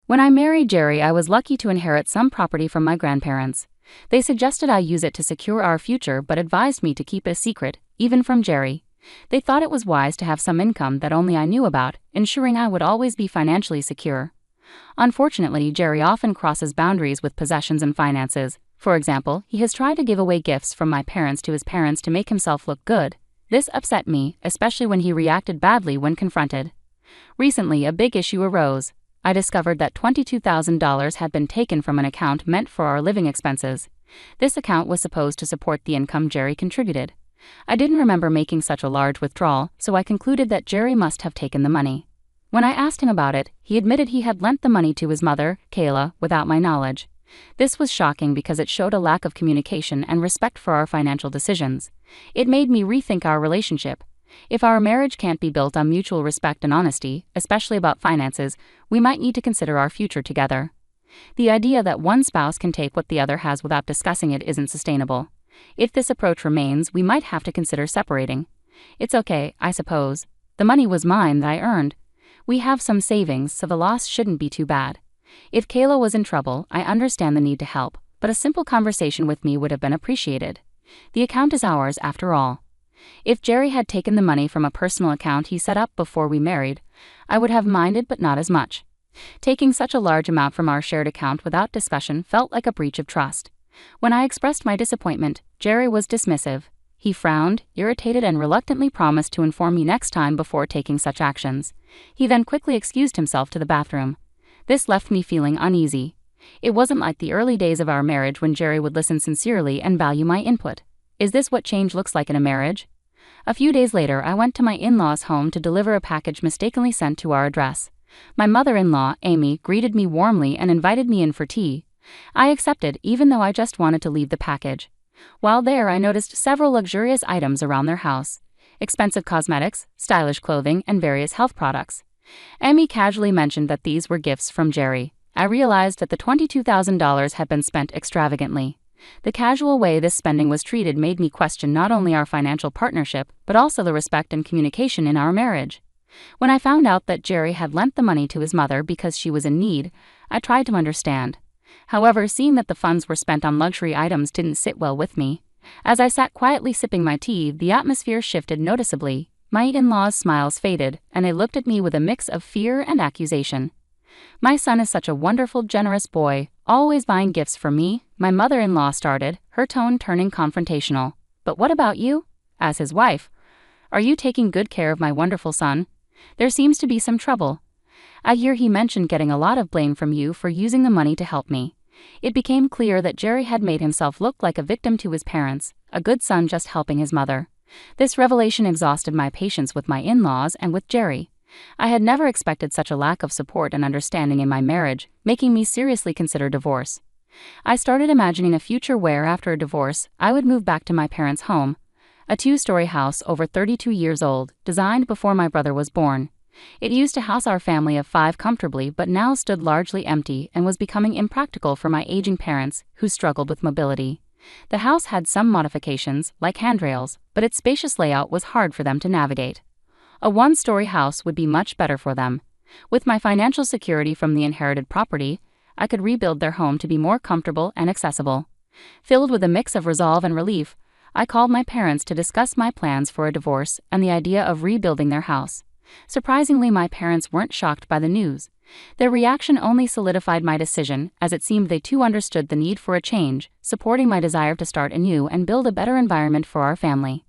When I married Jerry, I was lucky to inherit some property from my grandparents. They suggested I use it to secure our future but advised me to keep it a secret, even from Jerry. They thought it was wise to have some income that only I knew about, ensuring I would always be financially secure. Unfortunately, Jerry often crosses boundaries with possessions and finances. For example, he has tried to give away gifts from my parents to his parents to make himself look good. This upset me, especially when he reacted badly when confronted. Recently, a big issue arose. I discovered that $22,000 had been taken from an account meant for our living expenses. This account was supposed to support the income Jerry contributed. I didn't remember making such a large withdrawal, so I concluded that Jerry must have taken the money. When I asked him about it, he admitted he had lent the money to his mother, Kayla, without my knowledge. This was shocking because it showed a lack of communication and respect for our financial decisions. It made me rethink our relationship. If our marriage can't be built on mutual respect and honesty, especially about finances, we might need to consider our future together. The idea that one spouse can take what the other has without discussing it isn't sustainable. If this approach remains, we might have to consider separating. It's okay, I suppose. The money was mine that I earned. We have some savings, so the loss shouldn't be too bad. If Kayla was in trouble, I understand the need to help, but a simple conversation with me would have been appreciated. The account is ours after all. If Jerry had taken the money from a personal account he set up before we married, I would have minded, but not as much. Taking such a large amount from our shared account without discussion felt like a breach of trust. When I expressed my disappointment, Jerry was dismissive. He frowned, irritated, and reluctantly promised to inform me next time before taking such actions. He then quickly excused himself to the bathroom. This left me feeling uneasy. It wasn't like the early days of our marriage when Jerry would listen sincerely and value my input. Is this what change looks like in a marriage? A few days later, I went to my in-laws' home to deliver a package mistakenly sent to our address. My mother-in-law, Amy, greeted me warmly and invited me in for tea. I accepted, even though I just wanted to leave the package. While there, I noticed several luxurious items around their house: expensive cosmetics, stylish clothing, and various health products. Amy casually mentioned that these were gifts from Jerry. I realized that the $22,000 had been spent extravagantly. The casual way this spending was treated made me question not only our financial partnership, but also the respect and communication in our marriage. When I found out that Jerry had lent the money to his mother because she was in need, I tried to understand. However, seeing that the funds were spent on luxury items didn't sit well with me. As I sat quietly sipping my tea, the atmosphere shifted noticeably. My in-laws' smiles faded, and they looked at me with a mix of fear and accusation. "My son is such a wonderful, generous boy, always buying gifts for me," my mother-in-law started, her tone turning confrontational. "But what about you? As his wife, are you taking good care of my wonderful son? There seems to be some trouble. I hear he mentioned getting a lot of blame from you for using the money to help me." It became clear that Jerry had made himself look like a victim to his parents, a good son just helping his mother. This revelation exhausted my patience with my in-laws and with Jerry. I had never expected such a lack of support and understanding in my marriage, making me seriously consider divorce. I started imagining a future where, after a divorce, I would move back to my parents' home, a 2-story house over 32 years old, designed before my brother was born. It used to house our family of 5 comfortably, but now stood largely empty and was becoming impractical for my aging parents, who struggled with mobility. The house had some modifications, like handrails, but its spacious layout was hard for them to navigate. A 1-story house would be much better for them. With my financial security from the inherited property, I could rebuild their home to be more comfortable and accessible. Filled with a mix of resolve and relief, I called my parents to discuss my plans for a divorce and the idea of rebuilding their house. Surprisingly, my parents weren't shocked by the news. Their reaction only solidified my decision, as it seemed they too understood the need for a change, supporting my desire to start anew and build a better environment for our family.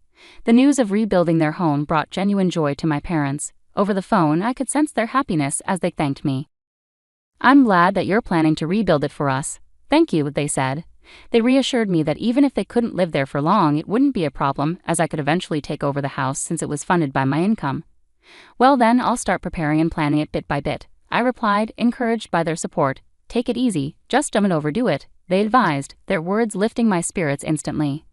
The news of rebuilding their home brought genuine joy to my parents. Over the phone, I could sense their happiness as they thanked me. "I'm glad that you're planning to rebuild it for us. Thank you," they said. They reassured me that even if they couldn't live there for long, it wouldn't be a problem, as I could eventually take over the house since it was funded by my income. "Well then, I'll start preparing and planning it bit by bit," I replied, encouraged by their support. "Take it easy, just don't overdo it," they advised, their words lifting my spirits instantly.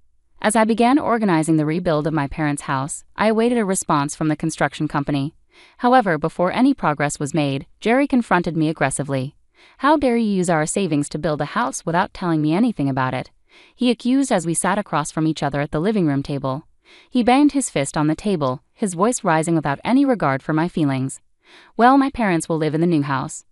As I began organizing the rebuild of my parents' house, I awaited a response from the construction company. However, before any progress was made, Jerry confronted me aggressively. "How dare you use our savings to build a house without telling me anything about it?" he accused as we sat across from each other at the living room table. He banged his fist on the table, his voice rising without any regard for my feelings. "Well, my parents will live in the new house.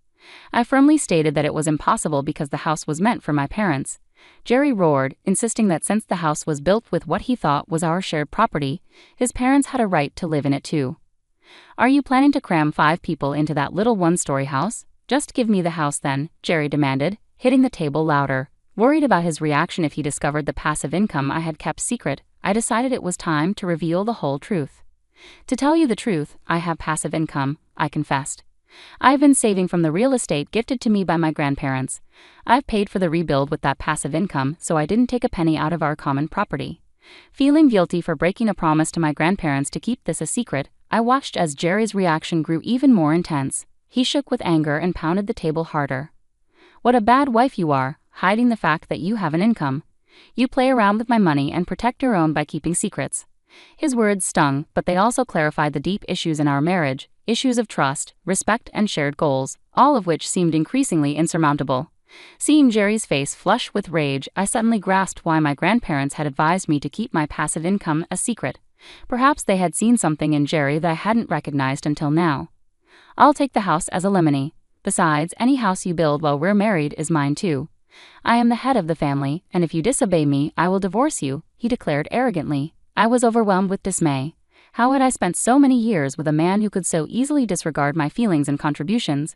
I firmly stated that it was impossible because the house was meant for my parents. Jerry roared, insisting that since the house was built with what he thought was our shared property, his parents had a right to live in it too. "Are you planning to cram 5 people into that little one-story house? Just give me the house then," Jerry demanded, hitting the table louder. Worried about his reaction if he discovered the passive income I had kept secret, I decided it was time to reveal the whole truth. "To tell you the truth, I have passive income," I confessed. "I've been saving from the real estate gifted to me by my grandparents. I've paid for the rebuild with that passive income, so I didn't take a penny out of our common property." Feeling guilty for breaking a promise to my grandparents to keep this a secret, I watched as Jerry's reaction grew even more intense. He shook with anger and pounded the table harder. "What a bad wife you are, hiding the fact that you have an income. You play around with my money and protect your own by keeping secrets." His words stung, but they also clarified the deep issues in our marriage, issues of trust, respect, and shared goals, all of which seemed increasingly insurmountable. Seeing Jerry's face flush with rage, I suddenly grasped why my grandparents had advised me to keep my passive income a secret. Perhaps they had seen something in Jerry that I hadn't recognized until now. "I'll take the house as a lemony. Besides, any house you build while we're married is mine too. I am the head of the family, and if you disobey me, I will divorce you," he declared arrogantly. I was overwhelmed with dismay. How had I spent so many years with a man who could so easily disregard my feelings and contributions?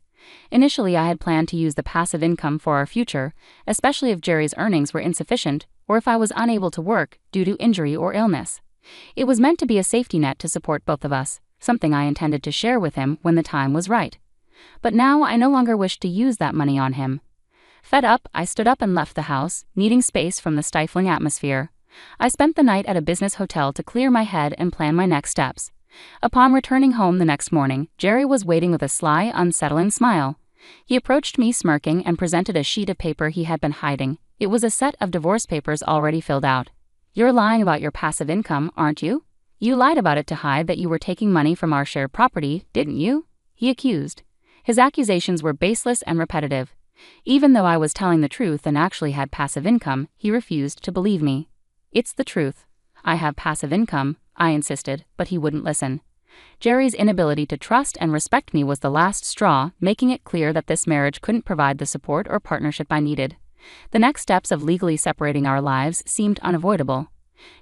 Initially, I had planned to use the passive income for our future, especially if Jerry's earnings were insufficient, or if I was unable to work due to injury or illness. It was meant to be a safety net to support both of us, something I intended to share with him when the time was right. But now I no longer wished to use that money on him. Fed up, I stood up and left the house, needing space from the stifling atmosphere. I spent the night at a business hotel to clear my head and plan my next steps. Upon returning home the next morning, Jerry was waiting with a sly, unsettling smile. He approached me smirking and presented a sheet of paper he had been hiding. It was a set of divorce papers already filled out. "You're lying about your passive income, aren't you? You lied about it to hide that you were taking money from our shared property, didn't you?" he accused. His accusations were baseless and repetitive. Even though I was telling the truth and actually had passive income, he refused to believe me. "It's the truth. I have passive income," I insisted, but he wouldn't listen. Jerry's inability to trust and respect me was the last straw, making it clear that this marriage couldn't provide the support or partnership I needed. The next steps of legally separating our lives seemed unavoidable.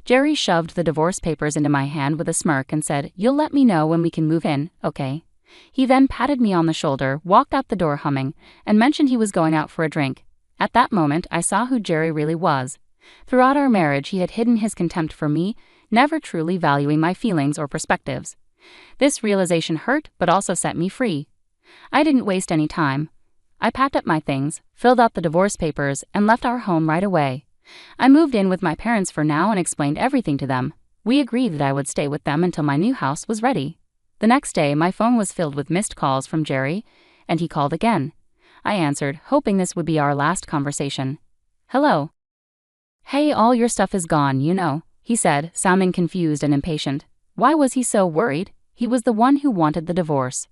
Jerry shoved the divorce papers into my hand with a smirk and said, "You'll let me know when we can move in, okay?" He then patted me on the shoulder, walked out the door humming, and mentioned he was going out for a drink. At that moment, I saw who Jerry really was. Throughout our marriage, he had hidden his contempt for me, never truly valuing my feelings or perspectives. This realization hurt, but also set me free. I didn't waste any time. I packed up my things, filled out the divorce papers, and left our home right away. I moved in with my parents for now and explained everything to them. We agreed that I would stay with them until my new house was ready. The next day, my phone was filled with missed calls from Jerry, and he called again. I answered, hoping this would be our last conversation. "Hello." "Hey, all your stuff is gone, you know," he said, sounding confused and impatient. Why was he so worried? He was the one who wanted the divorce.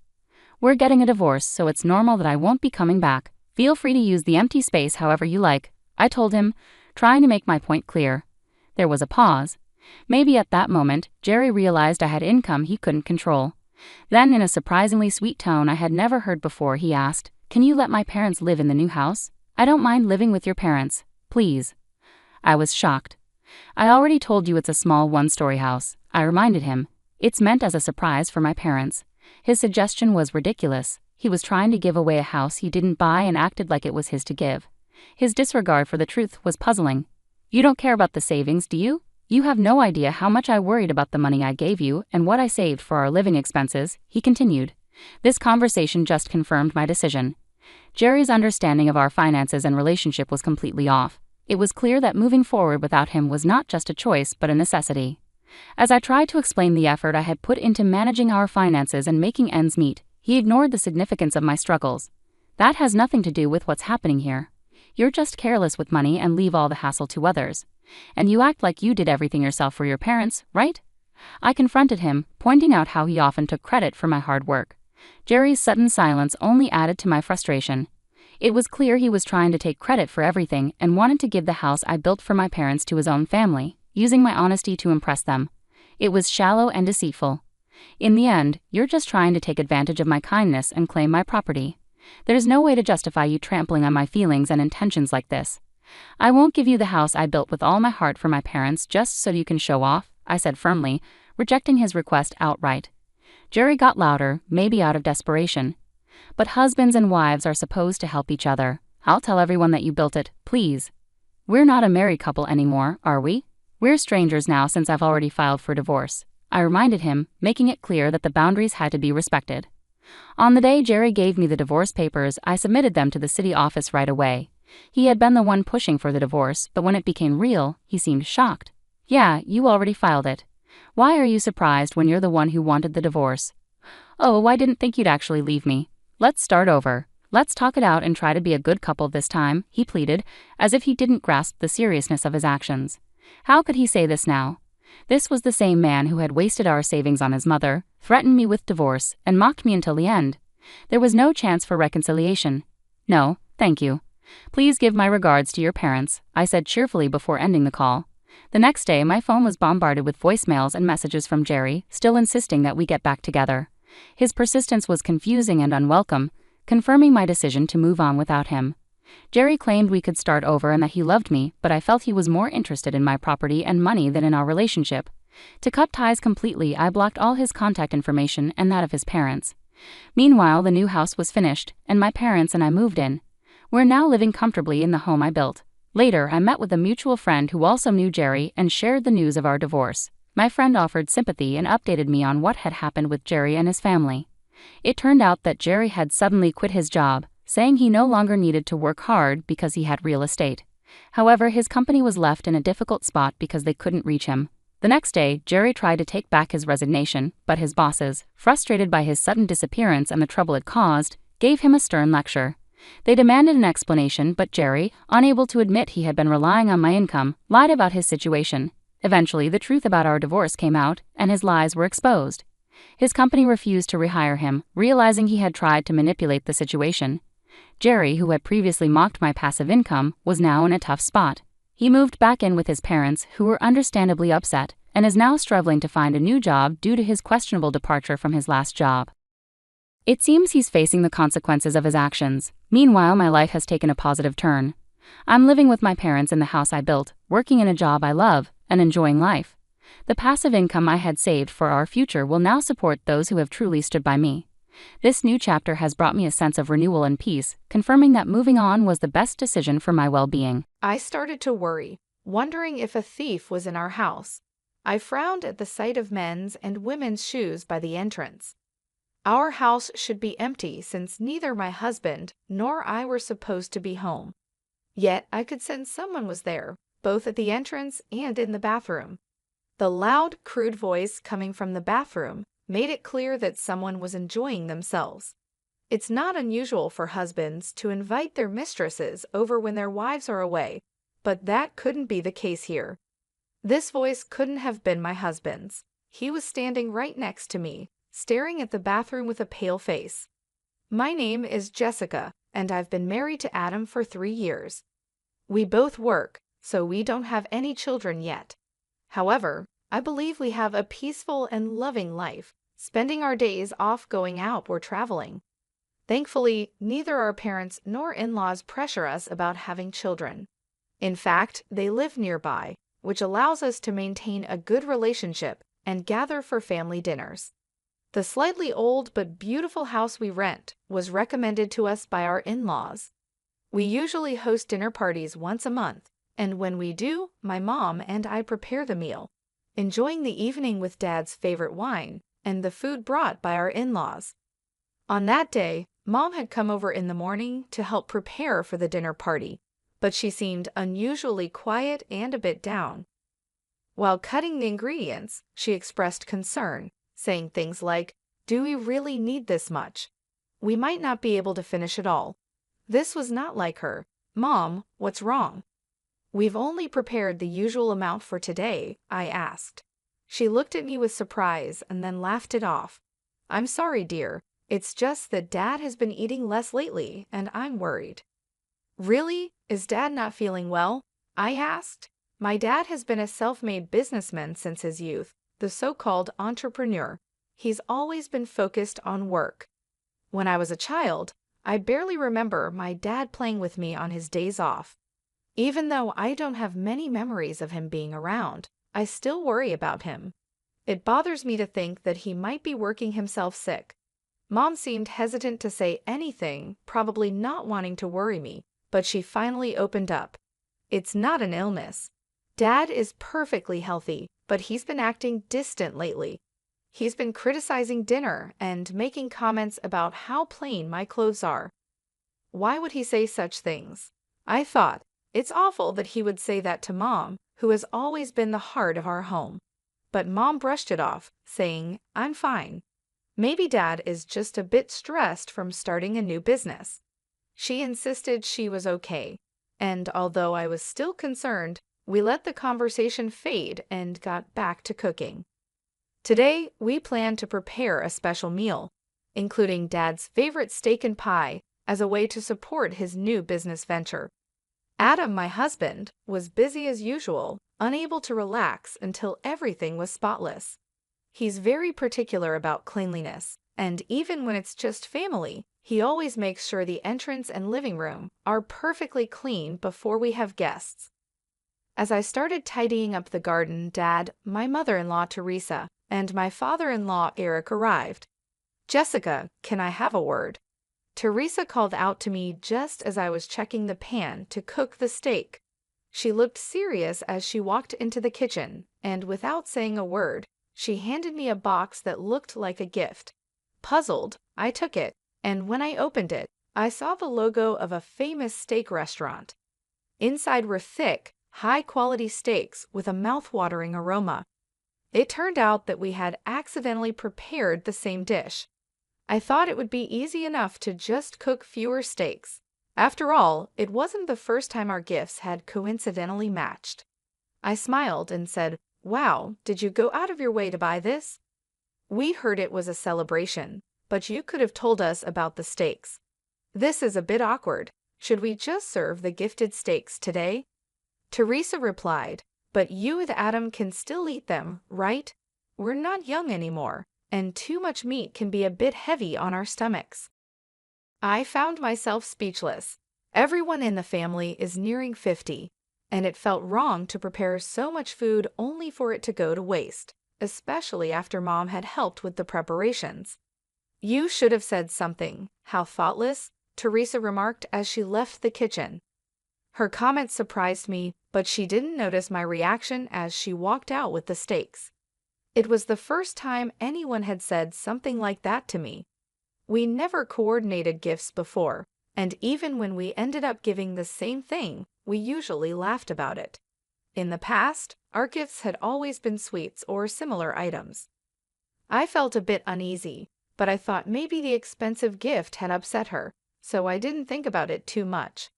"We're getting a divorce, so it's normal that I won't be coming back. Feel free to use the empty space however you like," I told him, trying to make my point clear. There was a pause. Maybe at that moment, Jerry realized I had income he couldn't control. Then, in a surprisingly sweet tone I had never heard before, he asked, "Can you let my parents live in the new house? I don't mind living with your parents, please." I was shocked. "I already told you it's a small one-story house," I reminded him. "It's meant as a surprise for my parents." His suggestion was ridiculous. He was trying to give away a house he didn't buy and acted like it was his to give. His disregard for the truth was puzzling. "You don't care about the savings, do you? You have no idea how much I worried about the money I gave you and what I saved for our living expenses," he continued. This conversation just confirmed my decision. Jerry's understanding of our finances and relationship was completely off. It was clear that moving forward without him was not just a choice but a necessity. As I tried to explain the effort I had put into managing our finances and making ends meet, he ignored the significance of my struggles. "That has nothing to do with what's happening here. You're just careless with money and leave all the hassle to others. And you act like you did everything yourself for your parents, right?" I confronted him, pointing out how he often took credit for my hard work. Jerry's sudden silence only added to my frustration. It was clear he was trying to take credit for everything and wanted to give the house I built for my parents to his own family, using my honesty to impress them. It was shallow and deceitful. "In the end, you're just trying to take advantage of my kindness and claim my property. There's no way to justify you trampling on my feelings and intentions like this. I won't give you the house I built with all my heart for my parents just so you can show off, I said firmly, rejecting his request outright. Jerry got louder, maybe out of desperation. But husbands and wives are supposed to help each other. I'll tell everyone that you built it, please. We're not a married couple anymore, are we? We're strangers now since I've already filed for divorce, I reminded him, making it clear that the boundaries had to be respected. On the day Jerry gave me the divorce papers, I submitted them to the city office right away. He had been the one pushing for the divorce, but when it became real, he seemed shocked. Yeah, you already filed it. Why are you surprised when you're the one who wanted the divorce? Oh, I didn't think you'd actually leave me. Let's start over. Let's talk it out and try to be a good couple this time, he pleaded, as if he didn't grasp the seriousness of his actions. How could he say this now? This was the same man who had wasted our savings on his mother, threatened me with divorce, and mocked me until the end. There was no chance for reconciliation. No, thank you. Please give my regards to your parents, I said cheerfully before ending the call. The next day, my phone was bombarded with voicemails and messages from Jerry, still insisting that we get back together. His persistence was confusing and unwelcome, confirming my decision to move on without him. Jerry claimed we could start over and that he loved me, but I felt he was more interested in my property and money than in our relationship. To cut ties completely, I blocked all his contact information and that of his parents. Meanwhile, the new house was finished, and my parents and I moved in. We're now living comfortably in the home I built. Later, I met with a mutual friend who also knew Jerry and shared the news of our divorce. My friend offered sympathy and updated me on what had happened with Jerry and his family. It turned out that Jerry had suddenly quit his job, saying he no longer needed to work hard because he had real estate. However, his company was left in a difficult spot because they couldn't reach him. The next day, Jerry tried to take back his resignation, but his bosses, frustrated by his sudden disappearance and the trouble it caused, gave him a stern lecture. They demanded an explanation, but Jerry, unable to admit he had been relying on my income, lied about his situation. Eventually, the truth about our divorce came out, and his lies were exposed. His company refused to rehire him, realizing he had tried to manipulate the situation. Jerry, who had previously mocked my passive income, was now in a tough spot. He moved back in with his parents, who were understandably upset, and is now struggling to find a new job due to his questionable departure from his last job. It seems he's facing the consequences of his actions. Meanwhile, my life has taken a positive turn. I'm living with my parents in the house I built, working in a job I love, and enjoying life. The passive income I had saved for our future will now support those who have truly stood by me. This new chapter has brought me a sense of renewal and peace, confirming that moving on was the best decision for my well-being. I started to worry, wondering if a thief was in our house. I frowned at the sight of men's and women's shoes by the entrance. Our house should be empty since neither my husband nor I were supposed to be home. Yet I could sense someone was there, both at the entrance and in the bathroom. The loud, crude voice coming from the bathroom made it clear that someone was enjoying themselves. It's not unusual for husbands to invite their mistresses over when their wives are away, but that couldn't be the case here. This voice couldn't have been my husband's. He was standing right next to me, staring at the bathroom with a pale face. My name is Jessica, and I've been married to Adam for 3 years. We both work, so we don't have any children yet. However, I believe we have a peaceful and loving life, spending our days off going out or traveling. Thankfully, neither our parents nor in-laws pressure us about having children. In fact, they live nearby, which allows us to maintain a good relationship and gather for family dinners. The slightly old but beautiful house we rent was recommended to us by our in-laws. We usually host dinner parties once a month, and when we do, my mom and I prepare the meal, enjoying the evening with Dad's favorite wine and the food brought by our in-laws. On that day, Mom had come over in the morning to help prepare for the dinner party, but she seemed unusually quiet and a bit down. While cutting the ingredients, she expressed concern, saying things like, "Do we really need this much? We might not be able to finish it all." This was not like her. "Mom, what's wrong?" "We've only prepared the usual amount for today," I asked. She looked at me with surprise and then laughed it off. "I'm sorry, dear. It's just that Dad has been eating less lately, and I'm worried." "Really? Is Dad not feeling well?" I asked. My dad has been a self-made businessman since his youth, the so-called entrepreneur. He's always been focused on work. When I was a child, I barely remember my dad playing with me on his days off. Even though I don't have many memories of him being around, I still worry about him. It bothers me to think that he might be working himself sick. Mom seemed hesitant to say anything, probably not wanting to worry me, but she finally opened up. It's not an illness. Dad is perfectly healthy, but he's been acting distant lately. He's been criticizing dinner and making comments about how plain my clothes are. Why would he say such things? I thought, it's awful that he would say that to Mom, who has always been the heart of our home. But Mom brushed it off, saying, I'm fine. Maybe Dad is just a bit stressed from starting a new business. She insisted she was okay, and although I was still concerned, we let the conversation fade and got back to cooking. Today, we plan to prepare a special meal, including Dad's favorite steak and pie, as a way to support his new business venture. Adam, my husband, was busy as usual, unable to relax until everything was spotless. He's very particular about cleanliness, and even when it's just family, he always makes sure the entrance and living room are perfectly clean before we have guests. As I started tidying up the garden, Dad, my mother-in-law Teresa, and my father-in-law Eric arrived. Jessica, can I have a word? Teresa called out to me just as I was checking the pan to cook the steak. She looked serious as she walked into the kitchen, and without saying a word, she handed me a box that looked like a gift. Puzzled, I took it, and when I opened it, I saw the logo of a famous steak restaurant. Inside were thick, high-quality steaks with a mouth-watering aroma. It turned out that we had accidentally prepared the same dish. I thought it would be easy enough to just cook fewer steaks. After all, it wasn't the first time our gifts had coincidentally matched. I smiled and said, Wow, did you go out of your way to buy this? We heard it was a celebration, but you could have told us about the steaks. This is a bit awkward. Should we just serve the gifted steaks today? Teresa replied, But you and Adam can still eat them, right? We're not young anymore, and too much meat can be a bit heavy on our stomachs. I found myself speechless. Everyone in the family is nearing 50, and it felt wrong to prepare so much food only for it to go to waste, especially after Mom had helped with the preparations. You should have said something. How thoughtless, Teresa remarked as she left the kitchen. Her comment surprised me, but she didn't notice my reaction as she walked out with the steaks. It was the first time anyone had said something like that to me. We never coordinated gifts before, and even when we ended up giving the same thing, we usually laughed about it. In the past, our gifts had always been sweets or similar items. I felt a bit uneasy, but I thought maybe the expensive gift had upset her, so I didn't think about it too much.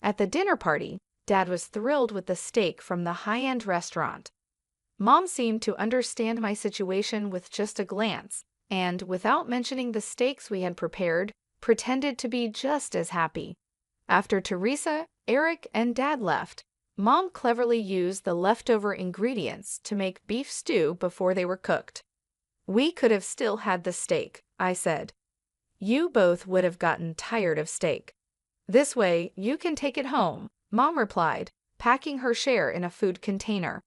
At the dinner party, Dad was thrilled with the steak from the high-end restaurant. Mom seemed to understand my situation with just a glance, and without mentioning the steaks we had prepared, pretended to be just as happy. After Teresa, Eric, and Dad left, Mom cleverly used the leftover ingredients to make beef stew before they were cooked. We could have still had the steak, I said. You both would have gotten tired of steak. This way, you can take it home, Mom replied, packing her share in a food container.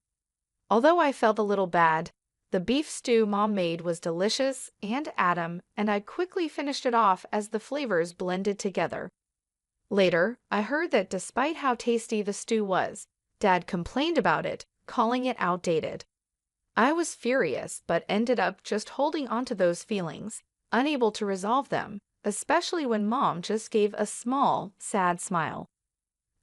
Although I felt a little bad, the beef stew Mom made was delicious and I quickly finished it off as the flavors blended together. Later, I heard that despite how tasty the stew was, Dad complained about it, calling it outdated. I was furious, but ended up just holding onto those feelings, unable to resolve them, especially when Mom just gave a small, sad smile.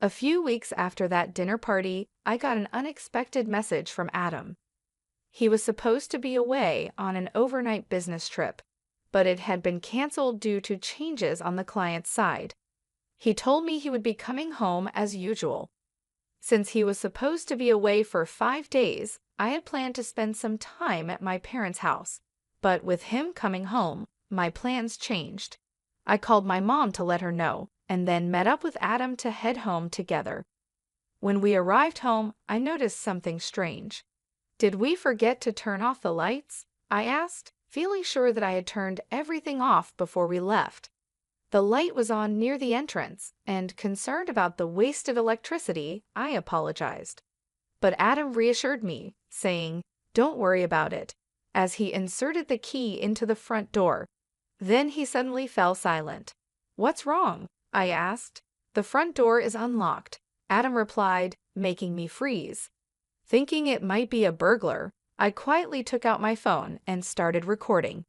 A few weeks after that dinner party, I got an unexpected message from Adam. He was supposed to be away on an overnight business trip, but it had been canceled due to changes on the client's side. He told me he would be coming home as usual. Since he was supposed to be away for 5 days, I had planned to spend some time at my parents' house, but with him coming home, my plans changed. I called my mom to let her know, and then met up with Adam to head home together. When we arrived home, I noticed something strange. Did we forget to turn off the lights? I asked, feeling sure that I had turned everything off before we left. The light was on near the entrance, and concerned about the wasted electricity, I apologized. But Adam reassured me, saying, "Don't worry about it," as he inserted the key into the front door. Then he suddenly fell silent. "What's wrong?" I asked. "The front door is unlocked," Adam replied, making me freeze. Thinking it might be a burglar, I quietly took out my phone and started recording.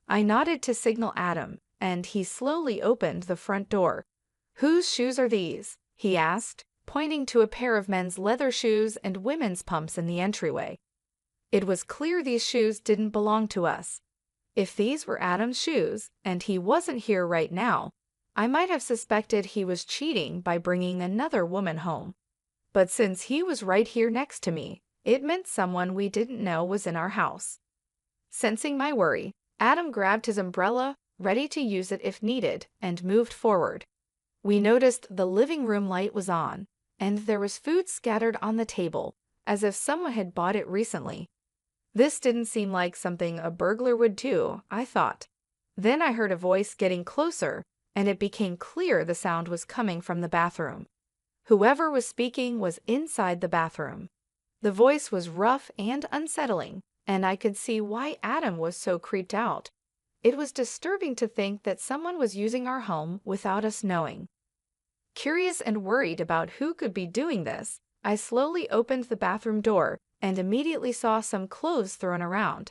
I nodded to signal Adam, and he slowly opened the front door. "Whose shoes are these?" he asked, pointing to a pair of men's leather shoes and women's pumps in the entryway. It was clear these shoes didn't belong to us. If these were Adam's shoes, and he wasn't here right now, I might have suspected he was cheating by bringing another woman home. But since he was right here next to me, it meant someone we didn't know was in our house. Sensing my worry, Adam grabbed his umbrella, ready to use it if needed, and moved forward. We noticed the living room light was on, and there was food scattered on the table, as if someone had bought it recently. This didn't seem like something a burglar would do, I thought. Then I heard a voice getting closer, and it became clear the sound was coming from the bathroom. Whoever was speaking was inside the bathroom. The voice was rough and unsettling, and I could see why Adam was so creeped out. It was disturbing to think that someone was using our home without us knowing. Curious and worried about who could be doing this, I slowly opened the bathroom door and immediately saw some clothes thrown around.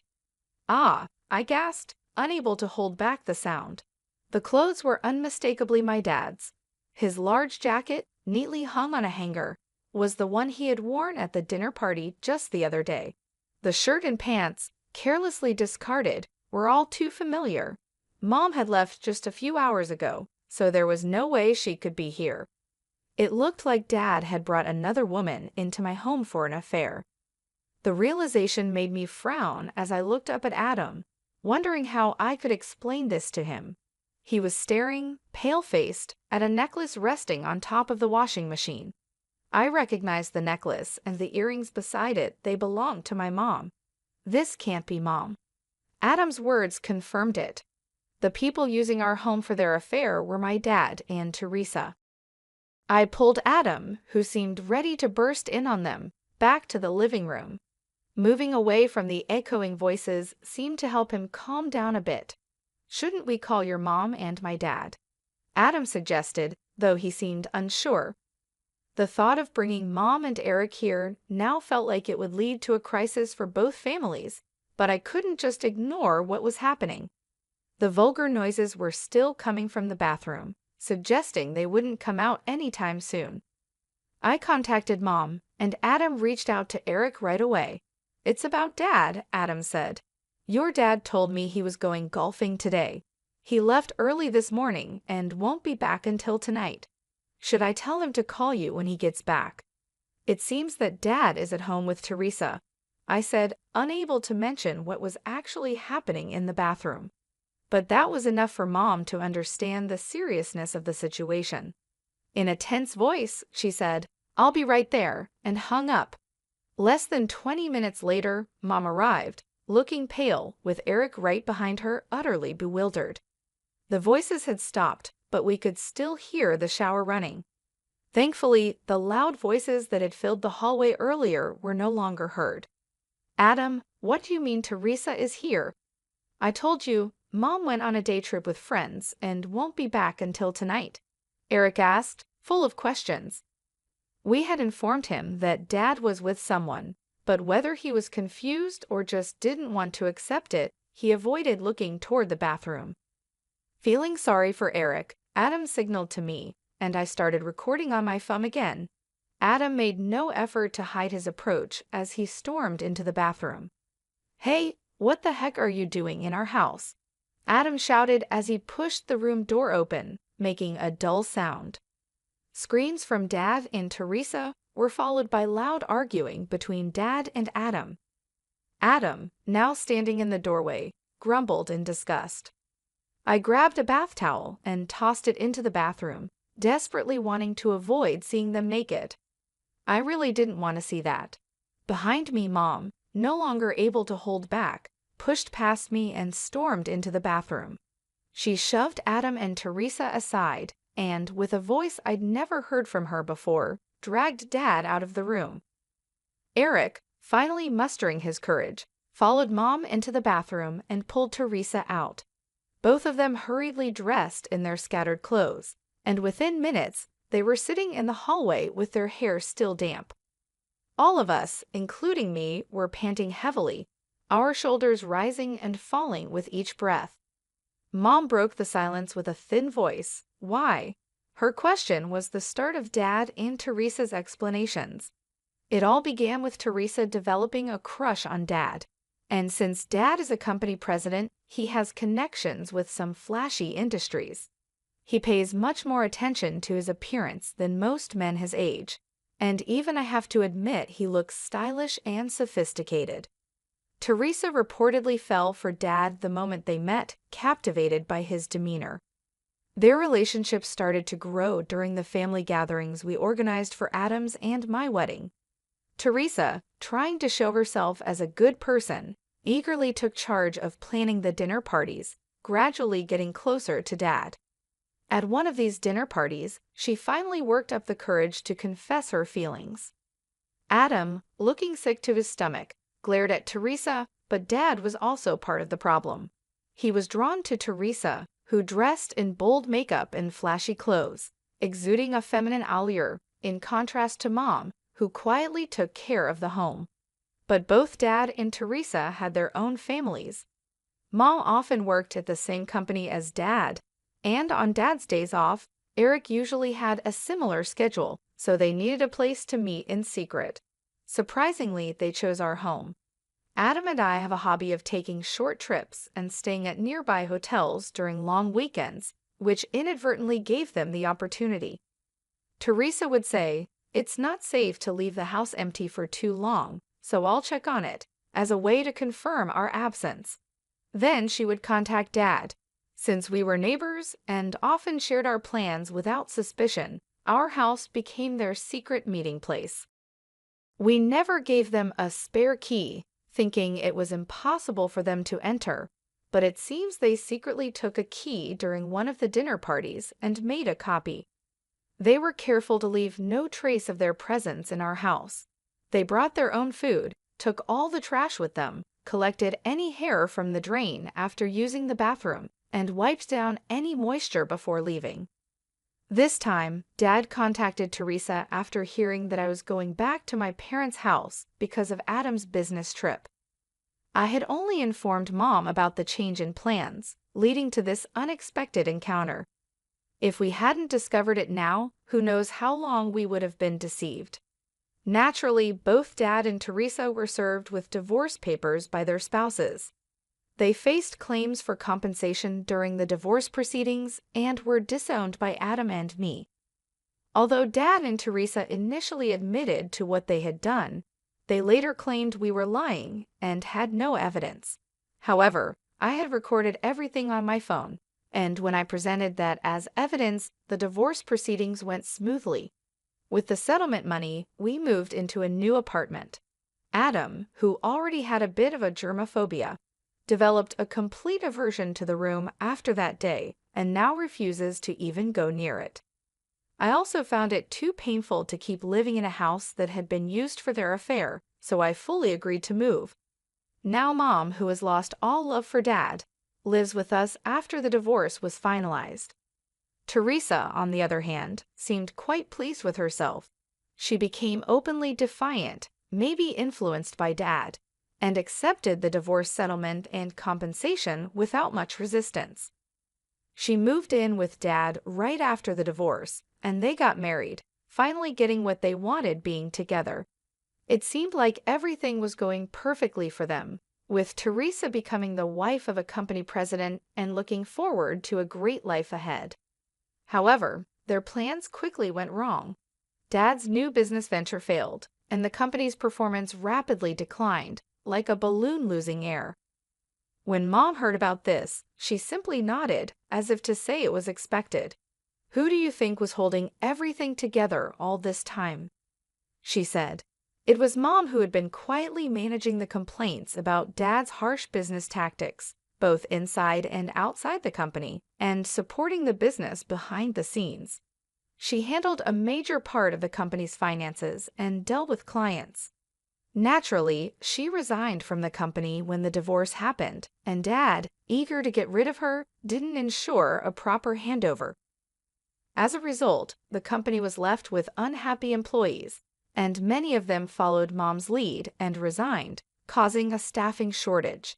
"Ah!" I gasped, unable to hold back the sound. The clothes were unmistakably my dad's. His large jacket, neatly hung on a hanger, was the one he had worn at the dinner party just the other day. The shirt and pants, carelessly discarded, were all too familiar. Mom had left just a few hours ago, so there was no way she could be here. It looked like Dad had brought another woman into my home for an affair. The realization made me frown as I looked up at Adam, wondering how I could explain this to him. He was staring, pale-faced, at a necklace resting on top of the washing machine. I recognized the necklace and the earrings beside it. They belonged to my mom. "This can't be Mom." Adam's words confirmed it. The people using our home for their affair were my dad and Teresa. I pulled Adam, who seemed ready to burst in on them, back to the living room. Moving away from the echoing voices seemed to help him calm down a bit. "Shouldn't we call your mom and my dad?" Adam suggested, though he seemed unsure. The thought of bringing Mom and Eric here now felt like it would lead to a crisis for both families, but I couldn't just ignore what was happening. The vulgar noises were still coming from the bathroom, suggesting they wouldn't come out anytime soon. I contacted Mom, and Adam reached out to Eric right away. "It's about Dad," Adam said. "Your dad told me he was going golfing today. He left early this morning and won't be back until tonight. Should I tell him to call you when he gets back?" "It seems that Dad is at home with Teresa," I said, unable to mention what was actually happening in the bathroom. But that was enough for Mom to understand the seriousness of the situation. In a tense voice, she said, "I'll be right there," and hung up. Less than 20 minutes later, Mom arrived, looking pale, with Eric right behind her, utterly bewildered. The voices had stopped, but we could still hear the shower running. Thankfully, the loud voices that had filled the hallway earlier were no longer heard. "Adam, what do you mean Teresa is here?" "I told you, Mom went on a day trip with friends and won't be back until tonight," Eric asked, full of questions. We had informed him that Dad was with someone, but whether he was confused or just didn't want to accept it, he avoided looking toward the bathroom. Feeling sorry for Eric, Adam signaled to me, and I started recording on my phone again. Adam made no effort to hide his approach as he stormed into the bathroom. "Hey, what the heck are you doing in our house?" Adam shouted as he pushed the room door open, making a dull sound. Screams from Dad and Teresa were followed by loud arguing between Dad and Adam. Adam, now standing in the doorway, grumbled in disgust. I grabbed a bath towel and tossed it into the bathroom, desperately wanting to avoid seeing them naked. I really didn't want to see that. Behind me, Mom, no longer able to hold back, pushed past me and stormed into the bathroom. She shoved Adam and Teresa aside and, with a voice I'd never heard from her before, dragged Dad out of the room. Eric, finally mustering his courage, followed Mom into the bathroom and pulled Teresa out. Both of them hurriedly dressed in their scattered clothes, and within minutes, they were sitting in the hallway with their hair still damp. All of us, including me, were panting heavily, our shoulders rising and falling with each breath. Mom broke the silence with a thin voice. Why? Her question was the start of Dad and Teresa's explanations. It all began with Teresa developing a crush on Dad. And since Dad is a company president, he has connections with some flashy industries. He pays much more attention to his appearance than most men his age. And even I have to admit he looks stylish and sophisticated. Teresa reportedly fell for Dad the moment they met, captivated by his demeanor. Their relationship started to grow during the family gatherings we organized for Adam's and my wedding. Teresa, trying to show herself as a good person, eagerly took charge of planning the dinner parties, gradually getting closer to Dad. At one of these dinner parties, she finally worked up the courage to confess her feelings. Adam, looking sick to his stomach, glared at Teresa, but Dad was also part of the problem. He was drawn to Teresa, who dressed in bold makeup and flashy clothes, exuding a feminine allure, in contrast to Mom, who quietly took care of the home. But both Dad and Teresa had their own families. Mom often worked at the same company as Dad, and on Dad's days off, Eric usually had a similar schedule, so they needed a place to meet in secret. Surprisingly, they chose our home. Adam and I have a hobby of taking short trips and staying at nearby hotels during long weekends, which inadvertently gave them the opportunity. Teresa would say, "It's not safe to leave the house empty for too long, so I'll check on it," as a way to confirm our absence. Then she would contact Dad. Since we were neighbors and often shared our plans without suspicion, our house became their secret meeting place. We never gave them a spare key, thinking it was impossible for them to enter, but it seems they secretly took a key during one of the dinner parties and made a copy. They were careful to leave no trace of their presence in our house. They brought their own food, took all the trash with them, collected any hair from the drain after using the bathroom, and wiped down any moisture before leaving. This time, Dad contacted Teresa after hearing that I was going back to my parents' house because of Adam's business trip. I had only informed Mom about the change in plans, leading to this unexpected encounter. If we hadn't discovered it now, who knows how long we would have been deceived. Naturally, both Dad and Teresa were served with divorce papers by their spouses. They faced claims for compensation during the divorce proceedings and were disowned by Adam and me. Although Dad and Teresa initially admitted to what they had done, they later claimed we were lying and had no evidence. However, I had recorded everything on my phone, and when I presented that as evidence, the divorce proceedings went smoothly. With the settlement money, we moved into a new apartment. Adam, who already had a bit of a germophobia, developed a complete aversion to the room after that day and now refuses to even go near it. I also found it too painful to keep living in a house that had been used for their affair, so I fully agreed to move. Now Mom, who has lost all love for Dad, lives with us after the divorce was finalized. Teresa, on the other hand, seemed quite pleased with herself. She became openly defiant, maybe influenced by Dad, and accepted the divorce settlement and compensation without much resistance. She moved in with Dad right after the divorce, and they got married, finally getting what they wanted being together. It seemed like everything was going perfectly for them, with Teresa becoming the wife of a company president and looking forward to a great life ahead. However, their plans quickly went wrong. Dad's new business venture failed, and the company's performance rapidly declined, like a balloon losing air. When Mom heard about this, she simply nodded, as if to say it was expected. "Who do you think was holding everything together all this time?" she said. It was Mom who had been quietly managing the complaints about Dad's harsh business tactics, both inside and outside the company, and supporting the business behind the scenes. She handled a major part of the company's finances and dealt with clients. Naturally, she resigned from the company when the divorce happened, and Dad, eager to get rid of her, didn't ensure a proper handover. As a result, the company was left with unhappy employees, and many of them followed Mom's lead and resigned, causing a staffing shortage.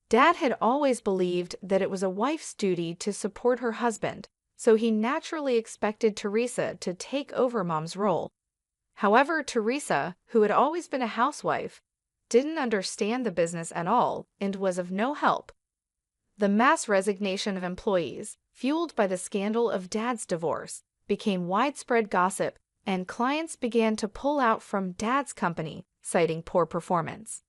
Dad had always believed that it was a wife's duty to support her husband, so he naturally expected Teresa to take over Mom's role. However, Teresa, who had always been a housewife, didn't understand the business at all and was of no help. The mass resignation of employees, fueled by the scandal of Dad's divorce, became widespread gossip, and clients began to pull out from Dad's company, citing poor performance.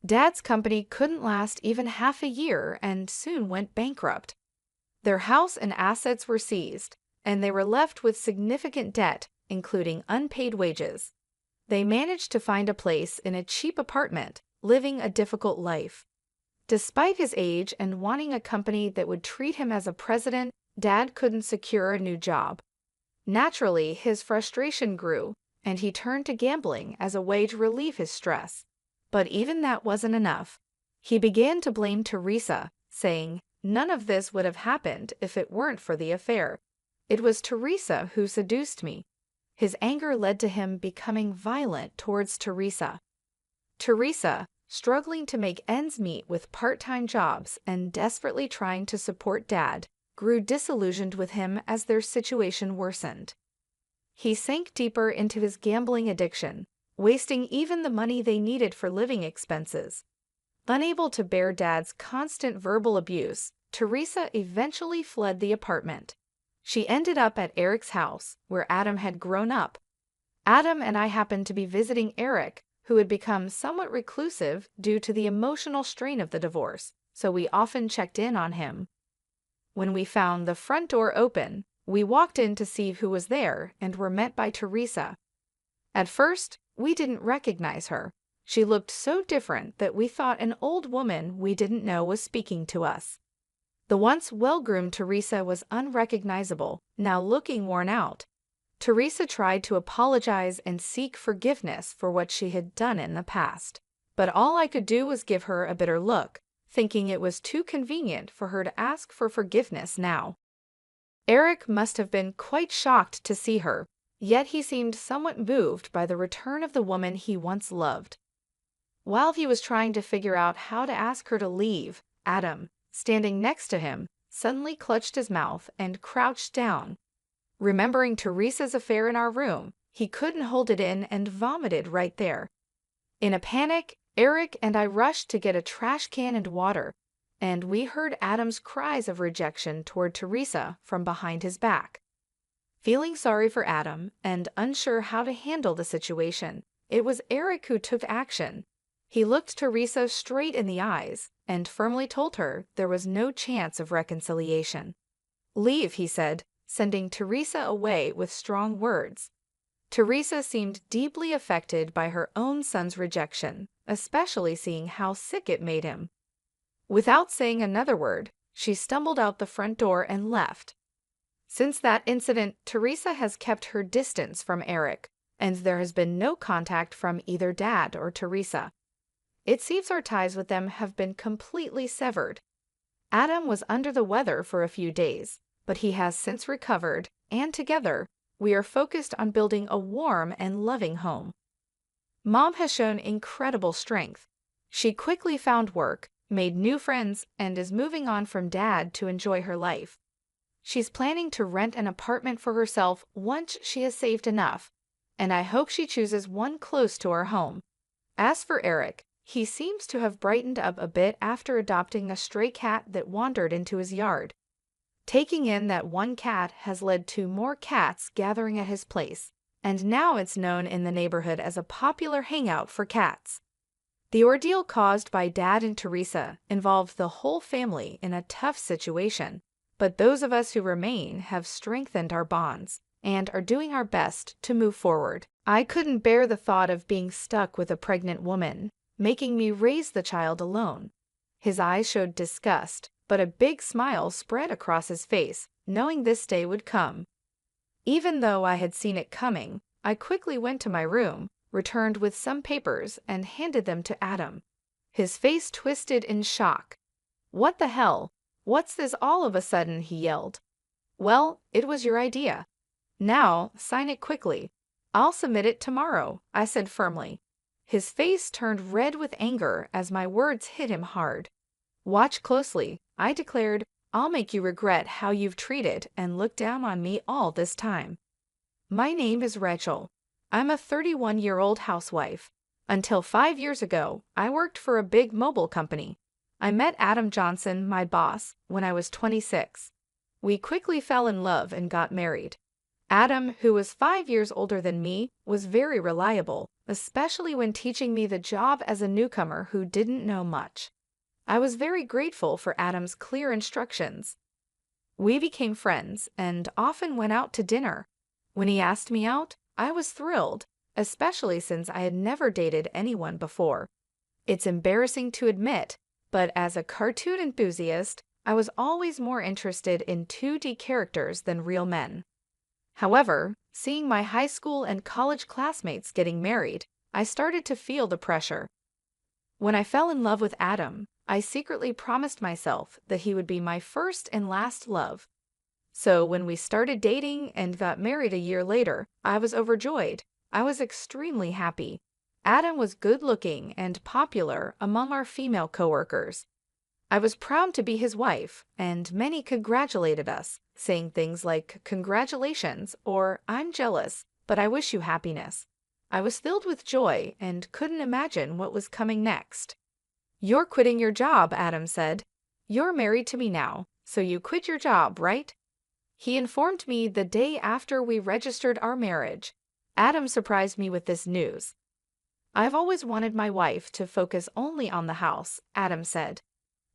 Dad's company couldn't last even half a year and soon went bankrupt. Their house and assets were seized, and they were left with significant debt, including unpaid wages. They managed to find a place in a cheap apartment, living a difficult life. Despite his age and wanting a company that would treat him as a president, Dad couldn't secure a new job. Naturally, his frustration grew, and he turned to gambling as a way to relieve his stress. But even that wasn't enough. He began to blame Teresa, saying, "None of this would have happened if it weren't for the affair. It was Teresa who seduced me." His anger led to him becoming violent towards Teresa. Teresa, struggling to make ends meet with part-time jobs and desperately trying to support Dad, grew disillusioned with him as their situation worsened. He sank deeper into his gambling addiction, wasting even the money they needed for living expenses. Unable to bear Dad's constant verbal abuse, Teresa eventually fled the apartment. She ended up at Eric's house, where Adam had grown up. Adam and I happened to be visiting Eric, who had become somewhat reclusive due to the emotional strain of the divorce, so we often checked in on him. When we found the front door open, we walked in to see who was there and were met by Teresa. At first, we didn't recognize her. She looked so different that we thought an old woman we didn't know was speaking to us. The once well-groomed Teresa was unrecognizable, now looking worn out. Teresa tried to apologize and seek forgiveness for what she had done in the past, but all I could do was give her a bitter look, thinking it was too convenient for her to ask for forgiveness now. Eric must have been quite shocked to see her, yet he seemed somewhat moved by the return of the woman he once loved. While he was trying to figure out how to ask her to leave, Adam, standing next to him, suddenly clutched his mouth and crouched down. Remembering Teresa's affair in our room, he couldn't hold it in and vomited right there. In a panic, Eric and I rushed to get a trash can and water, and we heard Adam's cries of rejection toward Teresa from behind his back. Feeling sorry for Adam and unsure how to handle the situation, it was Eric who took action. He looked Teresa straight in the eyes and firmly told her there was no chance of reconciliation. "Leave," he said, sending Teresa away with strong words. Teresa seemed deeply affected by her own son's rejection, especially seeing how sick it made him. Without saying another word, she stumbled out the front door and left. Since that incident, Teresa has kept her distance from Eric, and there has been no contact from either Dad or Teresa. It seems our ties with them have been completely severed. Adam was under the weather for a few days, but he has since recovered, and together, we are focused on building a warm and loving home. Mom has shown incredible strength. She quickly found work, made new friends, and is moving on from Dad to enjoy her life. She's planning to rent an apartment for herself once she has saved enough, and I hope she chooses one close to our home. As for Eric, he seems to have brightened up a bit after adopting a stray cat that wandered into his yard. Taking in that one cat has led to more cats gathering at his place, and now it's known in the neighborhood as a popular hangout for cats. The ordeal caused by Dad and Teresa involved the whole family in a tough situation, but those of us who remain have strengthened our bonds and are doing our best to move forward. I couldn't bear the thought of being stuck with a pregnant woman, making me raise the child alone. His eyes showed disgust, but a big smile spread across his face, knowing this day would come. Even though I had seen it coming, I quickly went to my room, returned with some papers, and handed them to Adam. His face twisted in shock. "What the hell? What's this all of a sudden?" he yelled. "Well, it was your idea. Now, sign it quickly." "I'll submit it tomorrow," I said firmly. His face turned red with anger as my words hit him hard. "Watch closely," I declared. "I'll make you regret how you've treated and looked down on me all this time." My name is Rachel. I'm a 31-year-old housewife. Until 5 years ago, I worked for a big mobile company. I met Adam Johnson, my boss, when I was 26. We quickly fell in love and got married. Adam, who was 5 years older than me, was very reliable, especially when teaching me the job as a newcomer who didn't know much. I was very grateful for Adam's clear instructions. We became friends and often went out to dinner. When he asked me out, I was thrilled, especially since I had never dated anyone before. It's embarrassing to admit, but as a cartoon enthusiast, I was always more interested in 2D characters than real men. However, seeing my high school and college classmates getting married, I started to feel the pressure. When I fell in love with Adam, I secretly promised myself that he would be my first and last love. So when we started dating and got married a year later, I was overjoyed. I was extremely happy. Adam was good-looking and popular among our female coworkers. I was proud to be his wife, and many congratulated us, saying things like, "Congratulations," or "I'm jealous, but I wish you happiness." I was filled with joy and couldn't imagine what was coming next. "You're quitting your job," Adam said. "You're married to me now, so you quit your job, right?" He informed me the day after we registered our marriage. Adam surprised me with this news. "I've always wanted my wife to focus only on the house," Adam said.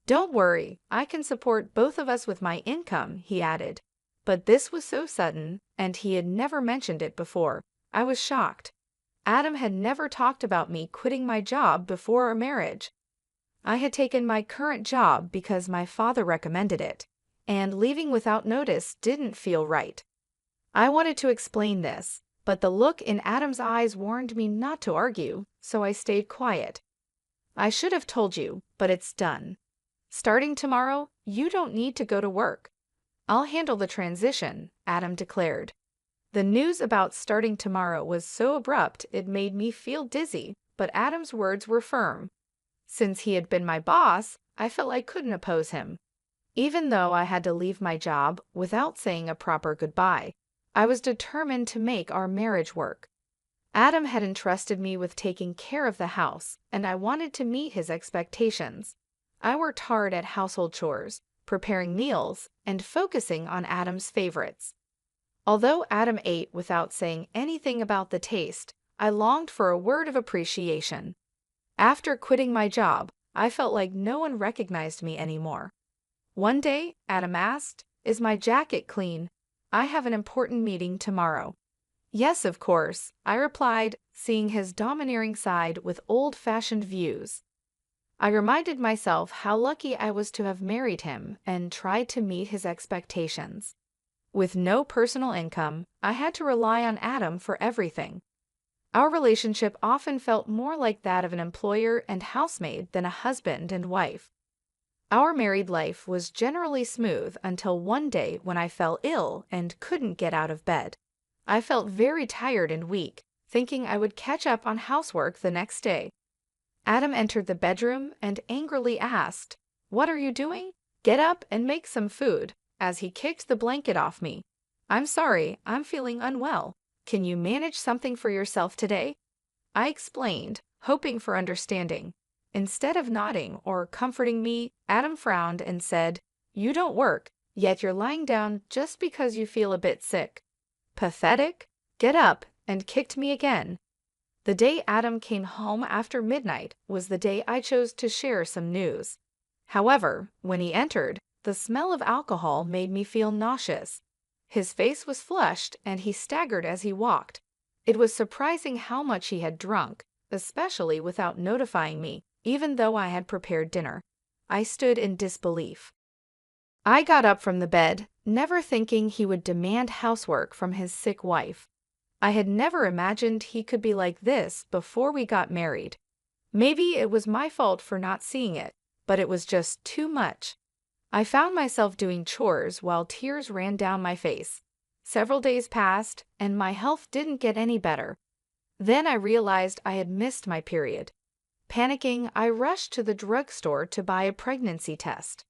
"Don't worry, I can support both of us with my income," he added. But this was so sudden, and he had never mentioned it before. I was shocked. Adam had never talked about me quitting my job before our marriage. I had taken my current job because my father recommended it, and leaving without notice didn't feel right. I wanted to explain this, but the look in Adam's eyes warned me not to argue, so I stayed quiet. "I should have told you, but it's done. Starting tomorrow, you don't need to go to work. I'll handle the transition," Adam declared. The news about starting tomorrow was so abrupt it made me feel dizzy, but Adam's words were firm. Since he had been my boss, I felt I couldn't oppose him. Even though I had to leave my job without saying a proper goodbye, I was determined to make our marriage work. Adam had entrusted me with taking care of the house, and I wanted to meet his expectations. I worked hard at household chores, preparing meals, and focusing on Adam's favorites. Although Adam ate without saying anything about the taste, I longed for a word of appreciation. After quitting my job, I felt like no one recognized me anymore. One day, Adam asked, "Is my jacket clean? I have an important meeting tomorrow." "Yes, of course," I replied, seeing his domineering side with old-fashioned views. I reminded myself how lucky I was to have married him and tried to meet his expectations. With no personal income, I had to rely on Adam for everything. Our relationship often felt more like that of an employer and housemaid than a husband and wife. Our married life was generally smooth until one day when I fell ill and couldn't get out of bed. I felt very tired and weak, thinking I would catch up on housework the next day. Adam entered the bedroom and angrily asked, "What are you doing? Get up and make some food," as he kicked the blanket off me. "I'm sorry, I'm feeling unwell. Can you manage something for yourself today?" I explained, hoping for understanding. Instead of nodding or comforting me, Adam frowned and said, "You don't work, yet you're lying down just because you feel a bit sick. Pathetic? Get up," and kicked me again. The day Adam came home after midnight was the day I chose to share some news. However, when he entered, the smell of alcohol made me feel nauseous. His face was flushed and he staggered as he walked. It was surprising how much he had drunk, especially without notifying me, even though I had prepared dinner. I stood in disbelief. I got up from the bed, never thinking he would demand housework from his sick wife. I had never imagined he could be like this before we got married. Maybe it was my fault for not seeing it, but it was just too much. I found myself doing chores while tears ran down my face. Several days passed, and my health didn't get any better. Then I realized I had missed my period. Panicking, I rushed to the drugstore to buy a pregnancy test.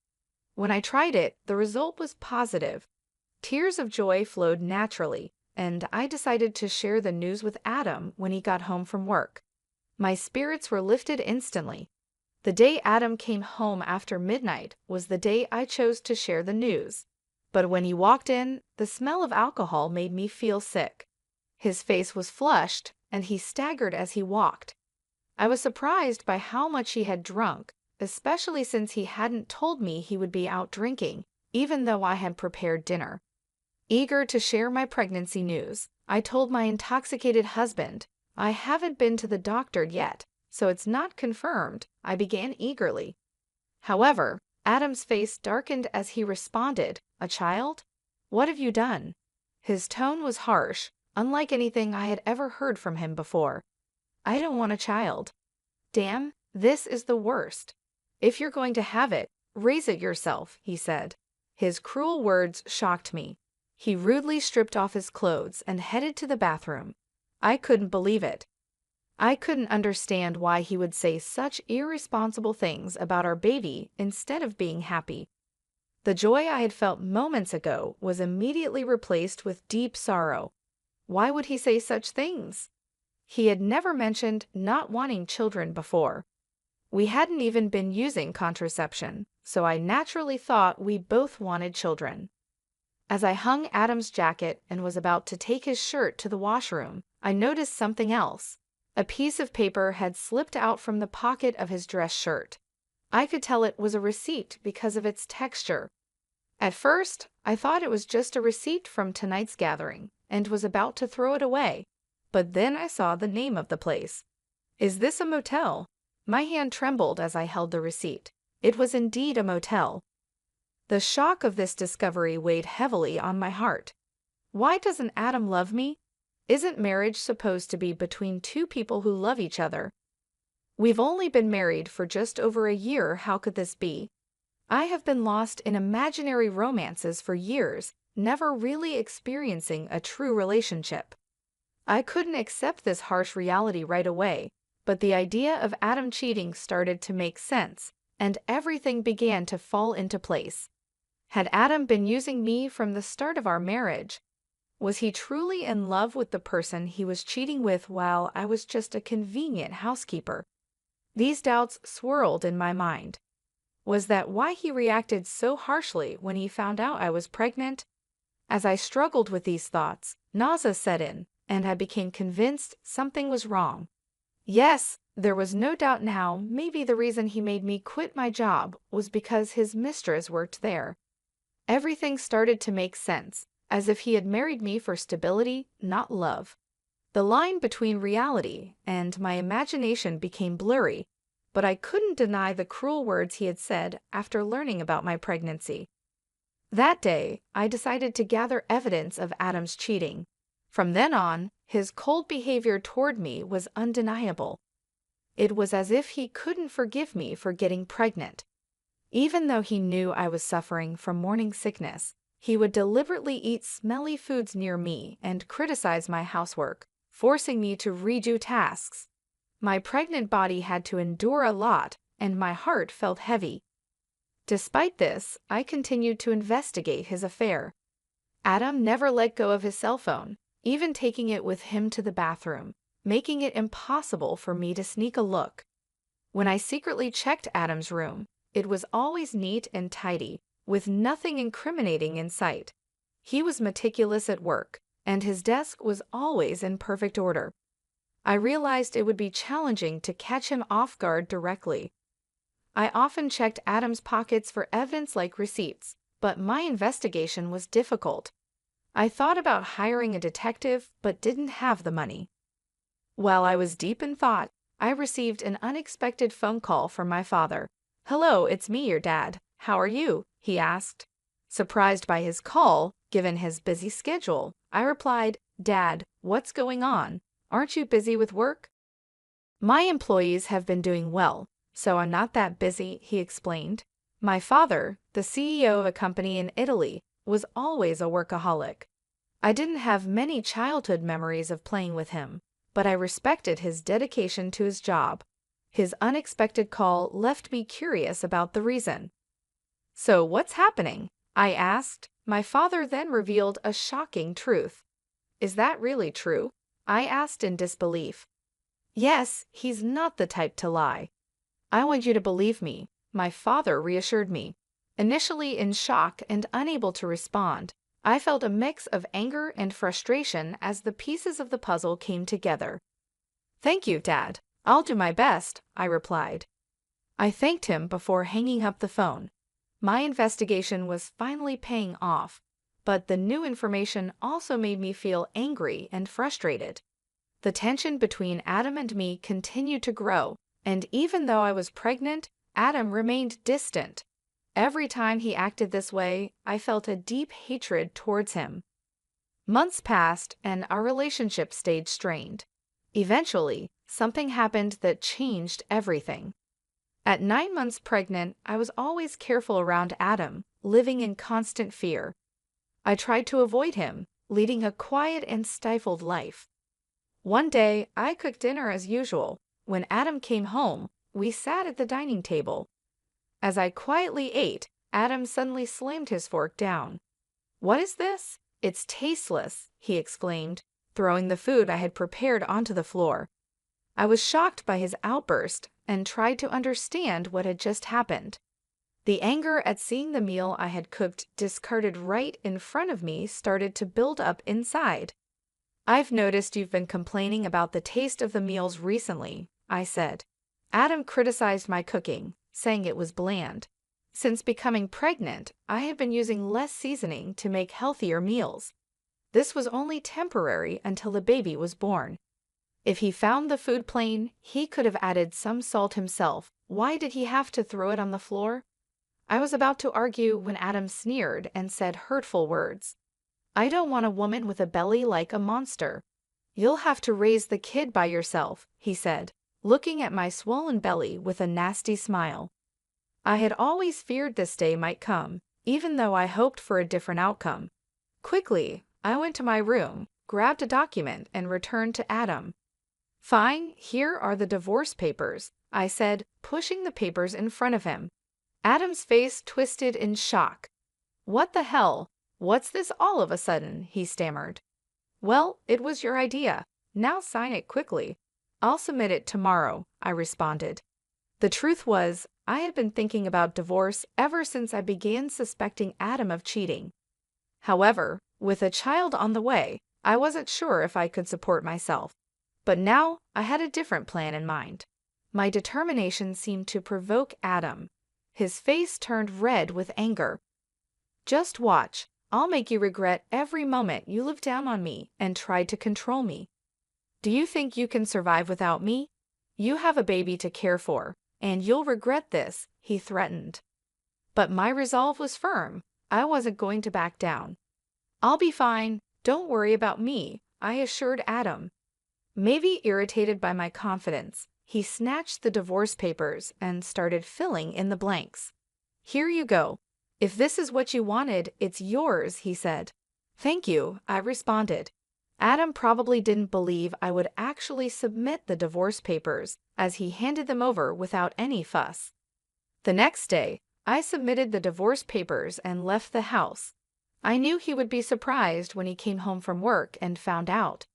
When I tried it, the result was positive. Tears of joy flowed naturally, and I decided to share the news with Adam when he got home from work. My spirits were lifted instantly. The day Adam came home after midnight was the day I chose to share the news. But when he walked in, the smell of alcohol made me feel sick. His face was flushed, and he staggered as he walked. I was surprised by how much he had drunk, especially since he hadn't told me he would be out drinking, even though I had prepared dinner. Eager to share my pregnancy news, I told my intoxicated husband, "I haven't been to the doctor yet, so it's not confirmed," I began eagerly. However, Adam's face darkened as he responded, "A child? What have you done?" His tone was harsh, unlike anything I had ever heard from him before. "I don't want a child." "Damn, this is the worst. If you're going to have it, raise it yourself," he said. His cruel words shocked me. He rudely stripped off his clothes and headed to the bathroom. I couldn't believe it. I couldn't understand why he would say such irresponsible things about our baby instead of being happy. The joy I had felt moments ago was immediately replaced with deep sorrow. Why would he say such things? He had never mentioned not wanting children before. We hadn't even been using contraception, so I naturally thought we both wanted children. As I hung Adam's jacket and was about to take his shirt to the washroom, I noticed something else. A piece of paper had slipped out from the pocket of his dress shirt. I could tell it was a receipt because of its texture. At first, I thought it was just a receipt from tonight's gathering and was about to throw it away, but then I saw the name of the place. "Is this a motel?" My hand trembled as I held the receipt. It was indeed a motel. The shock of this discovery weighed heavily on my heart. Why doesn't Adam love me? Isn't marriage supposed to be between two people who love each other? We've only been married for just over a year. How could this be? I have been lost in imaginary romances for years, never really experiencing a true relationship. I couldn't accept this harsh reality right away, but the idea of Adam cheating started to make sense, and everything began to fall into place. Had Adam been using me from the start of our marriage? Was he truly in love with the person he was cheating with while I was just a convenient housekeeper? These doubts swirled in my mind. Was that why he reacted so harshly when he found out I was pregnant? As I struggled with these thoughts, nausea set in, and I became convinced something was wrong. Yes, there was no doubt now maybe the reason he made me quit my job was because his mistress worked there. Everything started to make sense, as if he had married me for stability, not love. The line between reality and my imagination became blurry, but I couldn't deny the cruel words he had said after learning about my pregnancy. That day, I decided to gather evidence of Adam's cheating. From then on, his cold behavior toward me was undeniable. It was as if he couldn't forgive me for getting pregnant. Even though he knew I was suffering from morning sickness, he would deliberately eat smelly foods near me and criticize my housework, forcing me to redo tasks. My pregnant body had to endure a lot, and my heart felt heavy. Despite this, I continued to investigate his affair. Adam never let go of his cell phone, even taking it with him to the bathroom, making it impossible for me to sneak a look. When I secretly checked Adam's room, it was always neat and tidy, with nothing incriminating in sight. He was meticulous at work, and his desk was always in perfect order. I realized it would be challenging to catch him off guard directly. I often checked Adam's pockets for evidence like receipts, but my investigation was difficult. I thought about hiring a detective, but didn't have the money. While I was deep in thought, I received an unexpected phone call from my father. "Hello, it's me, your dad. How are you?" he asked. Surprised by his call, given his busy schedule, I replied, "Dad, what's going on? Aren't you busy with work?" "My employees have been doing well, so I'm not that busy," he explained. My father, the CEO of a company in Italy, was always a workaholic. I didn't have many childhood memories of playing with him, but I respected his dedication to his job. His unexpected call left me curious about the reason. "So what's happening?" I asked. My father then revealed a shocking truth. "Is that really true?" I asked in disbelief. "Yes, he's not the type to lie." "I want you to believe me," my father reassured me. Initially in shock and unable to respond, I felt a mix of anger and frustration as the pieces of the puzzle came together. "Thank you, Dad. I'll do my best," I replied. I thanked him before hanging up the phone. My investigation was finally paying off, but the new information also made me feel angry and frustrated. The tension between Adam and me continued to grow, and even though I was pregnant, Adam remained distant. Every time he acted this way, I felt a deep hatred towards him. Months passed, and our relationship stayed strained. Eventually, something happened that changed everything. At 9 months pregnant, I was always careful around Adam, living in constant fear. I tried to avoid him, leading a quiet and stifled life. One day, I cooked dinner as usual. When Adam came home, we sat at the dining table. As I quietly ate, Adam suddenly slammed his fork down. "What is this? It's tasteless," he exclaimed, throwing the food I had prepared onto the floor. I was shocked by his outburst and tried to understand what had just happened. The anger at seeing the meal I had cooked discarded right in front of me started to build up inside. "I've noticed you've been complaining about the taste of the meals recently," I said. Adam criticized my cooking, saying it was bland. Since becoming pregnant, I had been using less seasoning to make healthier meals. This was only temporary until the baby was born. If he found the food plain, he could have added some salt himself. Why did he have to throw it on the floor? I was about to argue when Adam sneered and said hurtful words. "I don't want a woman with a belly like a monster. You'll have to raise the kid by yourself," he said, looking at my swollen belly with a nasty smile. I had always feared this day might come, even though I hoped for a different outcome. Quickly, I went to my room, grabbed a document, and returned to Adam. "Fine, here are the divorce papers," I said, pushing the papers in front of him. Adam's face twisted in shock. "What the hell? What's this all of a sudden?" he stammered. "Well, it was your idea. Now sign it quickly." "I'll submit it tomorrow," I responded. The truth was, I had been thinking about divorce ever since I began suspecting Adam of cheating. However, with a child on the way, I wasn't sure if I could support myself. But now I had a different plan in mind. My determination seemed to provoke Adam. His face turned red with anger. "Just watch. I'll make you regret every moment you looked down on me and tried to control me. Do you think you can survive without me? You have a baby to care for, and you'll regret this," he threatened. But my resolve was firm. I wasn't going to back down. "I'll be fine. Don't worry about me," I assured Adam. Maybe irritated by my confidence, he snatched the divorce papers and started filling in the blanks. "Here you go. If this is what you wanted, it's yours," he said. "Thank you," I responded. Adam probably didn't believe I would actually submit the divorce papers, as he handed them over without any fuss. The next day, I submitted the divorce papers and left the house. I knew he would be surprised when he came home from work and found out.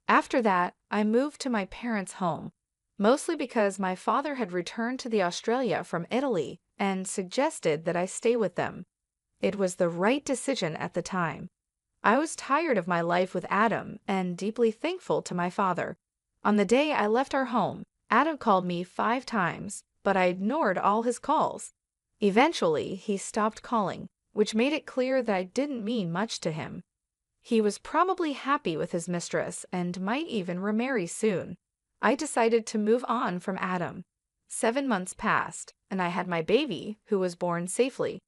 After that, I moved to my parents' home, mostly because my father had returned to the Australia from Italy and suggested that I stay with them. It was the right decision at the time. I was tired of my life with Adam and deeply thankful to my father. On the day I left our home, Adam called me 5 times, but I ignored all his calls. Eventually, he stopped calling, which made it clear that I didn't mean much to him. He was probably happy with his mistress and might even remarry soon. I decided to move on from Adam. 7 months passed, and I had my baby, who was born safely.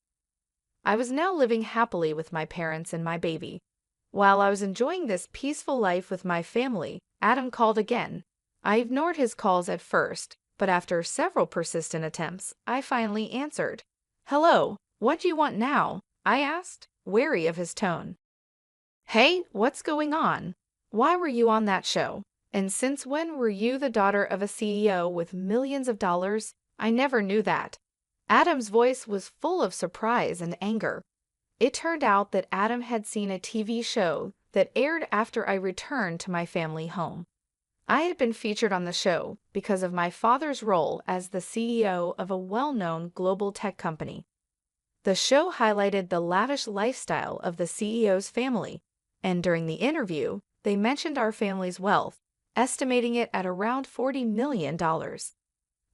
I was now living happily with my parents and my baby. While I was enjoying this peaceful life with my family, Adam called again. I ignored his calls at first, but after several persistent attempts, I finally answered. "Hello, what do you want now?" I asked, wary of his tone. "Hey, what's going on? Why were you on that show? And since when were you the daughter of a CEO with millions of dollars? I never knew that." Adam's voice was full of surprise and anger. It turned out that Adam had seen a TV show that aired after I returned to my family home. I had been featured on the show because of my father's role as the CEO of a well-known global tech company. The show highlighted the lavish lifestyle of the CEO's family, and during the interview, they mentioned our family's wealth, estimating it at around $40 million.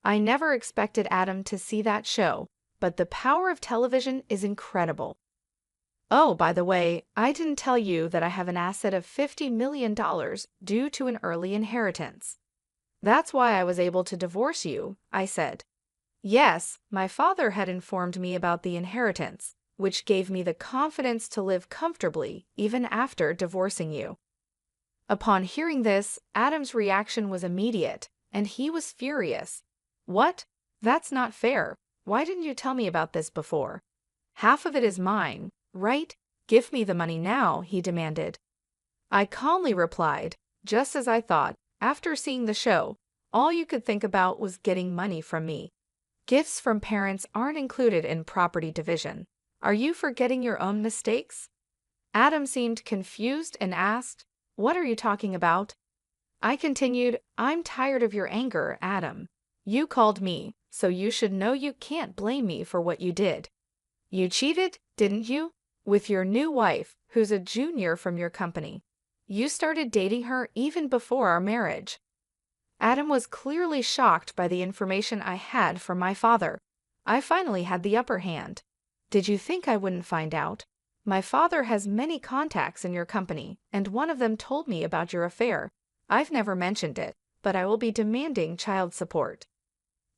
I never expected Adam to see that show, but the power of television is incredible. Oh, by the way, I didn't tell you that I have an asset of $50 million due to an early inheritance. That's why I was able to divorce you, I said. Yes, my father had informed me about the inheritance, which gave me the confidence to live comfortably even after divorcing you. Upon hearing this, Adam's reaction was immediate, and he was furious. "What? That's not fair. Why didn't you tell me about this before? Half of it is mine, right? Give me the money now," he demanded. I calmly replied, "Just as I thought, after seeing the show, all you could think about was getting money from me. Gifts from parents aren't included in property division. Are you forgetting your own mistakes?" Adam seemed confused and asked, "What are you talking about?" I continued, "I'm tired of your anger, Adam. You called me, so you should know you can't blame me for what you did. You cheated, didn't you? With your new wife, who's a junior from your company. You started dating her even before our marriage." Adam was clearly shocked by the information I had from my father. I finally had the upper hand. "Did you think I wouldn't find out? My father has many contacts in your company, and one of them told me about your affair. I've never mentioned it, but I will be demanding child support."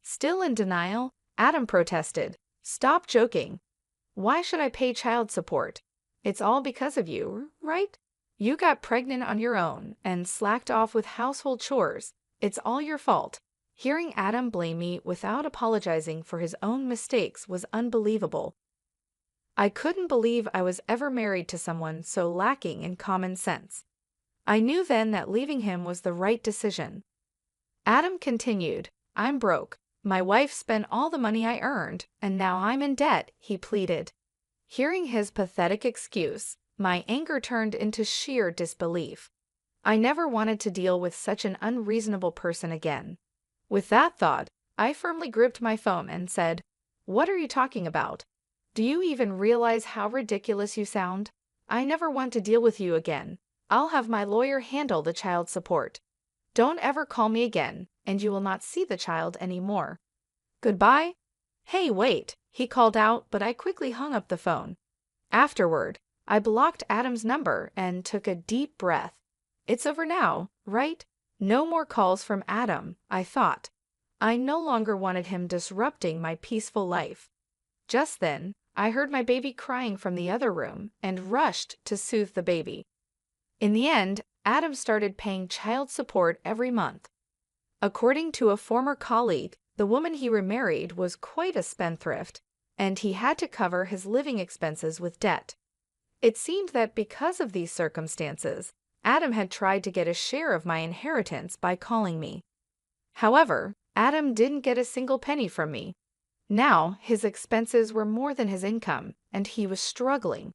Still in denial, Adam protested, "Stop joking. Why should I pay child support? It's all because of you, right? You got pregnant on your own and slacked off with household chores. It's all your fault." Hearing Adam blame me without apologizing for his own mistakes was unbelievable. I couldn't believe I was ever married to someone so lacking in common sense. I knew then that leaving him was the right decision. Adam continued, "I'm broke. My wife spent all the money I earned, and now I'm in debt," he pleaded. Hearing his pathetic excuse, my anger turned into sheer disbelief. I never wanted to deal with such an unreasonable person again. With that thought, I firmly gripped my phone and said, "What are you talking about? Do you even realize how ridiculous you sound? I never want to deal with you again. I'll have my lawyer handle the child support. Don't ever call me again, and you will not see the child anymore. Goodbye." "Hey, wait," he called out, but I quickly hung up the phone. Afterward, I blocked Adam's number and took a deep breath. It's over now, right? No more calls from Adam, I thought. I no longer wanted him disrupting my peaceful life. Just then, I heard my baby crying from the other room and rushed to soothe the baby. In the end, Adam started paying child support every month. According to a former colleague, the woman he remarried was quite a spendthrift, and he had to cover his living expenses with debt. It seemed that because of these circumstances, Adam had tried to get a share of my inheritance by calling me. However, Adam didn't get a single penny from me. Now, his expenses were more than his income, and he was struggling.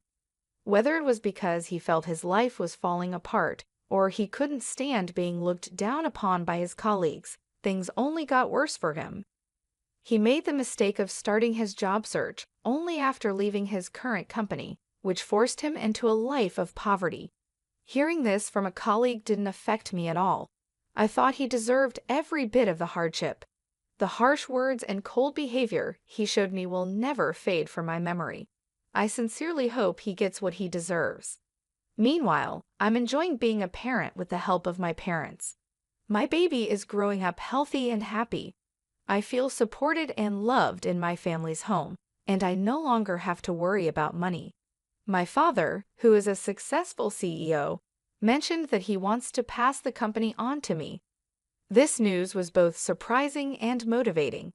Whether it was because he felt his life was falling apart, or he couldn't stand being looked down upon by his colleagues, things only got worse for him. He made the mistake of starting his job search only after leaving his current company, which forced him into a life of poverty. Hearing this from a colleague didn't affect me at all. I thought he deserved every bit of the hardship. The harsh words and cold behavior he showed me will never fade from my memory. I sincerely hope he gets what he deserves. Meanwhile, I'm enjoying being a parent with the help of my parents. My baby is growing up healthy and happy. I feel supported and loved in my family's home, and I no longer have to worry about money. My father, who is a successful CEO, mentioned that he wants to pass the company on to me. This news was both surprising and motivating.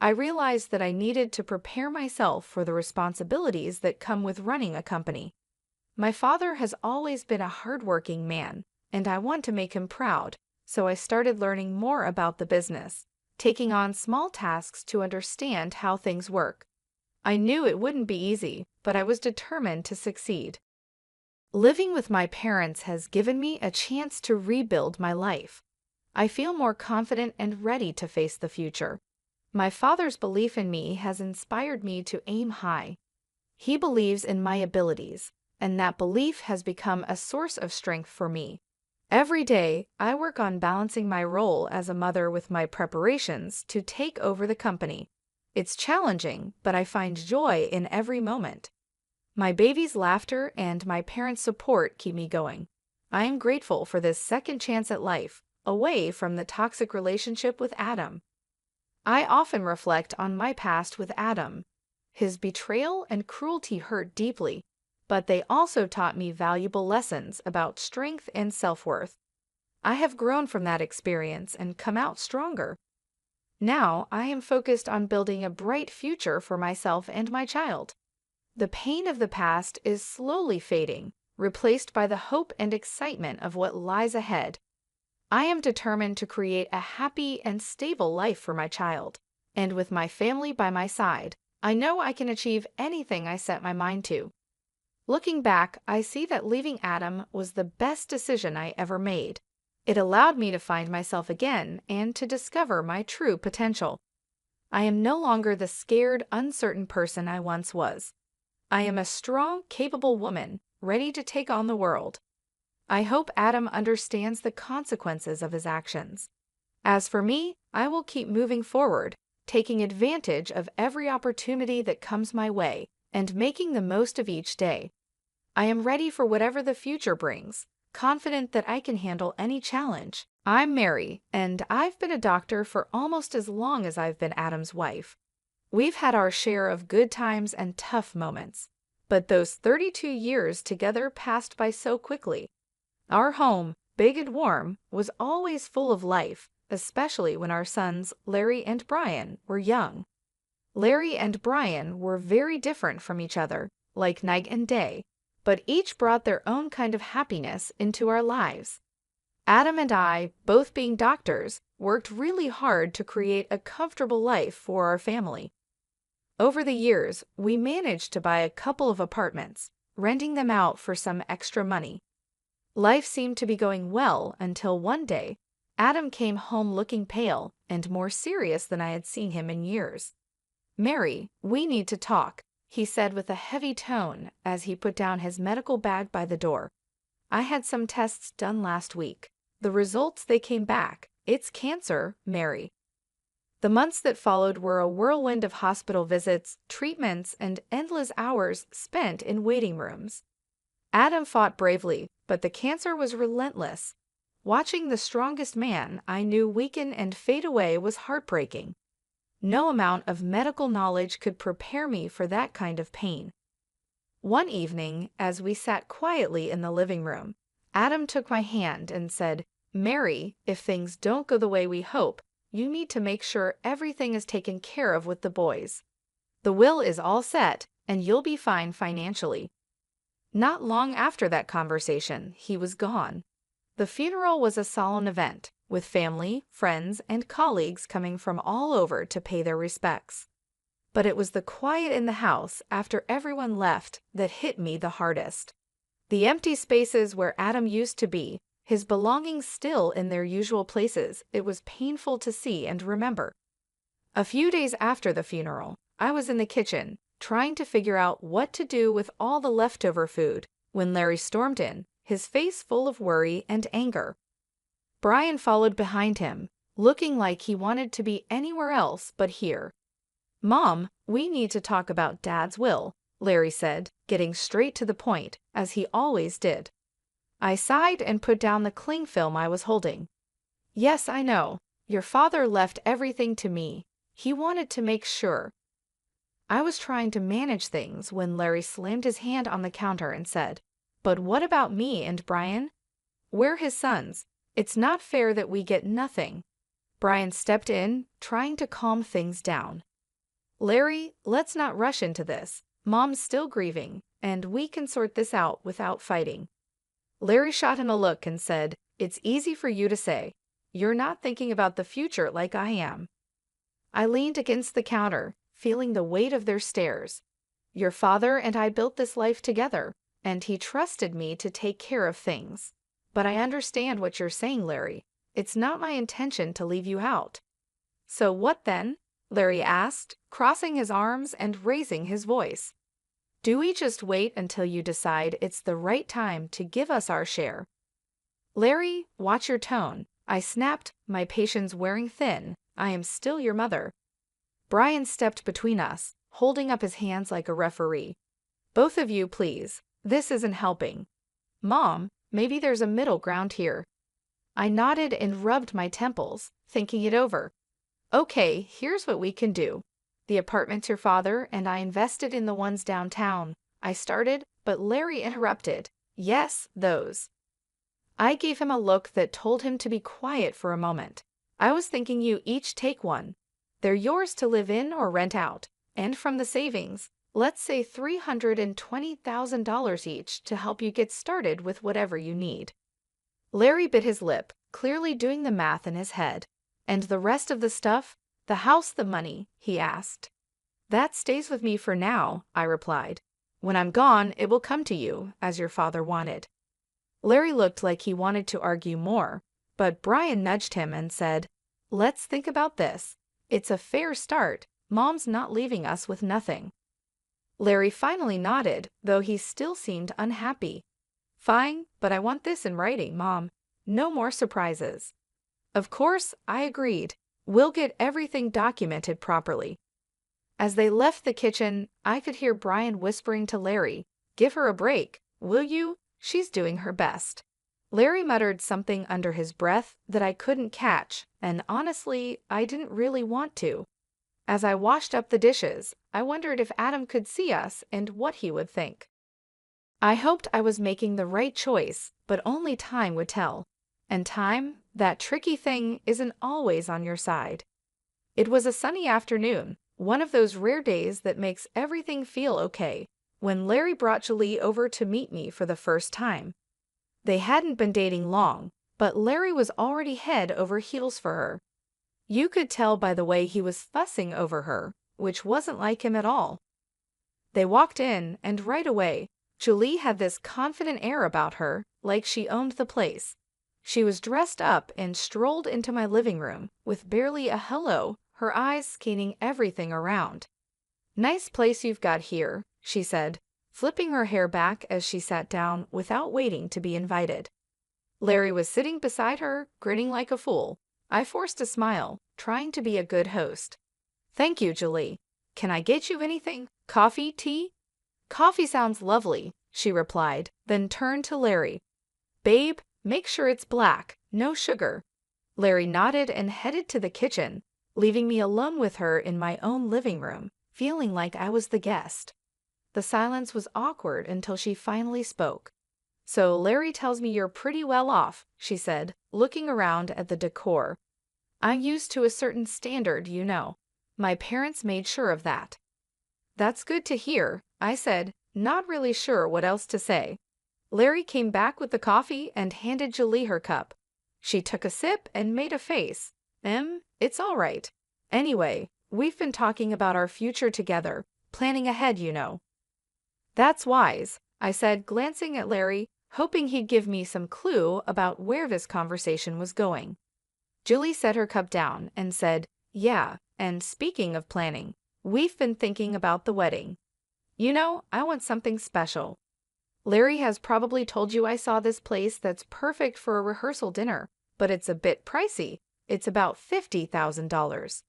I realized that I needed to prepare myself for the responsibilities that come with running a company. My father has always been a hardworking man, and I want to make him proud, so I started learning more about the business, taking on small tasks to understand how things work. I knew it wouldn't be easy, but I was determined to succeed. Living with my parents has given me a chance to rebuild my life. I feel more confident and ready to face the future. My father's belief in me has inspired me to aim high. He believes in my abilities, and that belief has become a source of strength for me. Every day, I work on balancing my role as a mother with my preparations to take over the company. It's challenging, but I find joy in every moment. My baby's laughter and my parents' support keep me going. I am grateful for this second chance at life, away from the toxic relationship with Adam. I often reflect on my past with Adam. His betrayal and cruelty hurt deeply, but they also taught me valuable lessons about strength and self-worth. I have grown from that experience and come out stronger. Now I am focused on building a bright future for myself and my child. The pain of the past is slowly fading, replaced by the hope and excitement of what lies ahead. I am determined to create a happy and stable life for my child, and with my family by my side, I know I can achieve anything I set my mind to. Looking back, I see that leaving Adam was the best decision I ever made. It allowed me to find myself again and to discover my true potential. I am no longer the scared, uncertain person I once was. I am a strong, capable woman, ready to take on the world. I hope Adam understands the consequences of his actions. As for me, I will keep moving forward, taking advantage of every opportunity that comes my way and making the most of each day. I am ready for whatever the future brings, confident that I can handle any challenge. I'm Mary, and I've been a doctor for almost as long as I've been Adam's wife. We've had our share of good times and tough moments, but those 32 years together passed by so quickly. Our home, big and warm, was always full of life, especially when our sons, Larry and Brian, were young. Larry and Brian were very different from each other, like night and day, but each brought their own kind of happiness into our lives. Adam and I, both being doctors, worked really hard to create a comfortable life for our family. Over the years, we managed to buy a couple of apartments, renting them out for some extra money. Life seemed to be going well until one day, Adam came home looking pale and more serious than I had seen him in years. "Mary, we need to talk," he said with a heavy tone as he put down his medical bag by the door. "I had some tests done last week. The results, they came back. It's cancer, Mary." The months that followed were a whirlwind of hospital visits, treatments, and endless hours spent in waiting rooms. Adam fought bravely, but the cancer was relentless. Watching the strongest man I knew weaken and fade away was heartbreaking. No amount of medical knowledge could prepare me for that kind of pain. One evening, as we sat quietly in the living room, Adam took my hand and said, "Mary, if things don't go the way we hope, you need to make sure everything is taken care of with the boys. The will is all set, and you'll be fine financially." Not long after that conversation, he was gone. The funeral was a solemn event, with family, friends, and colleagues coming from all over to pay their respects. But it was the quiet in the house after everyone left that hit me the hardest. The empty spaces where Adam used to be, his belongings still in their usual places, it was painful to see and remember. A few days after the funeral, I was in the kitchen, trying to figure out what to do with all the leftover food, when Larry stormed in, his face full of worry and anger. Brian followed behind him, looking like he wanted to be anywhere else but here. "Mom, we need to talk about Dad's will," Larry said, getting straight to the point, as he always did. I sighed and put down the cling film I was holding. "Yes, I know. Your father left everything to me. He wanted to make sure. I was trying to manage things when Larry slammed his hand on the counter and said, "But what about me and Brian? We're his sons. It's not fair that we get nothing." Brian stepped in, trying to calm things down. "Larry, let's not rush into this. Mom's still grieving, and we can sort this out without fighting." Larry shot him a look and said, "It's easy for you to say. You're not thinking about the future like I am." I leaned against the counter, feeling the weight of their stares. Your father and I built this life together, and he trusted me to take care of things. But I understand what you're saying, Larry. It's not my intention to leave you out. "So what then?" Larry asked, crossing his arms and raising his voice. "Do we just wait until you decide it's the right time to give us our share?" "Larry, watch your tone," I snapped, my patience wearing thin. "I am still your mother." Brian stepped between us, holding up his hands like a referee. "Both of you, please. This isn't helping." "Mom, maybe there's a middle ground here." I nodded and rubbed my temples, thinking it over. "Okay, here's what we can do. The apartments your father and I invested in the ones downtown," I started, but Larry interrupted. "Yes, those." I gave him a look that told him to be quiet for a moment. "I was thinking you each take one. They're yours to live in or rent out, and from the savings, let's say $320,000 each to help you get started with whatever you need." Larry bit his lip, clearly doing the math in his head. "And the rest of the stuff? The house, the money?" he asked. "That stays with me for now," I replied. "When I'm gone, it will come to you, as your father wanted." Larry looked like he wanted to argue more, but Brian nudged him and said, "Let's think about this. It's a fair start. Mom's not leaving us with nothing." Larry finally nodded, though he still seemed unhappy. "Fine, but I want this in writing, Mom. No more surprises." Of course, I agreed. "We'll get everything documented properly." As they left the kitchen, I could hear Brian whispering to Larry, "Give her a break, will you? She's doing her best." Larry muttered something under his breath that I couldn't catch, and honestly, I didn't really want to. As I washed up the dishes, I wondered if Adam could see us and what he would think. I hoped I was making the right choice, but only time would tell. And time, that tricky thing, isn't always on your side. It was a sunny afternoon, one of those rare days that makes everything feel okay, when Larry brought Julie over to meet me for the first time. They hadn't been dating long, but Larry was already head over heels for her. You could tell by the way he was fussing over her, which wasn't like him at all. They walked in, and right away, Julie had this confident air about her, like she owned the place. She was dressed up and strolled into my living room, with barely a hello, her eyes scanning everything around. "Nice place you've got here," she said, flipping her hair back as she sat down without waiting to be invited. Larry was sitting beside her, grinning like a fool. I forced a smile, trying to be a good host. "Thank you, Julie. Can I get you anything? Coffee, tea?" "Coffee sounds lovely," she replied, then turned to Larry. "Babe, make sure it's black, no sugar." Larry nodded and headed to the kitchen, leaving me alone with her in my own living room, feeling like I was the guest. The silence was awkward until she finally spoke. "So Larry tells me you're pretty well off," she said, looking around at the decor. "I'm used to a certain standard, you know. My parents made sure of that." "That's good to hear," I said, not really sure what else to say. Larry came back with the coffee and handed Julie her cup. She took a sip and made a face. It's all right. Anyway, we've been talking about our future together, planning ahead, you know." "That's wise," I said, glancing at Larry, hoping he'd give me some clue about where this conversation was going. Julie set her cup down and said, "Yeah, and speaking of planning, we've been thinking about the wedding. You know, I want something special. Larry has probably told you I saw this place that's perfect for a rehearsal dinner, but it's a bit pricey. It's about $50,000.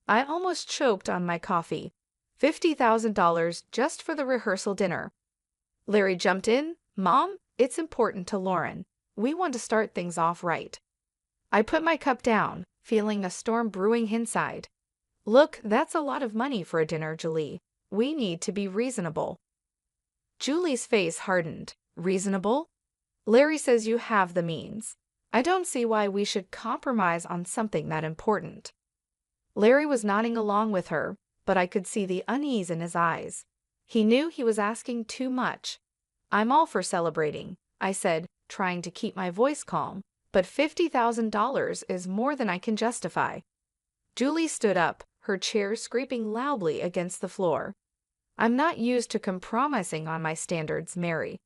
I almost choked on my coffee. $50,000 just for the rehearsal dinner. Larry jumped in. "Mom, it's important to Lauren. We want to start things off right." I put my cup down, feeling a storm brewing inside. Look, that's a lot of money for a dinner, Julie. We need to be reasonable. Julie's face hardened. Reasonable? Larry says you have the means. I don't see why we should compromise on something that important. Larry was nodding along with her, but I could see the unease in his eyes. He knew he was asking too much. I'm all for celebrating, I said, trying to keep my voice calm, but $50,000 is more than I can justify. Julie stood up, her chair scraping loudly against the floor. I'm not used to compromising on my standards, Mary.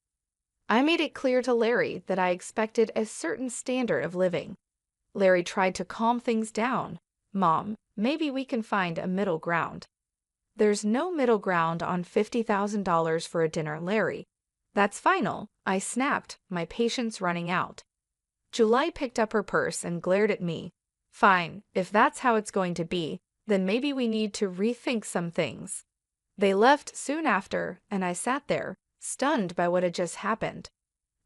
I made it clear to Larry that I expected a certain standard of living. Larry tried to calm things down. Mom, maybe we can find a middle ground. There's no middle ground on $50,000 for a dinner, Larry. That's final, I snapped, my patience running out. Julie picked up her purse and glared at me. Fine, if that's how it's going to be, then maybe we need to rethink some things. They left soon after, and I sat there, stunned by what had just happened.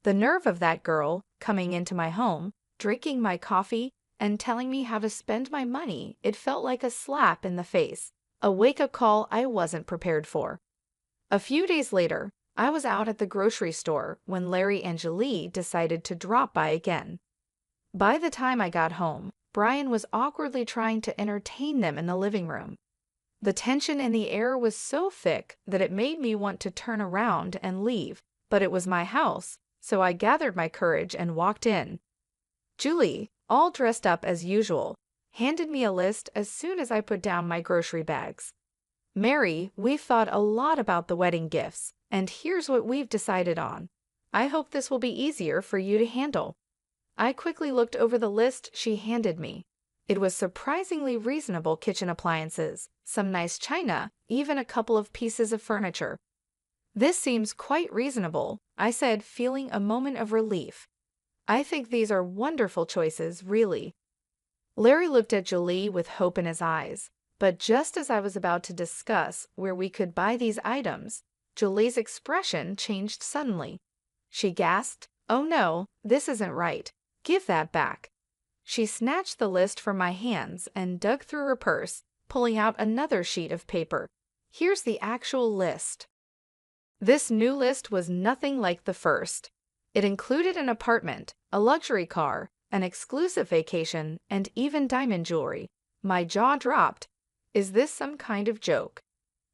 The nerve of that girl, coming into my home, drinking my coffee, and telling me how to spend my money, it felt like a slap in the face, a wake-up call I wasn't prepared for. A few days later, I was out at the grocery store when Larry and Julie decided to drop by again. By the time I got home, Brian was awkwardly trying to entertain them in the living room. The tension in the air was so thick that it made me want to turn around and leave, but it was my house, so I gathered my courage and walked in. Julie, all dressed up as usual, handed me a list as soon as I put down my grocery bags. Mary, we've thought a lot about the wedding gifts, and here's what we've decided on. I hope this will be easier for you to handle. I quickly looked over the list she handed me. It was surprisingly reasonable kitchen appliances, some nice china, even a couple of pieces of furniture. This seems quite reasonable, I said, feeling a moment of relief. I think these are wonderful choices, really. Larry looked at Julie with hope in his eyes, but just as I was about to discuss where we could buy these items, Julie's expression changed suddenly. She gasped, "Oh no, this isn't right. Give that back." She snatched the list from my hands and dug through her purse, pulling out another sheet of paper. Here's the actual list. This new list was nothing like the first. It included an apartment, a luxury car, an exclusive vacation, and even diamond jewelry. My jaw dropped. Is this some kind of joke?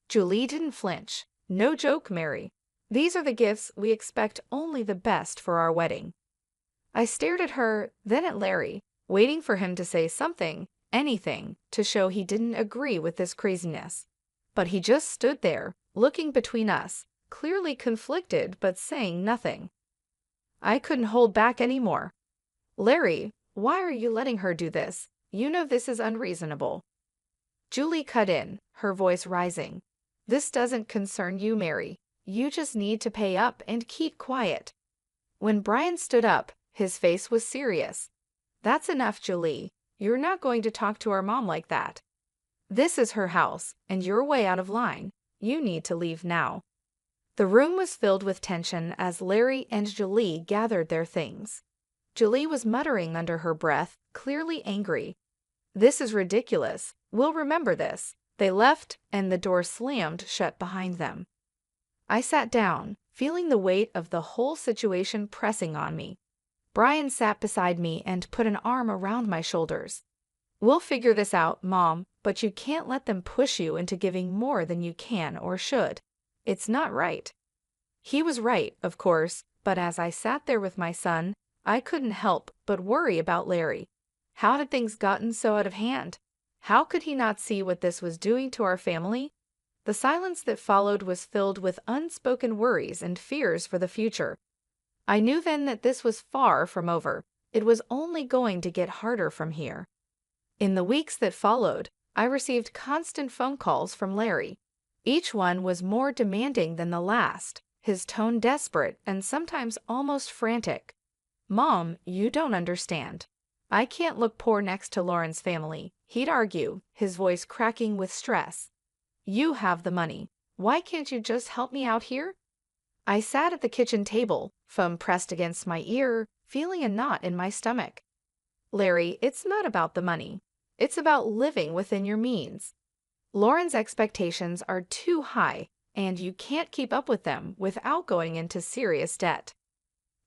Julie didn't flinch. No joke, Mary. These are the gifts we expect only the best for our wedding. I stared at her, then at Larry, waiting for him to say something, anything, to show he didn't agree with this craziness. But he just stood there, looking between us, clearly conflicted but saying nothing. I couldn't hold back anymore. Larry, why are you letting her do this? You know this is unreasonable. Julie cut in, her voice rising. This doesn't concern you, Mary. You just need to pay up and keep quiet. When Brian stood up, his face was serious. That's enough, Julie. You're not going to talk to our mom like that. This is her house, and you're way out of line. You need to leave now. The room was filled with tension as Larry and Julie gathered their things. Julie was muttering under her breath, clearly angry. This is ridiculous. We'll remember this. They left, and the door slammed shut behind them. I sat down, feeling the weight of the whole situation pressing on me. Brian sat beside me and put an arm around my shoulders. We'll figure this out, Mom, but you can't let them push you into giving more than you can or should. It's not right. He was right, of course, but as I sat there with my son, I couldn't help but worry about Larry. How had things gotten so out of hand? How could he not see what this was doing to our family? The silence that followed was filled with unspoken worries and fears for the future. I knew then that this was far from over. It was only going to get harder from here. In the weeks that followed, I received constant phone calls from Larry. Each one was more demanding than the last, his tone desperate and sometimes almost frantic. Mom, you don't understand. I can't look poor next to Lauren's family, he'd argue, his voice cracking with stress. You have the money. Why can't you just help me out here? I sat at the kitchen table, phone pressed against my ear, feeling a knot in my stomach. Larry, it's not about the money. It's about living within your means. Lauren's expectations are too high, and you can't keep up with them without going into serious debt.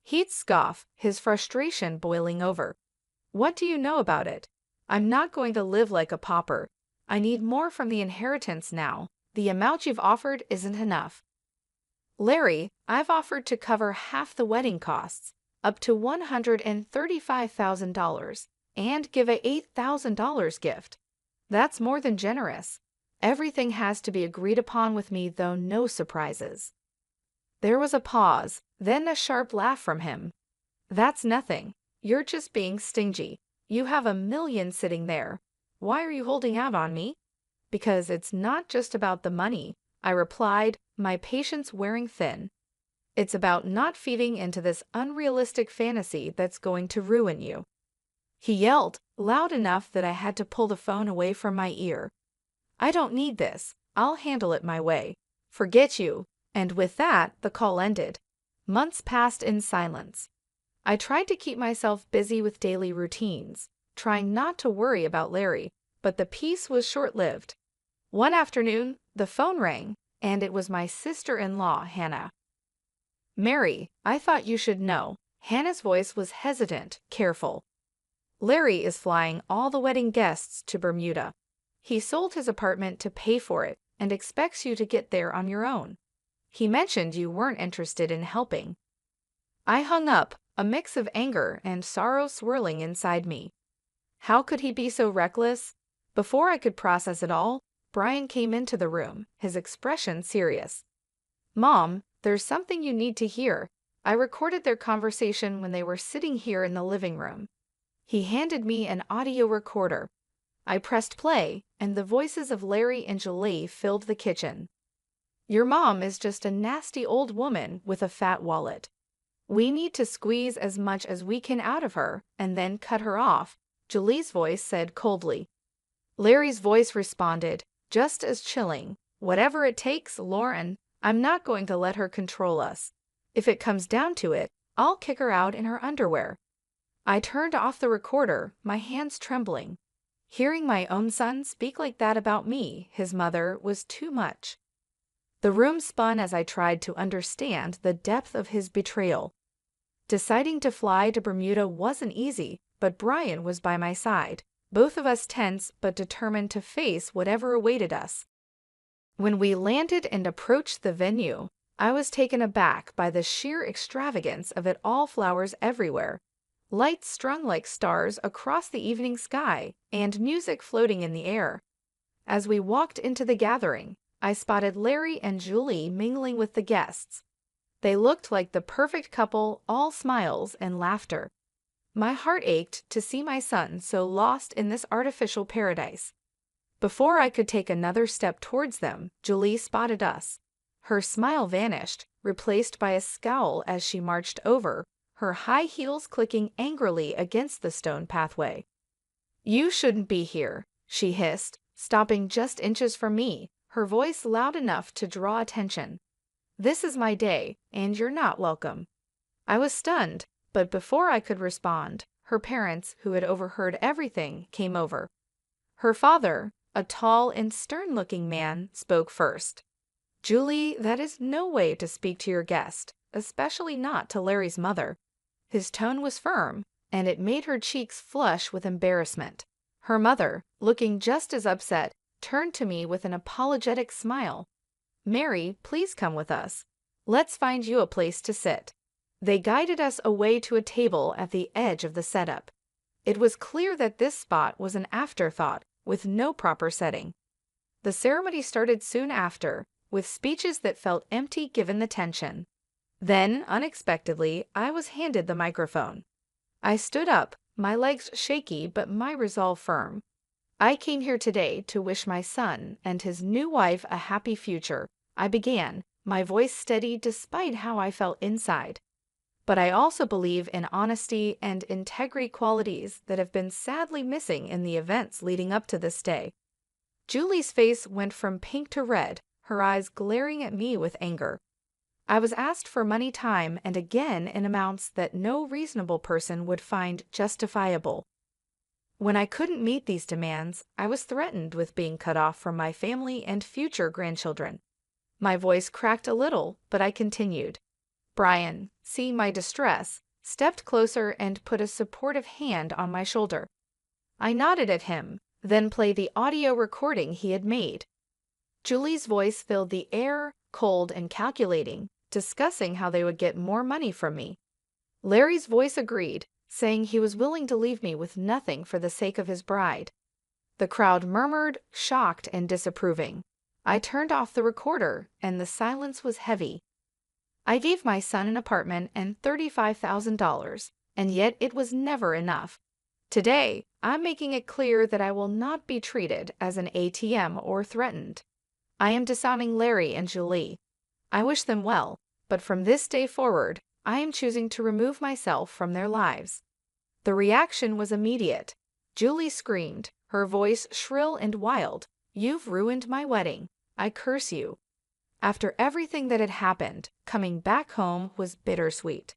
He'd scoff, his frustration boiling over. What do you know about it? I'm not going to live like a pauper. I need more from the inheritance now. The amount you've offered isn't enough. Larry, I've offered to cover half the wedding costs, up to $135,000, and give a $8,000 gift. That's more than generous. Everything has to be agreed upon with me, though no surprises. There was a pause, then a sharp laugh from him. That's nothing. You're just being stingy. You have $1 million sitting there. Why are you holding out on me? Because it's not just about the money, I replied, my patience wearing thin. It's about not feeding into this unrealistic fantasy that's going to ruin you. He yelled, loud enough that I had to pull the phone away from my ear. I don't need this. I'll handle it my way. Forget you. And with that, the call ended. Months passed in silence. I tried to keep myself busy with daily routines, trying not to worry about Larry, but the peace was short-lived. One afternoon, the phone rang, and it was my sister-in-law, Hannah. Mary, I thought you should know. Hannah's voice was hesitant, careful. Larry is flying all the wedding guests to Bermuda. He sold his apartment to pay for it and expects you to get there on your own. He mentioned you weren't interested in helping. I hung up, a mix of anger and sorrow swirling inside me. How could he be so reckless? Before I could process it all, Brian came into the room, his expression serious. Mom, there's something you need to hear. I recorded their conversation when they were sitting here in the living room. He handed me an audio recorder. I pressed play, and the voices of Larry and Julie filled the kitchen. Your mom is just a nasty old woman with a fat wallet. We need to squeeze as much as we can out of her and then cut her off, Julie's voice said coldly. Larry's voice responded, just as chilling. Whatever it takes, Lauren, I'm not going to let her control us. If it comes down to it, I'll kick her out in her underwear. I turned off the recorder, my hands trembling. Hearing my own son speak like that about me, his mother, was too much. The room spun as I tried to understand the depth of his betrayal. Deciding to fly to Bermuda wasn't easy, but Brian was by my side, both of us tense but determined to face whatever awaited us. When we landed and approached the venue, I was taken aback by the sheer extravagance of it all, flowers everywhere, lights strung like stars across the evening sky, and music floating in the air. As we walked into the gathering, I spotted Larry and Julie mingling with the guests. They looked like the perfect couple, all smiles and laughter. My heart ached to see my son so lost in this artificial paradise. Before I could take another step towards them, Julie spotted us. Her smile vanished, replaced by a scowl as she marched over, her high heels clicking angrily against the stone pathway. You shouldn't be here, she hissed, stopping just inches from me, her voice loud enough to draw attention. This is my day, and you're not welcome. I was stunned, but before I could respond, her parents, who had overheard everything, came over. Her father, a tall and stern-looking man, spoke first. Julie, that is no way to speak to your guest, especially not to Larry's mother. His tone was firm, and it made her cheeks flush with embarrassment. Her mother, looking just as upset, turned to me with an apologetic smile. Mary, please come with us. Let's find you a place to sit. They guided us away to a table at the edge of the setup. It was clear that this spot was an afterthought, with no proper setting. The ceremony started soon after, with speeches that felt empty given the tension. Then, unexpectedly, I was handed the microphone. I stood up, my legs shaky but my resolve firm. I came here today to wish my son and his new wife a happy future, I began, my voice steady despite how I felt inside. But I also believe in honesty and integrity, qualities that have been sadly missing in the events leading up to this day. Julie's face went from pink to red, her eyes glaring at me with anger. I was asked for money time and again in amounts that no reasonable person would find justifiable. When I couldn't meet these demands, I was threatened with being cut off from my family and future grandchildren. My voice cracked a little, but I continued. Brian, seeing my distress, stepped closer and put a supportive hand on my shoulder. I nodded at him, then played the audio recording he had made. Julie's voice filled the air, cold and calculating, discussing how they would get more money from me. Larry's voice agreed, saying he was willing to leave me with nothing for the sake of his bride. The crowd murmured, shocked and disapproving. I turned off the recorder, and the silence was heavy. I gave my son an apartment and $35,000, and yet it was never enough. Today, I'm making it clear that I will not be treated as an ATM or threatened. I am disowning Larry and Julie. I wish them well, but from this day forward, I am choosing to remove myself from their lives. The reaction was immediate. Julie screamed, her voice shrill and wild. You've ruined my wedding. I curse you. After everything that had happened, coming back home was bittersweet.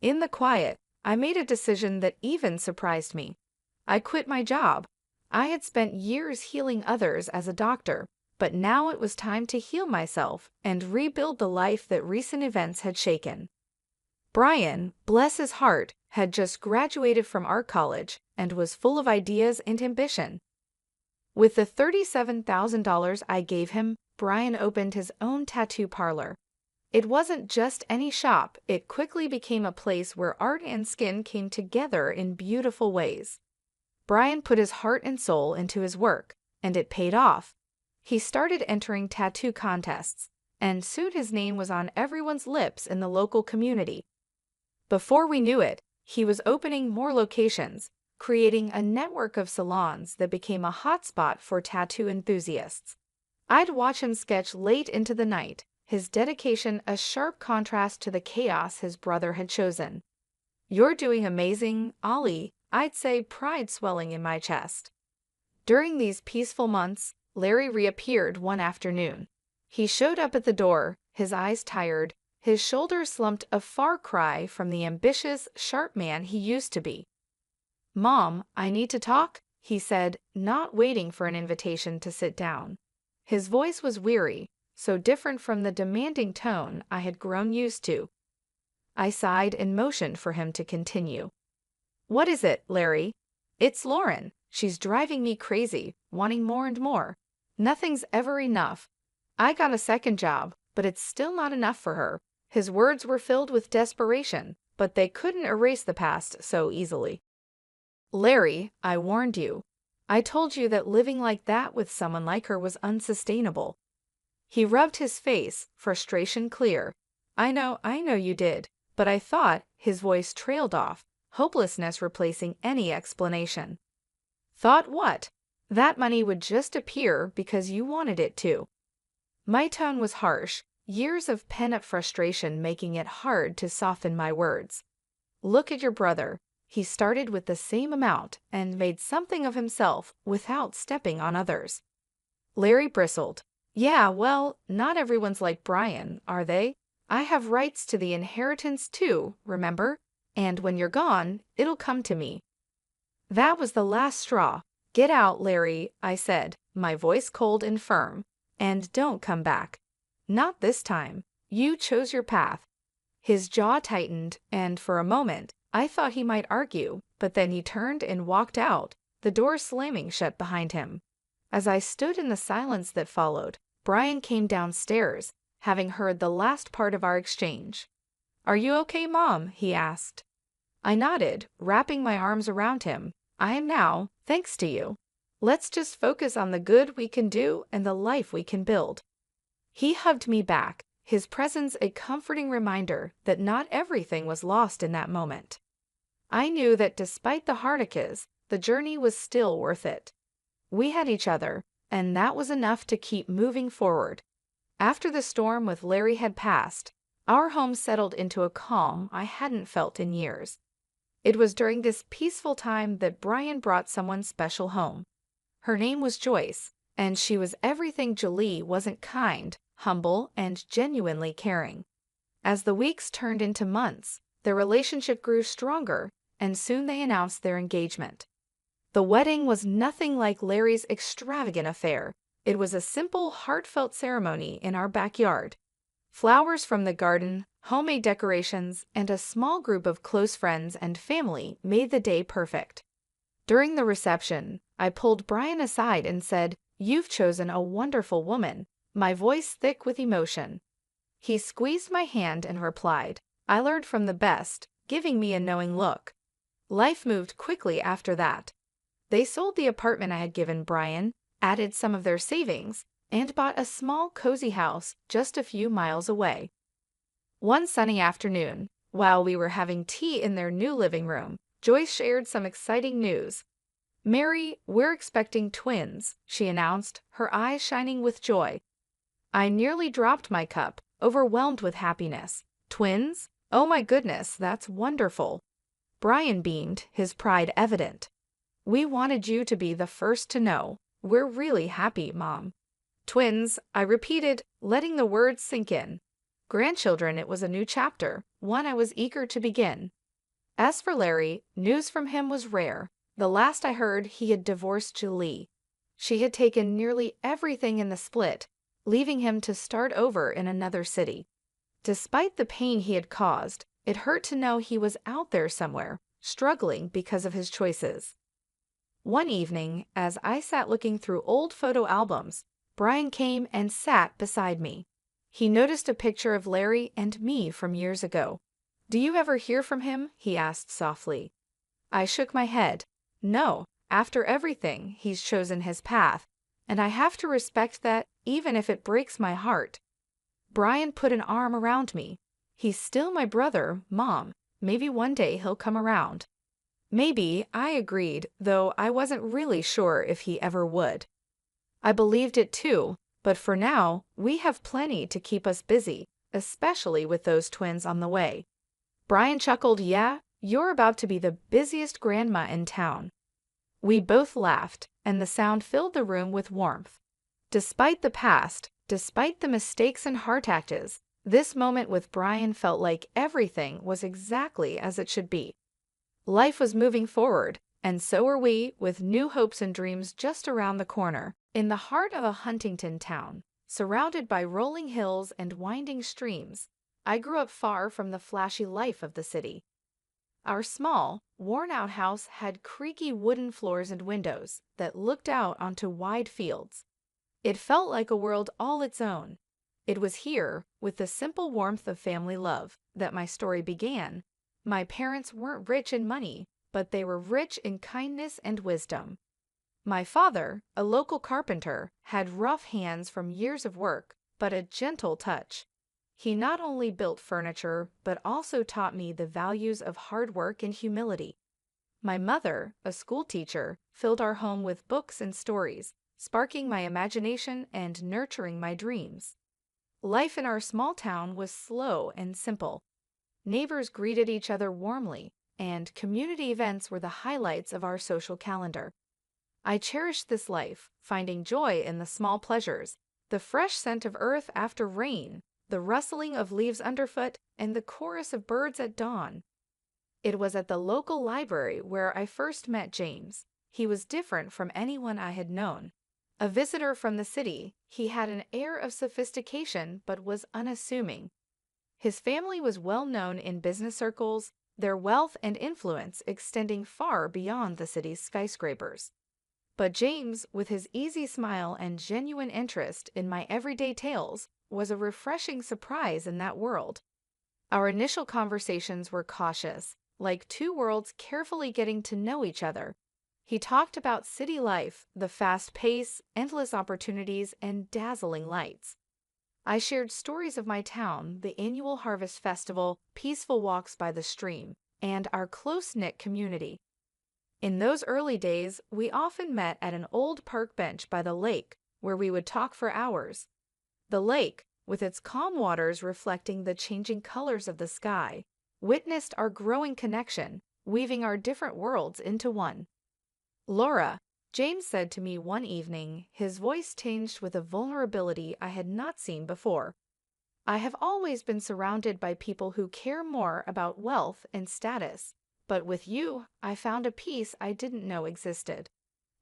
In the quiet, I made a decision that even surprised me. I quit my job. I had spent years healing others as a doctor, but now it was time to heal myself and rebuild the life that recent events had shaken. Brian, bless his heart, had just graduated from art college and was full of ideas and ambition. With the $37,000 I gave him, Brian opened his own tattoo parlor. It wasn't just any shop, it quickly became a place where art and skin came together in beautiful ways. Brian put his heart and soul into his work, and it paid off. He started entering tattoo contests, and soon his name was on everyone's lips in the local community. Before we knew it, he was opening more locations, creating a network of salons that became a hotspot for tattoo enthusiasts. I'd watch him sketch late into the night, his dedication a sharp contrast to the chaos his brother had chosen. You're doing amazing, Ollie, I'd say, pride swelling in my chest. During these peaceful months, Larry reappeared one afternoon. He showed up at the door, his eyes tired, his shoulders slumped, a far cry from the ambitious, sharp man he used to be. Mom, I need to talk, he said, not waiting for an invitation to sit down. His voice was weary, so different from the demanding tone I had grown used to. I sighed and motioned for him to continue. What is it, Larry? It's Lauren. She's driving me crazy, wanting more and more. Nothing's ever enough. I got a second job, but it's still not enough for her. His words were filled with desperation, but they couldn't erase the past so easily. Larry, I warned you. I told you that living like that with someone like her was unsustainable. He rubbed his face, frustration clear. I know you did, but I thought, his voice trailed off, hopelessness replacing any explanation. Thought what? That money would just appear because you wanted it to. My tone was harsh, years of pent-up frustration making it hard to soften my words. Look at your brother. He started with the same amount and made something of himself without stepping on others. Larry bristled. Yeah, well, not everyone's like Brian, are they? I have rights to the inheritance too, remember? And when you're gone, it'll come to me. That was the last straw. Get out, Larry, I said, my voice cold and firm. And don't come back. Not this time. You chose your path. His jaw tightened, and for a moment, I thought he might argue, but then he turned and walked out, the door slamming shut behind him. As I stood in the silence that followed, Brian came downstairs, having heard the last part of our exchange. Are you okay, Mom? He asked. I nodded, wrapping my arms around him. I am now, thanks to you. Let's just focus on the good we can do and the life we can build. He hugged me back, his presence a comforting reminder that not everything was lost in that moment. I knew that despite the heartaches, the journey was still worth it. We had each other, and that was enough to keep moving forward. After the storm with Larry had passed, our home settled into a calm I hadn't felt in years. It was during this peaceful time that Brian brought someone special home. Her name was Joyce, and she was everything Julie wasn't: kind, humble, and genuinely caring. As the weeks turned into months, their relationship grew stronger, and soon they announced their engagement. The wedding was nothing like Larry's extravagant affair. It was a simple, heartfelt ceremony in our backyard. Flowers from the garden, homemade decorations, and a small group of close friends and family made the day perfect. During the reception, I pulled Brian aside and said, "You've chosen a wonderful woman," my voice thick with emotion. He squeezed my hand and replied, "I learned from the best," giving me a knowing look. Life moved quickly after that. They sold the apartment I had given Brian, added some of their savings, and bought a small, cozy house just a few miles away. One sunny afternoon, while we were having tea in their new living room, Joyce shared some exciting news. "Mary, we're expecting twins," she announced, her eyes shining with joy. I nearly dropped my cup, overwhelmed with happiness. "Twins? Oh my goodness, that's wonderful." Brian beamed, his pride evident. "We wanted you to be the first to know. We're really happy, Mom." "Twins," I repeated, letting the words sink in. Grandchildren, it was a new chapter, one I was eager to begin. As for Larry, news from him was rare. The last I heard, he had divorced Julie. She had taken nearly everything in the split, leaving him to start over in another city. Despite the pain he had caused, it hurt to know he was out there somewhere, struggling because of his choices. One evening, as I sat looking through old photo albums, Brian came and sat beside me. He noticed a picture of Larry and me from years ago. "Do you ever hear from him?" he asked softly. I shook my head. "No, after everything, he's chosen his path, and I have to respect that, even if it breaks my heart." Brian put an arm around me. "He's still my brother, Mom. Maybe one day he'll come around." "Maybe," I agreed, though I wasn't really sure if he ever would. I believed it too, but for now, we have plenty to keep us busy, especially with those twins on the way. Brian chuckled, "Yeah, you're about to be the busiest grandma in town." We both laughed, and the sound filled the room with warmth. Despite the past, despite the mistakes and heart actors, this moment with Brian felt like everything was exactly as it should be. Life was moving forward, and so were we, with new hopes and dreams just around the corner. In the heart of a Huntington town, surrounded by rolling hills and winding streams, I grew up far from the flashy life of the city. Our small, worn-out house had creaky wooden floors and windows that looked out onto wide fields. It felt like a world all its own. It was here, with the simple warmth of family love, that my story began. My parents weren't rich in money, but they were rich in kindness and wisdom. My father, a local carpenter, had rough hands from years of work, but a gentle touch. He not only built furniture, but also taught me the values of hard work and humility. My mother, a school teacher, filled our home with books and stories, sparking my imagination and nurturing my dreams. Life in our small town was slow and simple. Neighbors greeted each other warmly, and community events were the highlights of our social calendar. I cherished this life, finding joy in the small pleasures, the fresh scent of earth after rain, the rustling of leaves underfoot, and the chorus of birds at dawn. It was at the local library where I first met James. He was different from anyone I had known. A visitor from the city, he had an air of sophistication but was unassuming. His family was well known in business circles, their wealth and influence extending far beyond the city's skyscrapers. But James, with his easy smile and genuine interest in my everyday tales, was a refreshing surprise in that world. Our initial conversations were cautious, like two worlds carefully getting to know each other. He talked about city life, the fast pace, endless opportunities, and dazzling lights. I shared stories of my town, the annual harvest festival, peaceful walks by the stream, and our close-knit community. In those early days, we often met at an old park bench by the lake, where we would talk for hours. The lake, with its calm waters reflecting the changing colors of the sky, witnessed our growing connection, weaving our different worlds into one. "Laura," James said to me one evening, his voice tinged with a vulnerability I had not seen before. "I have always been surrounded by people who care more about wealth and status, but with you, I found a peace I didn't know existed.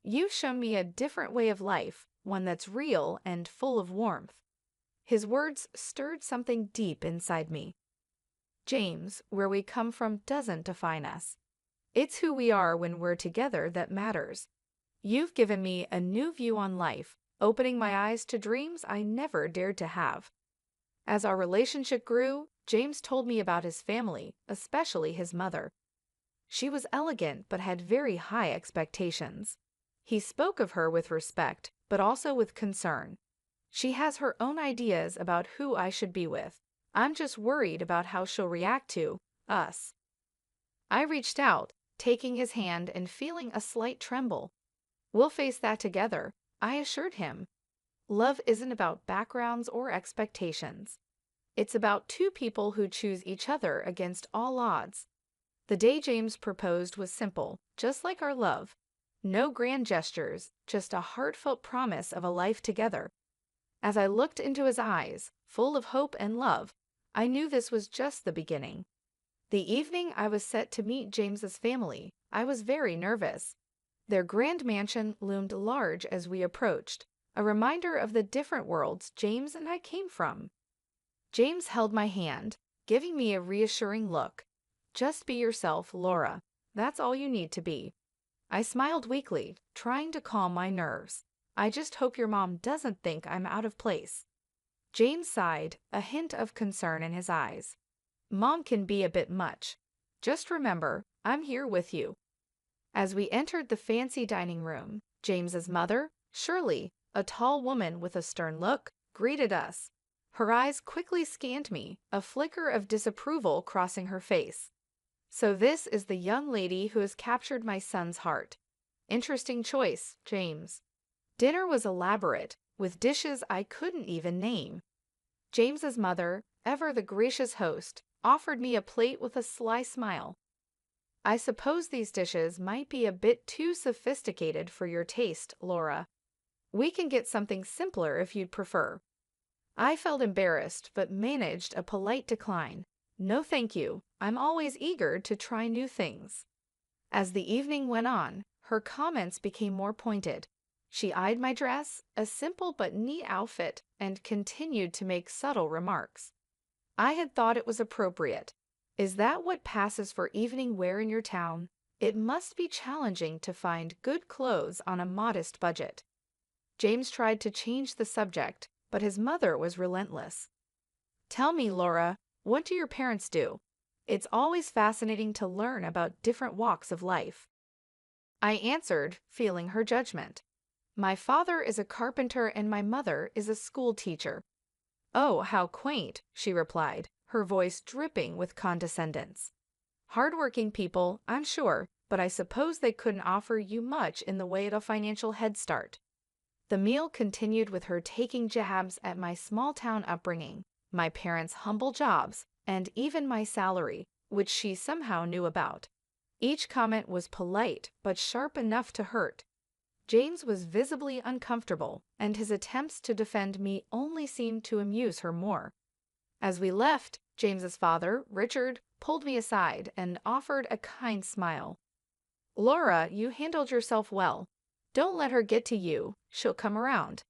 You've shown me a different way of life, one that's real and full of warmth." His words stirred something deep inside me. James, where we come from doesn't define us. It's who we are when we're together that matters. You've given me a new view on life, opening my eyes to dreams I never dared to have. As our relationship grew, James told me about his family, especially his mother. She was elegant but had very high expectations. He spoke of her with respect, but also with concern. "She has her own ideas about who I should be with. I'm just worried about how she'll react to us." I reached out, taking his hand and feeling a slight tremble. "We'll face that together," I assured him. Love isn't about backgrounds or expectations. It's about two people who choose each other against all odds. The day James proposed was simple, just like our love. No grand gestures, just a heartfelt promise of a life together. As I looked into his eyes, full of hope and love, I knew this was just the beginning. The evening I was set to meet James's family, I was very nervous. Their grand mansion loomed large as we approached, a reminder of the different worlds James and I came from. James held my hand, giving me a reassuring look. "Just be yourself, Laura. That's all you need to be." I smiled weakly, trying to calm my nerves. "I just hope your mom doesn't think I'm out of place." James sighed, a hint of concern in his eyes. "Mom can be a bit much. Just remember, I'm here with you." As we entered the fancy dining room, James's mother, Shirley, a tall woman with a stern look, greeted us. Her eyes quickly scanned me, a flicker of disapproval crossing her face. "So this is the young lady who has captured my son's heart. Interesting choice, James." Dinner was elaborate, with dishes I couldn't even name. James's mother, ever the gracious host, offered me a plate with a sly smile. "I suppose these dishes might be a bit too sophisticated for your taste, Laura. We can get something simpler if you'd prefer." I felt embarrassed but managed a polite decline. "No thank you, I'm always eager to try new things." As the evening went on, her comments became more pointed. She eyed my dress, a simple but neat outfit, and continued to make subtle remarks. I had thought it was appropriate. Is that what passes for evening wear in your town? It must be challenging to find good clothes on a modest budget. James tried to change the subject, but his mother was relentless. "Tell me, Laura, what do your parents do? It's always fascinating to learn about different walks of life." I answered, feeling her judgment. "My father is a carpenter and my mother is a school teacher." "Oh, how quaint," she replied, her voice dripping with condescendence. "Hardworking people, I'm sure, but I suppose they couldn't offer you much in the way of a financial head start." The meal continued with her taking jabs at my small-town upbringing, my parents' humble jobs, and even my salary, which she somehow knew about. Each comment was polite but sharp enough to hurt. James was visibly uncomfortable, and his attempts to defend me only seemed to amuse her more. As we left, James's father, Richard, pulled me aside and offered a kind smile. "Laura, you handled yourself well. Don't let her get to you, she'll come around."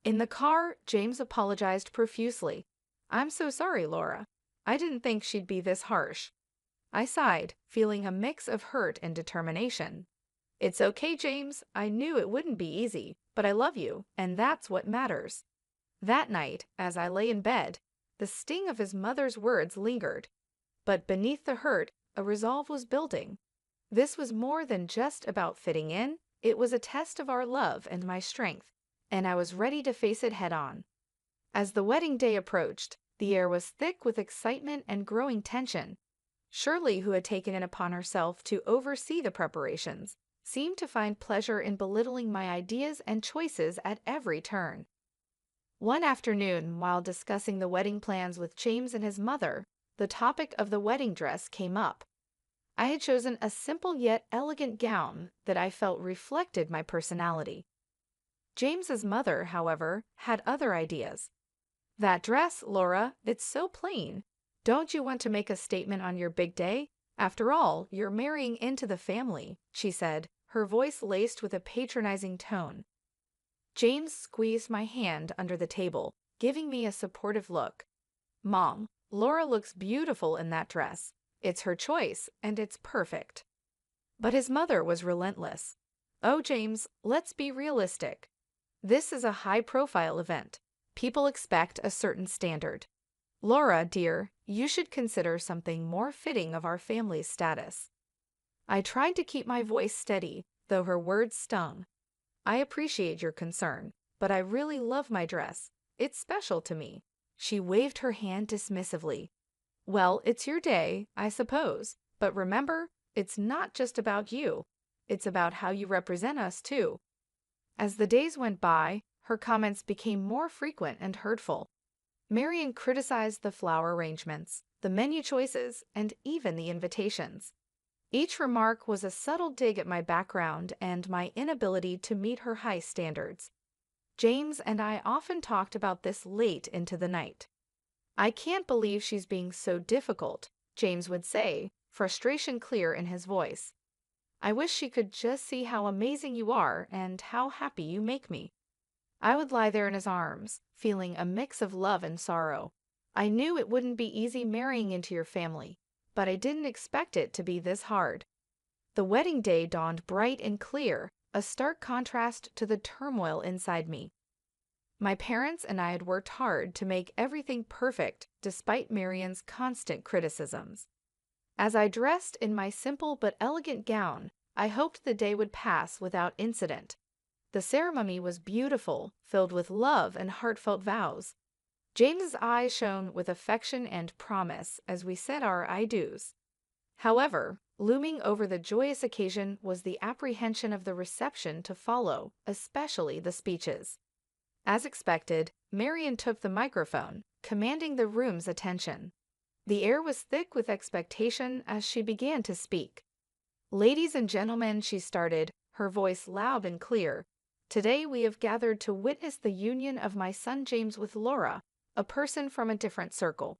In the car, James apologized profusely. "I'm so sorry, Laura. I didn't think she'd be this harsh." I sighed, feeling a mix of hurt and determination. "It's okay, James. I knew it wouldn't be easy, but I love you, and that's what matters." That night, as I lay in bed, the sting of his mother's words lingered. But beneath the hurt, a resolve was building. This was more than just about fitting in, it was a test of our love and my strength, and I was ready to face it head-on. As the wedding day approached, the air was thick with excitement and growing tension. Shirley, who had taken it upon herself to oversee the preparations, seemed to find pleasure in belittling my ideas and choices at every turn. One afternoon, while discussing the wedding plans with James and his mother, the topic of the wedding dress came up. I had chosen a simple yet elegant gown that I felt reflected my personality. James's mother, however, had other ideas. "That dress, Laura, it's so plain. Don't you want to make a statement on your big day? After all, you're marrying into the family, she said, her voice laced with a patronizing tone. James squeezed my hand under the table, giving me a supportive look. Mom, Laura looks beautiful in that dress. It's her choice, and it's perfect. But his mother was relentless. Oh, James, let's be realistic. This is a high-profile event. People expect a certain standard. Laura, dear, you should consider something more fitting of our family's status. I tried to keep my voice steady, though her words stung. I appreciate your concern, but I really love my dress. It's special to me. She waved her hand dismissively. Well, it's your day, I suppose, but remember, it's not just about you. It's about how you represent us, too. As the days went by, her comments became more frequent and hurtful. Marian criticized the flower arrangements, the menu choices, and even the invitations. Each remark was a subtle dig at my background and my inability to meet her high standards. James and I often talked about this late into the night. I can't believe she's being so difficult, James would say, frustration clear in his voice. I wish she could just see how amazing you are and how happy you make me. I would lie there in his arms, feeling a mix of love and sorrow. I knew it wouldn't be easy marrying into your family, but I didn't expect it to be this hard. The wedding day dawned bright and clear, a stark contrast to the turmoil inside me. My parents and I had worked hard to make everything perfect despite Marian's constant criticisms. As I dressed in my simple but elegant gown, I hoped the day would pass without incident. The ceremony was beautiful, filled with love and heartfelt vows. James's eyes shone with affection and promise as we said our I do's. However, looming over the joyous occasion was the apprehension of the reception to follow, especially the speeches. As expected, Marian took the microphone, commanding the room's attention. The air was thick with expectation as she began to speak. Ladies and gentlemen, she started, her voice loud and clear. Today we have gathered to witness the union of my son James with Laura, a person from a different circle.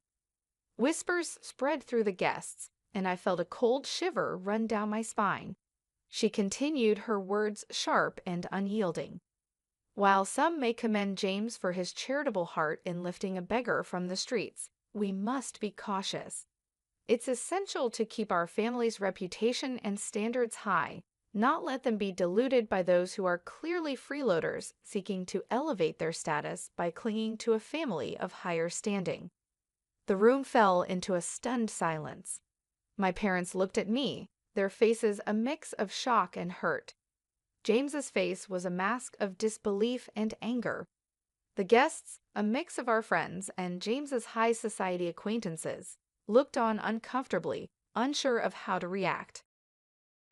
Whispers spread through the guests, and I felt a cold shiver run down my spine. She continued, her words sharp and unyielding. While some may commend James for his charitable heart in lifting a beggar from the streets, we must be cautious. It's essential to keep our family's reputation and standards high, not let them be diluted by those who are clearly freeloaders seeking to elevate their status by clinging to a family of higher standing. The room fell into a stunned silence. My parents looked at me, their faces a mix of shock and hurt. James's face was a mask of disbelief and anger. The guests, a mix of our friends and James's high society acquaintances, looked on uncomfortably, unsure of how to react.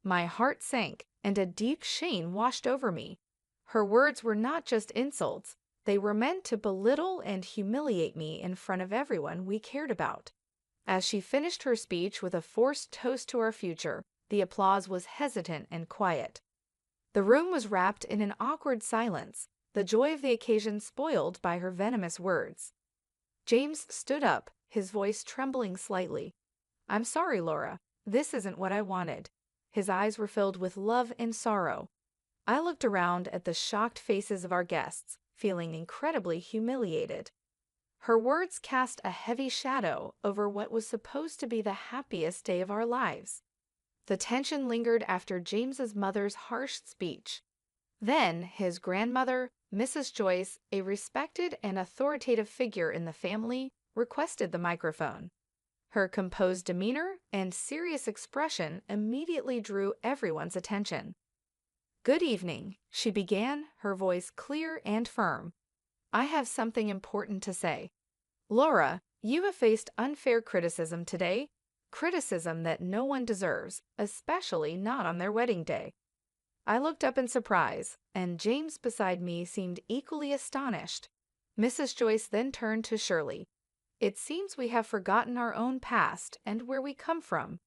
My heart sank, and a deep shame washed over me. Her words were not just insults, they were meant to belittle and humiliate me in front of everyone we cared about. As she finished her speech with a forced toast to our future, the applause was hesitant and quiet. The room was wrapped in an awkward silence, the joy of the occasion spoiled by her venomous words. James stood up, his voice trembling slightly. "I'm sorry, Laura. This isn't what I wanted." His eyes were filled with love and sorrow. I looked around at the shocked faces of our guests, feeling incredibly humiliated. Her words cast a heavy shadow over what was supposed to be the happiest day of our lives. The tension lingered after James's mother's harsh speech. Then his grandmother, Mrs. Joyce, a respected and authoritative figure in the family, requested the microphone. Her composed demeanor and serious expression immediately drew everyone's attention. "Good evening," she began, her voice clear and firm. "I have something important to say. Laura, you have faced unfair criticism today, criticism that no one deserves, especially not on their wedding day." I looked up in surprise, and James beside me seemed equally astonished. Mrs. Joyce then turned to Shirley. "It seems we have forgotten our own past and where we come from.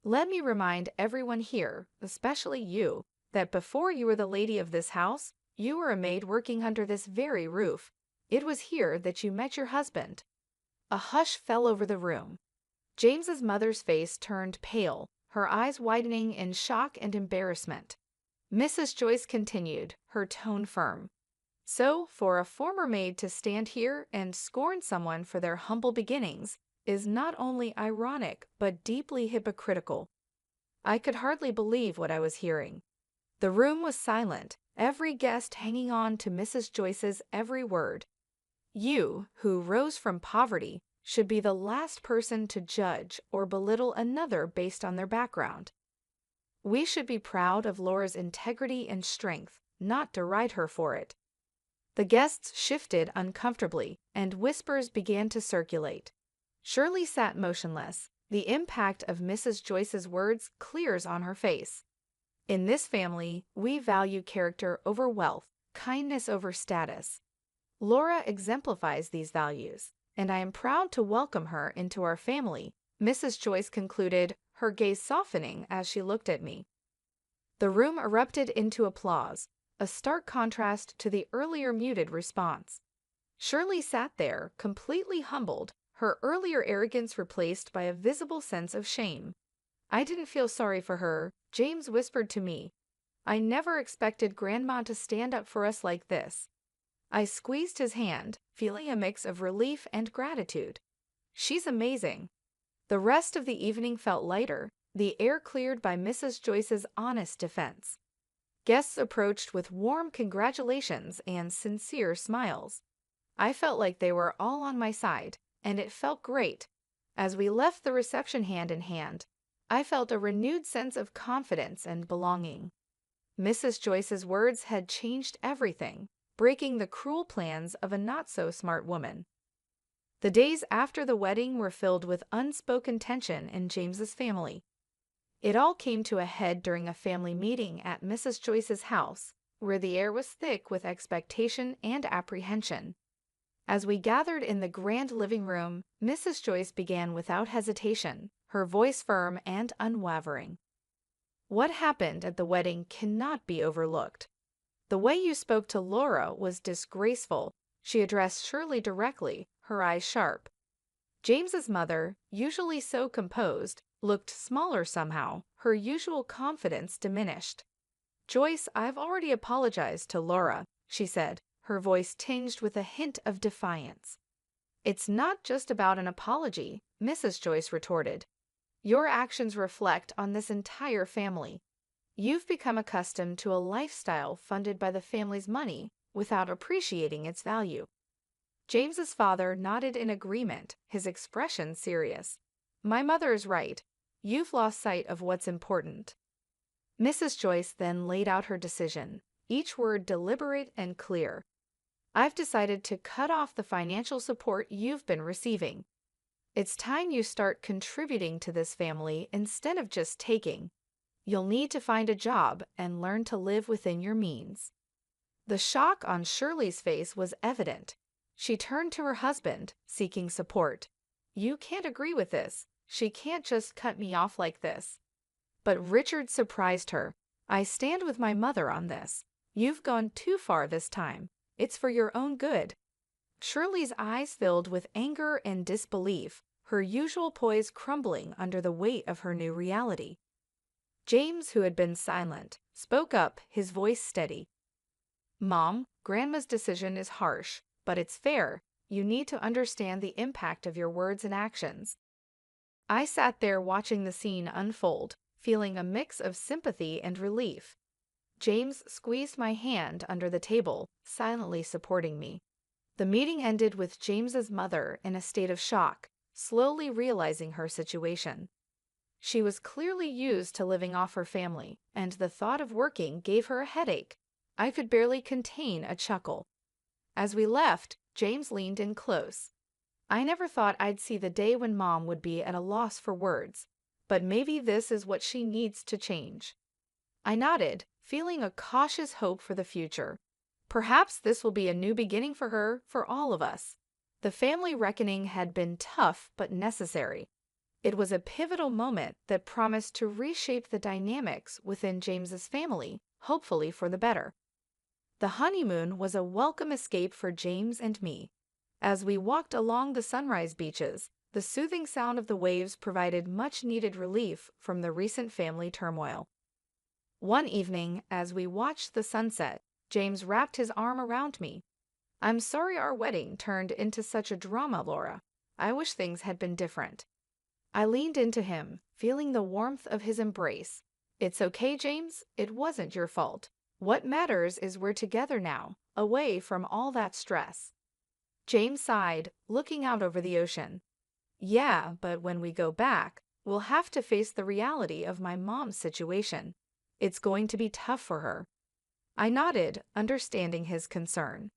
Let me remind everyone here, especially you, that before you were the lady of this house, you were a maid working under this very roof. It was here that you met your husband." A hush fell over the room. James's mother's face turned pale, her eyes widening in shock and embarrassment. Mrs. Joyce continued, her tone firm. So, for a former maid to stand here and scorn someone for their humble beginnings is not only ironic but deeply hypocritical. I could hardly believe what I was hearing. The room was silent, every guest hanging on to Mrs. Joyce's every word. You, who rose from poverty, should be the last person to judge or belittle another based on their background. We should be proud of Laura's integrity and strength, not deride her for it. The guests shifted uncomfortably, and whispers began to circulate. Shirley sat motionless, the impact of Mrs. Joyce's words clear on her face. In this family, we value character over wealth, kindness over status. Laura exemplifies these values, and I am proud to welcome her into our family, Mrs. Joyce concluded, her gaze softening as she looked at me. The room erupted into applause, a stark contrast to the earlier muted response. Shirley sat there, completely humbled, her earlier arrogance replaced by a visible sense of shame. I didn't feel sorry for her, James whispered to me. I never expected Grandma to stand up for us like this. I squeezed his hand, feeling a mix of relief and gratitude. She's amazing. The rest of the evening felt lighter, the air cleared by Mrs. Joyce's honest defense. Guests approached with warm congratulations and sincere smiles. I felt like they were all on my side, and it felt great. As we left the reception hand in hand, I felt a renewed sense of confidence and belonging. Mrs. Joyce's words had changed everything, breaking the cruel plans of a not-so-smart woman. The days after the wedding were filled with unspoken tension in James's family. It all came to a head during a family meeting at Mrs. Joyce's house, where the air was thick with expectation and apprehension. As we gathered in the grand living room, Mrs. Joyce began without hesitation, her voice firm and unwavering. What happened at the wedding cannot be overlooked. The way you spoke to Laura was disgraceful. She addressed Shirley directly, her eyes sharp. James's mother, usually so composed, looked smaller somehow, her usual confidence diminished. Joyce, I've already apologized to Laura, she said, her voice tinged with a hint of defiance. It's not just about an apology, Mrs. Joyce retorted. Your actions reflect on this entire family. You've become accustomed to a lifestyle funded by the family's money without appreciating its value. James's father nodded in agreement, his expression serious. My mother is right. You've lost sight of what's important. Mrs. Joyce then laid out her decision, each word deliberate and clear. I've decided to cut off the financial support you've been receiving. It's time you start contributing to this family instead of just taking. You'll need to find a job and learn to live within your means. The shock on Shirley's face was evident. She turned to her husband, seeking support. You can't agree with this. She can't just cut me off like this. But Richard surprised her. I stand with my mother on this. You've gone too far this time. It's for your own good. Shirley's eyes filled with anger and disbelief, her usual poise crumbling under the weight of her new reality. James, who had been silent, spoke up, his voice steady. Mom, Grandma's decision is harsh, but it's fair. You need to understand the impact of your words and actions. I sat there watching the scene unfold, feeling a mix of sympathy and relief. James squeezed my hand under the table, silently supporting me. The meeting ended with James's mother in a state of shock, slowly realizing her situation. She was clearly used to living off her family, and the thought of working gave her a headache. I could barely contain a chuckle. As we left, James leaned in close. I never thought I'd see the day when Mom would be at a loss for words, but maybe this is what she needs to change. I nodded, feeling a cautious hope for the future. Perhaps this will be a new beginning for her, for all of us. The family reckoning had been tough but necessary. It was a pivotal moment that promised to reshape the dynamics within James's family, hopefully for the better. The honeymoon was a welcome escape for James and me. As we walked along the sunrise beaches, The soothing sound of the waves provided much-needed relief from the recent family turmoil. One evening, as we watched the sunset, James wrapped his arm around me. "I'm sorry our wedding turned into such a drama, Laura. I wish things had been different." I leaned into him, feeling the warmth of his embrace. "It's okay, James. It wasn't your fault. What matters is we're together now, away from all that stress." James sighed, looking out over the ocean. "Yeah, but when we go back, we'll have to face the reality of my mom's situation. It's going to be tough for her." I nodded, understanding his concern.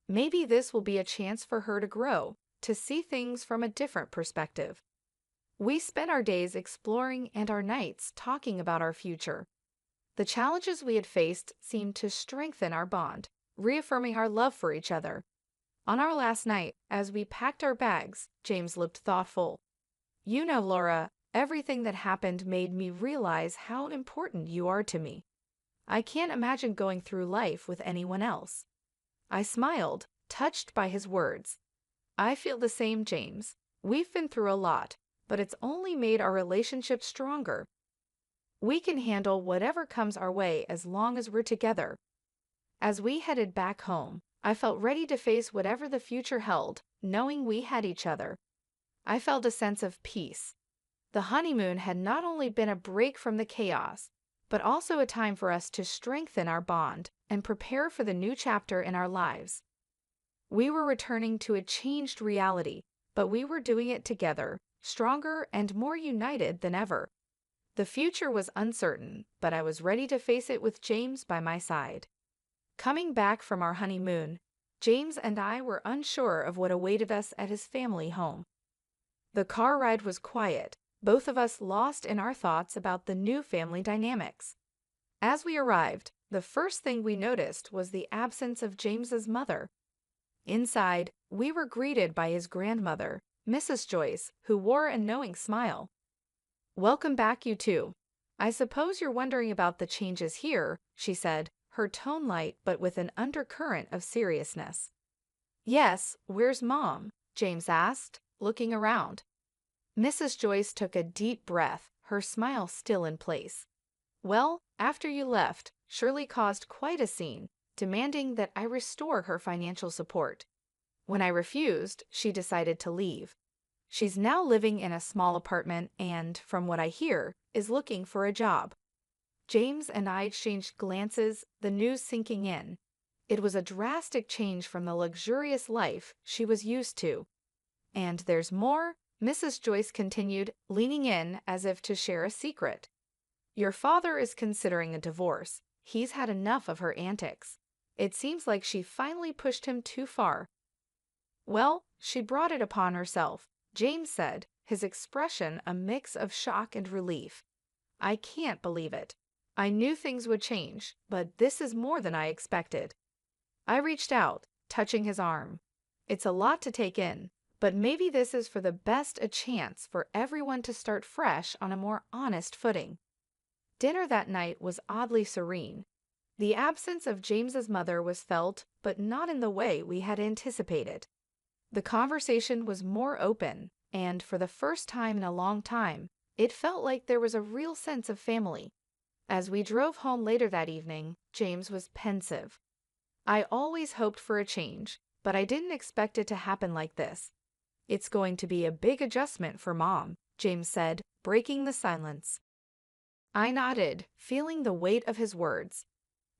Maybe this will be a chance for her to grow, to see things from a different perspective. We spent our days exploring and our nights talking about our future. The challenges we had faced seemed to strengthen our bond, reaffirming our love for each other. On our last night, as we packed our bags, James looked thoughtful. "You know, Laura, everything that happened made me realize how important you are to me. I can't imagine going through life with anyone else." I smiled, touched by his words. "I feel the same, James. We've been through a lot, but it's only made our relationship stronger. We can handle whatever comes our way as long as we're together." As we headed back home, I felt ready to face whatever the future held, knowing we had each other. I felt a sense of peace. The honeymoon had not only been a break from the chaos, but also a time for us to strengthen our bond and prepare for the new chapter in our lives. We were returning to a changed reality, but we were doing it together, stronger and more united than ever. The future was uncertain, but I was ready to face it with James by my side. Coming back from our honeymoon, James and I were unsure of what awaited us at his family home. The car ride was quiet, both of us lost in our thoughts about the new family dynamics. As we arrived, the first thing we noticed was the absence of James's mother. Inside, we were greeted by his grandmother, Mrs. Joyce, who wore a knowing smile. "Welcome back, you two. I suppose you're wondering about the changes here," she said, her tone light but with an undercurrent of seriousness. "Yes, where's Mom?" James asked, looking around. Mrs. Joyce took a deep breath, her smile still in place. "Well, after you left, Shirley caused quite a scene, demanding that I restore her financial support. When I refused, she decided to leave. She's now living in a small apartment and, from what I hear, is looking for a job." James and I exchanged glances, the news sinking in. It was a drastic change from the luxurious life she was used to. "And there's more," Mrs. Joyce continued, leaning in as if to share a secret. "Your father is considering a divorce. He's had enough of her antics. It seems like she finally pushed him too far." "Well, she brought it upon herself," James said, his expression a mix of shock and relief. "I can't believe it. I knew things would change, but this is more than I expected." I reached out, touching his arm. "It's a lot to take in, but maybe this is for the best a chance for everyone to start fresh on a more honest footing." Dinner that night was oddly serene. The absence of James's mother was felt, but not in the way we had anticipated. The conversation was more open, and for the first time in a long time, it felt like there was a real sense of family. As we drove home later that evening, James was pensive. "I always hoped for a change, but I didn't expect it to happen like this. It's going to be a big adjustment for Mom," James said, breaking the silence. I nodded, feeling the weight of his words.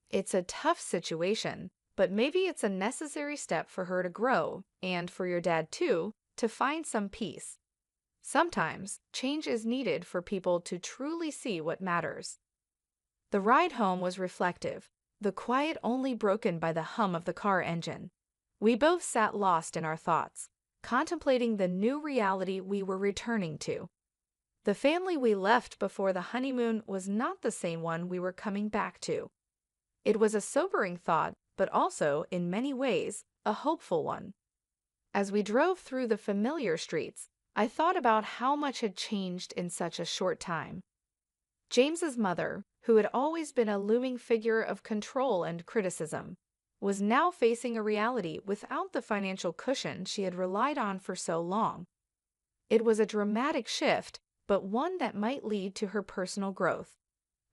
"It's a tough situation, but maybe it's a necessary step for her to grow, and for your dad too, to find some peace. Sometimes, change is needed for people to truly see what matters." The ride home was reflective, the quiet only broken by the hum of the car engine. We both sat lost in our thoughts, contemplating the new reality we were returning to. The family we left before the honeymoon was not the same one we were coming back to. It was a sobering thought, but also, in many ways, a hopeful one. As we drove through the familiar streets, I thought about how much had changed in such a short time. James's mother, who had always been a looming figure of control and criticism, was now facing a reality without the financial cushion she had relied on for so long. It was a dramatic shift, but one that might lead to her personal growth.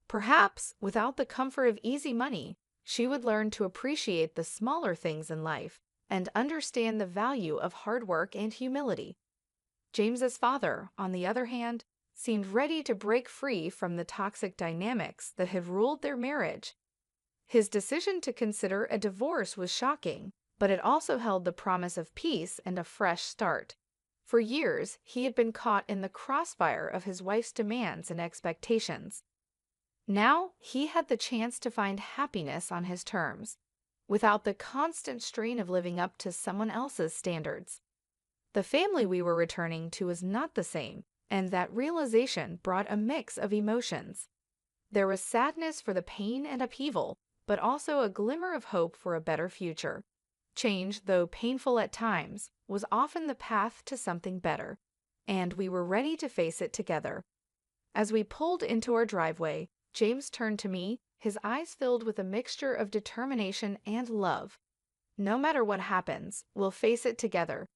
Perhaps, without the comfort of easy money, she would learn to appreciate the smaller things in life and understand the value of hard work and humility. James's father, on the other hand, seemed ready to break free from the toxic dynamics that had ruled their marriage. His decision to consider a divorce was shocking, but it also held the promise of peace and a fresh start. For years, he had been caught in the crossfire of his wife's demands and expectations. Now, he had the chance to find happiness on his terms, without the constant strain of living up to someone else's standards. The family we were returning to was not the same, and that realization brought a mix of emotions. There was sadness for the pain and upheaval, but also a glimmer of hope for a better future. Change, though painful at times, was often the path to something better, and we were ready to face it together. As we pulled into our driveway, James turned to me, his eyes filled with a mixture of determination and love. "No matter what happens, we'll face it together.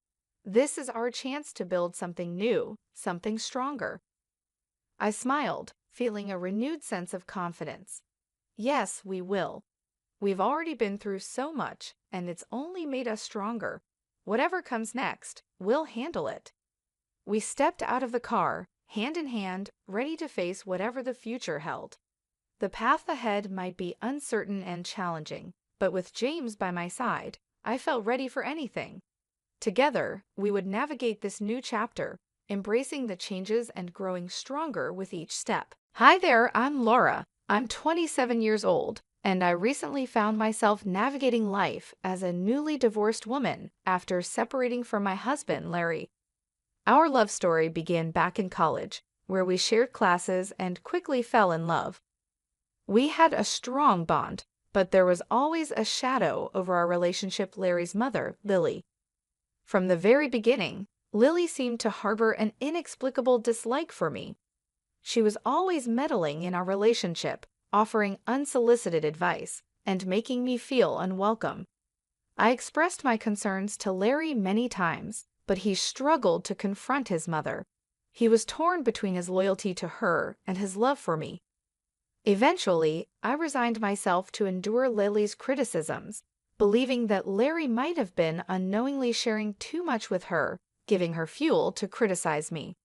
This is our chance to build something new, something stronger." I smiled, feeling a renewed sense of confidence. "Yes, we will. We've already been through so much, and it's only made us stronger. Whatever comes next, we'll handle it." We stepped out of the car, hand in hand, ready to face whatever the future held. The path ahead might be uncertain and challenging, but with James by my side, I felt ready for anything. Together, we would navigate this new chapter, embracing the changes and growing stronger with each step. Hi there, I'm Laura. I'm 27 years old, and I recently found myself navigating life as a newly divorced woman after separating from my husband, Larry. Our love story began back in college, where we shared classes and quickly fell in love. We had a strong bond, but there was always a shadow over our relationship. Larry's mother, Lily. From the very beginning, Lily seemed to harbor an inexplicable dislike for me. She was always meddling in our relationship, offering unsolicited advice, and making me feel unwelcome. I expressed my concerns to Larry many times, but he struggled to confront his mother. He was torn between his loyalty to her and his love for me. Eventually, I resigned myself to endure Lily's criticisms, believing that Larry might have been unknowingly sharing too much with her, giving her fuel to criticize me.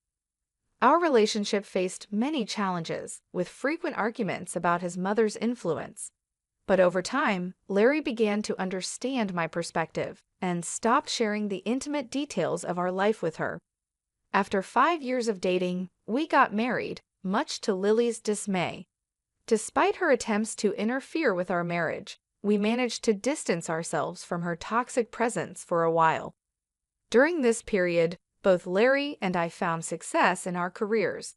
Our relationship faced many challenges, with frequent arguments about his mother's influence. But over time, Larry began to understand my perspective and stopped sharing the intimate details of our life with her. After 5 years of dating, we got married, much to Lily's dismay. Despite her attempts to interfere with our marriage, we managed to distance ourselves from her toxic presence for a while. During this period, both Larry and I found success in our careers.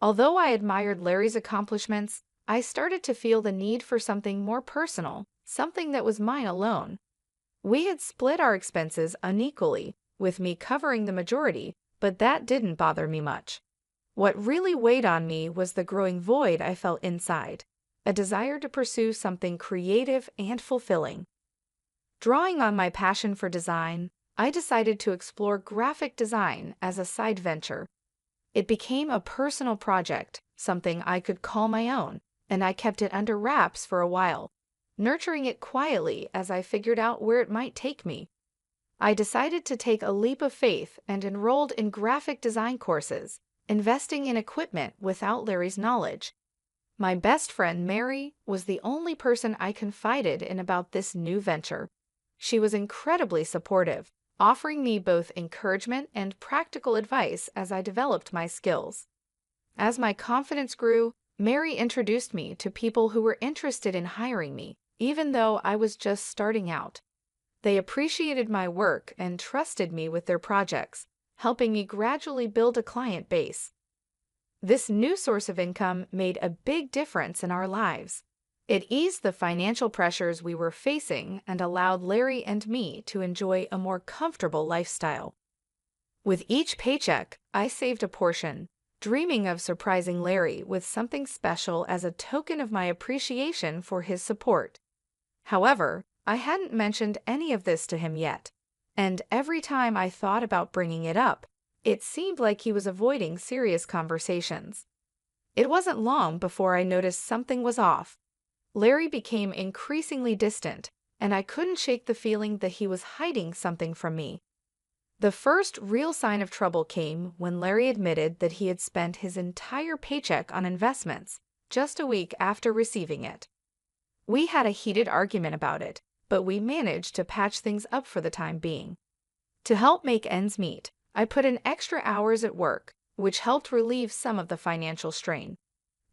Although I admired Larry's accomplishments, I started to feel the need for something more personal, something that was mine alone. We had split our expenses unequally, with me covering the majority, but that didn't bother me much. What really weighed on me was the growing void I felt inside, a desire to pursue something creative and fulfilling. Drawing on my passion for design, I decided to explore graphic design as a side venture. It became a personal project, something I could call my own, and I kept it under wraps for a while, nurturing it quietly as I figured out where it might take me. I decided to take a leap of faith and enrolled in graphic design courses, investing in equipment without Larry's knowledge. My best friend, Mary, was the only person I confided in about this new venture. She was incredibly supportive, offering me both encouragement and practical advice as I developed my skills. As my confidence grew, Mary introduced me to people who were interested in hiring me, even though I was just starting out. They appreciated my work and trusted me with their projects, helping me gradually build a client base. This new source of income made a big difference in our lives. It eased the financial pressures we were facing and allowed Larry and me to enjoy a more comfortable lifestyle. With each paycheck, I saved a portion, dreaming of surprising Larry with something special as a token of my appreciation for his support. However, I hadn't mentioned any of this to him yet, and every time I thought about bringing it up, It seemed like he was avoiding serious conversations. It wasn't long before I noticed something was off. Larry became increasingly distant, and I couldn't shake the feeling that he was hiding something from me. The first real sign of trouble came when Larry admitted that he had spent his entire paycheck on investments just a week after receiving it. We had a heated argument about it, but we managed to patch things up for the time being. To help make ends meet, I put in extra hours at work, which helped relieve some of the financial strain.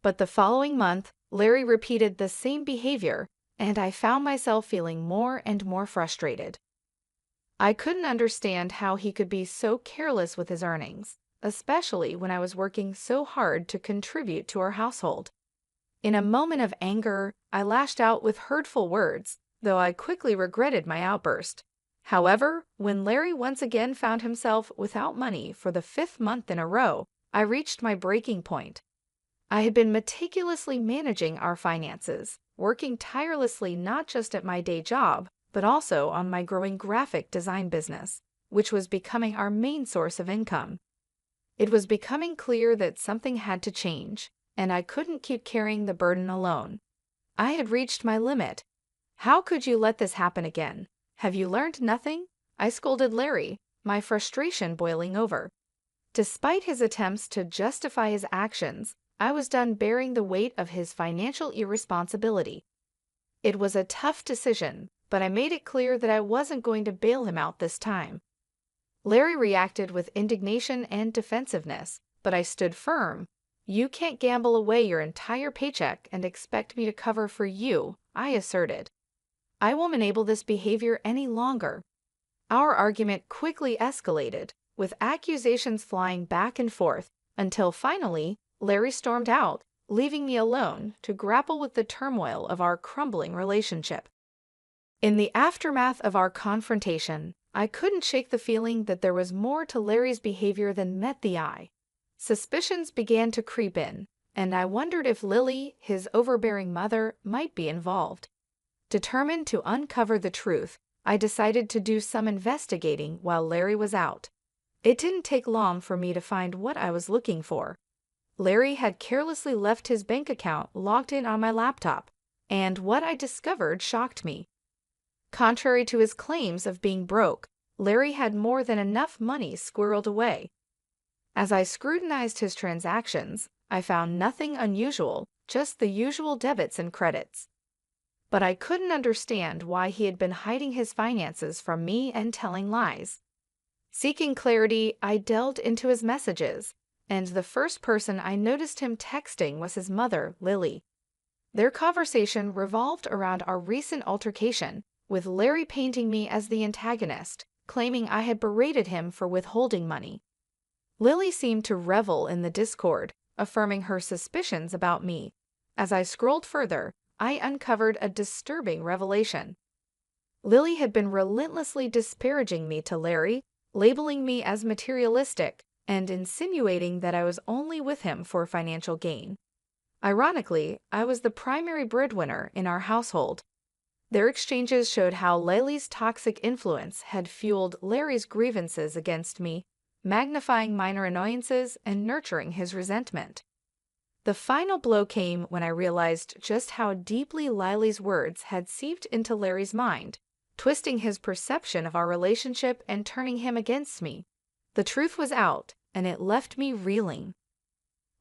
But the following month, Larry repeated the same behavior, and I found myself feeling more and more frustrated. I couldn't understand how he could be so careless with his earnings, especially when I was working so hard to contribute to our household. In a moment of anger, I lashed out with hurtful words, though I quickly regretted my outburst. However, when Larry once again found himself without money for the 5th month in a row, I reached my breaking point. I had been meticulously managing our finances, working tirelessly not just at my day job, but also on my growing graphic design business, which was becoming our main source of income. It was becoming clear that something had to change, and I couldn't keep carrying the burden alone. I had reached my limit. "How could you let this happen again? Have you learned nothing?" I scolded Larry, my frustration boiling over. Despite his attempts to justify his actions, I was done bearing the weight of his financial irresponsibility. It was a tough decision, but I made it clear that I wasn't going to bail him out this time. Larry reacted with indignation and defensiveness, but I stood firm. "You can't gamble away your entire paycheck and expect me to cover for you," I asserted. "I won't enable this behavior any longer." Our argument quickly escalated, with accusations flying back and forth, until finally, Larry stormed out, leaving me alone to grapple with the turmoil of our crumbling relationship. In the aftermath of our confrontation, I couldn't shake the feeling that there was more to Larry's behavior than met the eye. Suspicions began to creep in, and I wondered if Lily, his overbearing mother, might be involved. Determined to uncover the truth, I decided to do some investigating while Larry was out. It didn't take long for me to find what I was looking for. Larry had carelessly left his bank account logged in on my laptop, and what I discovered shocked me. Contrary to his claims of being broke, Larry had more than enough money squirreled away. As I scrutinized his transactions, I found nothing unusual, just the usual debits and credits. But I couldn't understand why he had been hiding his finances from me and telling lies. Seeking clarity, I delved into his messages, and the first person I noticed him texting was his mother, Lily. Their conversation revolved around our recent altercation, with Larry painting me as the antagonist, claiming I had berated him for withholding money. Lily seemed to revel in the discord, affirming her suspicions about me. As I scrolled further, I uncovered a disturbing revelation. Lily had been relentlessly disparaging me to Larry, labeling me as materialistic, and insinuating that I was only with him for financial gain. Ironically, I was the primary breadwinner in our household. Their exchanges showed how Lily's toxic influence had fueled Larry's grievances against me, magnifying minor annoyances and nurturing his resentment. The final blow came when I realized just how deeply Lily's words had seeped into Larry's mind, twisting his perception of our relationship and turning him against me. The truth was out, and it left me reeling.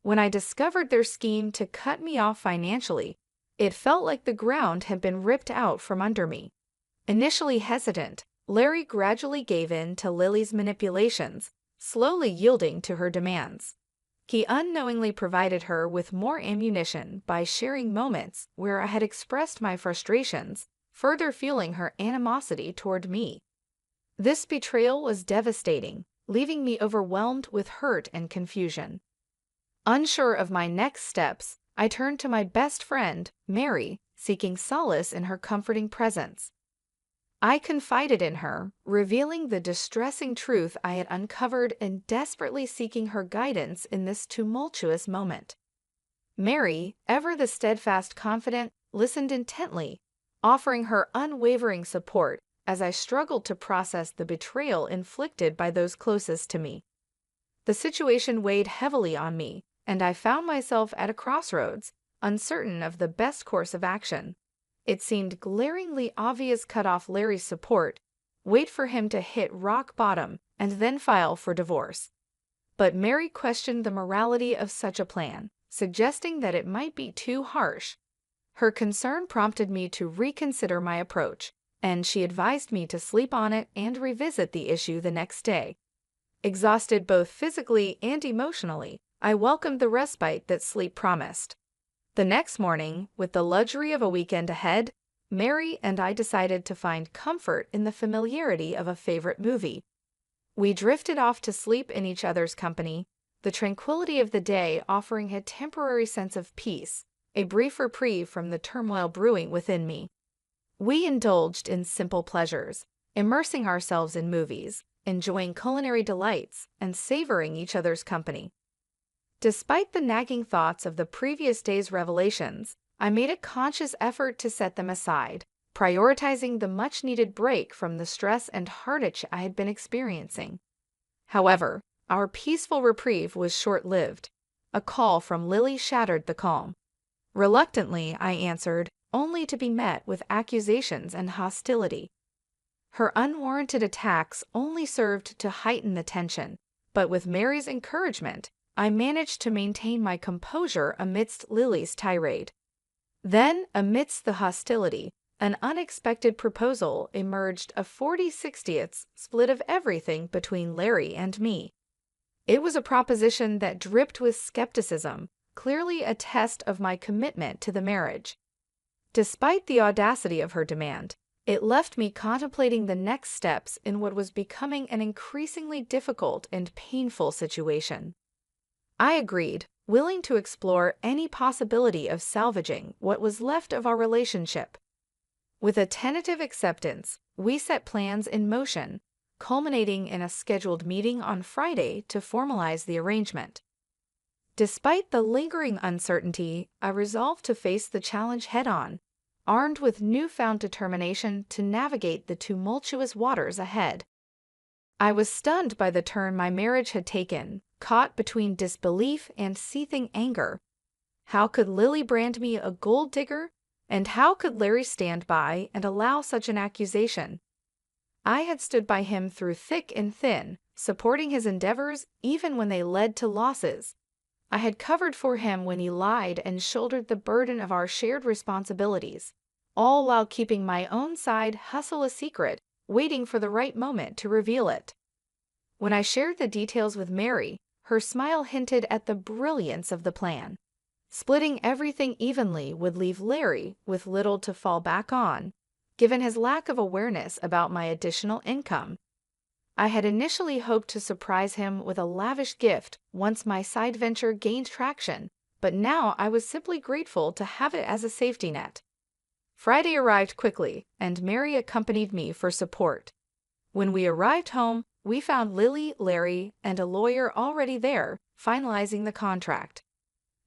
When I discovered their scheme to cut me off financially, it felt like the ground had been ripped out from under me. Initially hesitant, Larry gradually gave in to Lily's manipulations, slowly yielding to her demands. He unknowingly provided her with more ammunition by sharing moments where I had expressed my frustrations, further fueling her animosity toward me. This betrayal was devastating, leaving me overwhelmed with hurt and confusion. Unsure of my next steps, I turned to my best friend, Mary, seeking solace in her comforting presence. I confided in her, revealing the distressing truth I had uncovered and desperately seeking her guidance in this tumultuous moment. Mary, ever the steadfast confidant, listened intently, offering her unwavering support as I struggled to process the betrayal inflicted by those closest to me. The situation weighed heavily on me, and I found myself at a crossroads, uncertain of the best course of action. It seemed glaringly obvious cut off Larry's support, wait for him to hit rock bottom, and then file for divorce. But Mary questioned the morality of such a plan, suggesting that it might be too harsh. Her concern prompted me to reconsider my approach, and she advised me to sleep on it and revisit the issue the next day. Exhausted both physically and emotionally, I welcomed the respite that sleep promised. The next morning, with the luxury of a weekend ahead, Mary and I decided to find comfort in the familiarity of a favorite movie. We drifted off to sleep in each other's company, the tranquility of the day offering a temporary sense of peace, a brief reprieve from the turmoil brewing within me. We indulged in simple pleasures, immersing ourselves in movies, enjoying culinary delights, and savoring each other's company. Despite the nagging thoughts of the previous day's revelations, I made a conscious effort to set them aside, prioritizing the much-needed break from the stress and heartache I had been experiencing. However, our peaceful reprieve was short-lived. A call from Lily shattered the calm. Reluctantly, I answered, only to be met with accusations and hostility. Her unwarranted attacks only served to heighten the tension, but with Mary's encouragement, I managed to maintain my composure amidst Lily's tirade. Then, amidst the hostility, an unexpected proposal emerged, a 40/60 split of everything between Larry and me. It was a proposition that dripped with skepticism, clearly a test of my commitment to the marriage. Despite the audacity of her demand, it left me contemplating the next steps in what was becoming an increasingly difficult and painful situation. I agreed, willing to explore any possibility of salvaging what was left of our relationship. With a tentative acceptance, we set plans in motion, culminating in a scheduled meeting on Friday to formalize the arrangement. Despite the lingering uncertainty, I resolved to face the challenge head-on, armed with newfound determination to navigate the tumultuous waters ahead. I was stunned by the turn my marriage had taken, caught between disbelief and seething anger. How could Lily brand me a gold digger? And how could Larry stand by and allow such an accusation? I had stood by him through thick and thin, supporting his endeavors even when they led to losses. I had covered for him when he lied and shouldered the burden of our shared responsibilities, all while keeping my own side hustle a secret, waiting for the right moment to reveal it. When I shared the details with Mary, her smile hinted at the brilliance of the plan. Splitting everything evenly would leave Larry with little to fall back on, given his lack of awareness about my additional income. I had initially hoped to surprise him with a lavish gift once my side venture gained traction, but now I was simply grateful to have it as a safety net. Friday arrived quickly, and Mary accompanied me for support. When we arrived home, we found Lily, Larry, and a lawyer already there, finalizing the contract.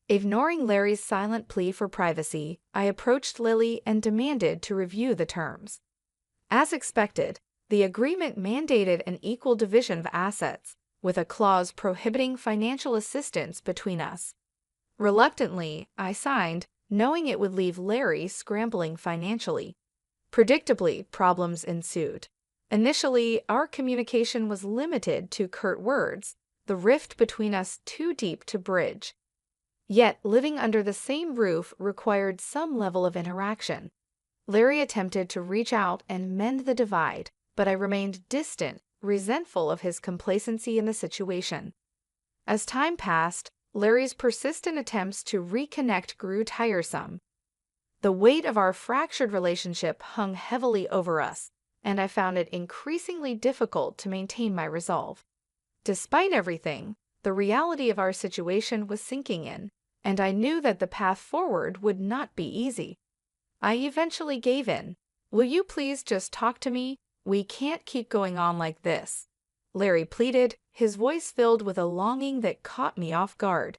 Ignoring Larry's silent plea for privacy, I approached Lily and demanded to review the terms. As expected, the agreement mandated an equal division of assets, with a clause prohibiting financial assistance between us. Reluctantly, I signed, knowing it would leave Larry scrambling financially. Predictably, problems ensued. Initially, our communication was limited to curt words, the rift between us too deep to bridge. Yet, living under the same roof required some level of interaction. Larry attempted to reach out and mend the divide, but I remained distant, resentful of his complacency in the situation. As time passed, Larry's persistent attempts to reconnect grew tiresome. The weight of our fractured relationship hung heavily over us, and I found it increasingly difficult to maintain my resolve. Despite everything, the reality of our situation was sinking in, and I knew that the path forward would not be easy. I eventually gave in. "Will you please just talk to me? We can't keep going on like this," Larry pleaded, his voice filled with a longing that caught me off guard.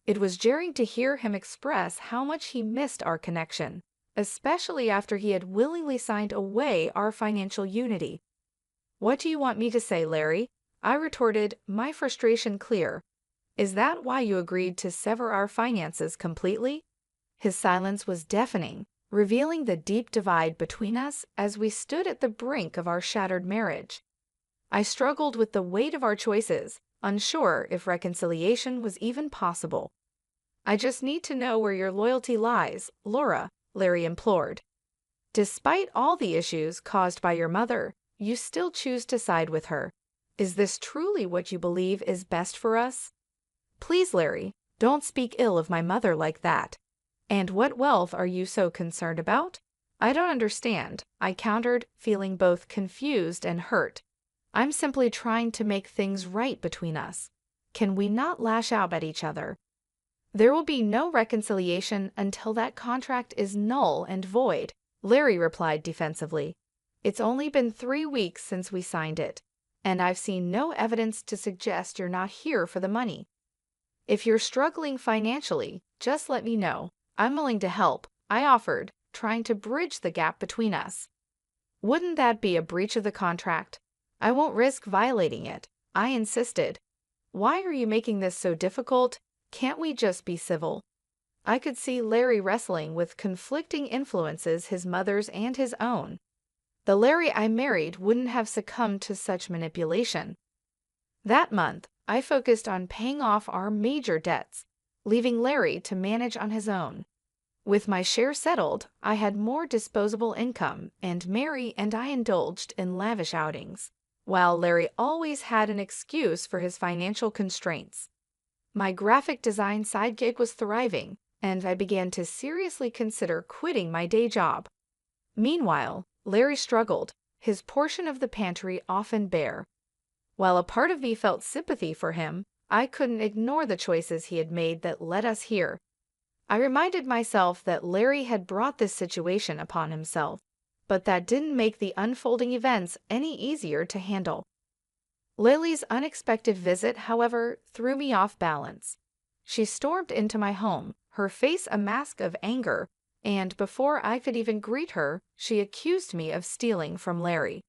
It was jarring to hear him express how much he missed our connection, especially after he had willingly signed away our financial unity. "What do you want me to say, Larry?" I retorted, my frustration clear. Is that why you agreed to sever our finances completely? His silence was deafening, revealing the deep divide between us as we stood at the brink of our shattered marriage. I struggled with the weight of our choices, unsure if reconciliation was even possible. I just need to know where your loyalty lies, Laura, Larry implored. Despite all the issues caused by your mother, you still choose to side with her. Is this truly what you believe is best for us? Please, Larry, don't speak ill of my mother like that. And what wealth are you so concerned about? I don't understand, I countered, feeling both confused and hurt. I'm simply trying to make things right between us. Can we not lash out at each other? There will be no reconciliation until that contract is null and void, Larry replied defensively. It's only been 3 weeks since we signed it, and I've seen no evidence to suggest you're not here for the money. If you're struggling financially, just let me know. I'm willing to help, I offered, trying to bridge the gap between us. Wouldn't that be a breach of the contract? I won't risk violating it, I insisted. Why are you making this so difficult? Can't we just be civil? I could see Larry wrestling with conflicting influences, his mother's and his own. The Larry I married wouldn't have succumbed to such manipulation. That month, I focused on paying off our major debts, leaving Larry to manage on his own. With my share settled, I had more disposable income, and Mary and I indulged in lavish outings, while Larry always had an excuse for his financial constraints. My graphic design side gig was thriving, and I began to seriously consider quitting my day job. Meanwhile, Larry struggled, his portion of the pantry often bare. While a part of me felt sympathy for him, I couldn't ignore the choices he had made that led us here. I reminded myself that Larry had brought this situation upon himself, but that didn't make the unfolding events any easier to handle. Lily's unexpected visit, however, threw me off balance. She stormed into my home, her face a mask of anger, and before I could even greet her, she accused me of stealing from Larry.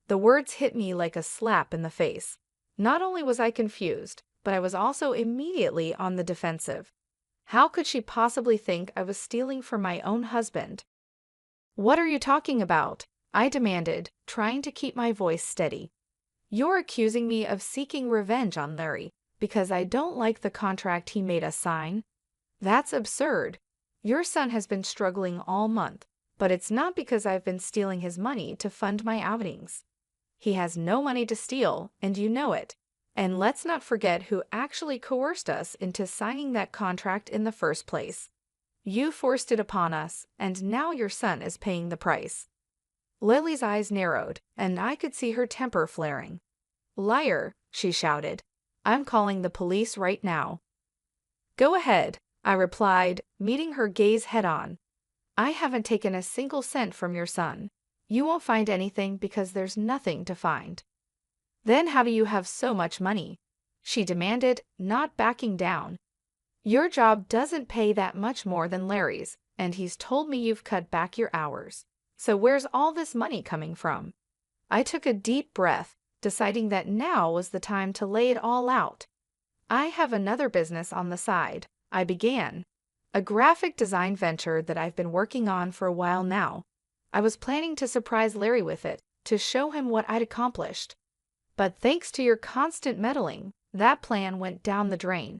The words hit me like a slap in the face. Not only was I confused, but I was also immediately on the defensive. How could she possibly think I was stealing from my own husband? What are you talking about? I demanded, trying to keep my voice steady. You're accusing me of seeking revenge on Larry because I don't like the contract he made us sign? That's absurd. Your son has been struggling all month, but it's not because I've been stealing his money to fund my outings. He has no money to steal, and you know it. And let's not forget who actually coerced us into signing that contract in the first place. You forced it upon us, and now your son is paying the price. Lily's eyes narrowed, and I could see her temper flaring. Liar, she shouted. I'm calling the police right now. Go ahead, I replied, meeting her gaze head-on. I haven't taken a single cent from your son. You won't find anything because there's nothing to find. Then how do you have so much money? She demanded, not backing down. Your job doesn't pay that much more than Larry's, and he's told me you've cut back your hours. So where's all this money coming from? I took a deep breath, deciding that now was the time to lay it all out. I have another business on the side, I began. A graphic design venture that I've been working on for a while now. I was planning to surprise Larry with it, to show him what I'd accomplished. But thanks to your constant meddling, that plan went down the drain.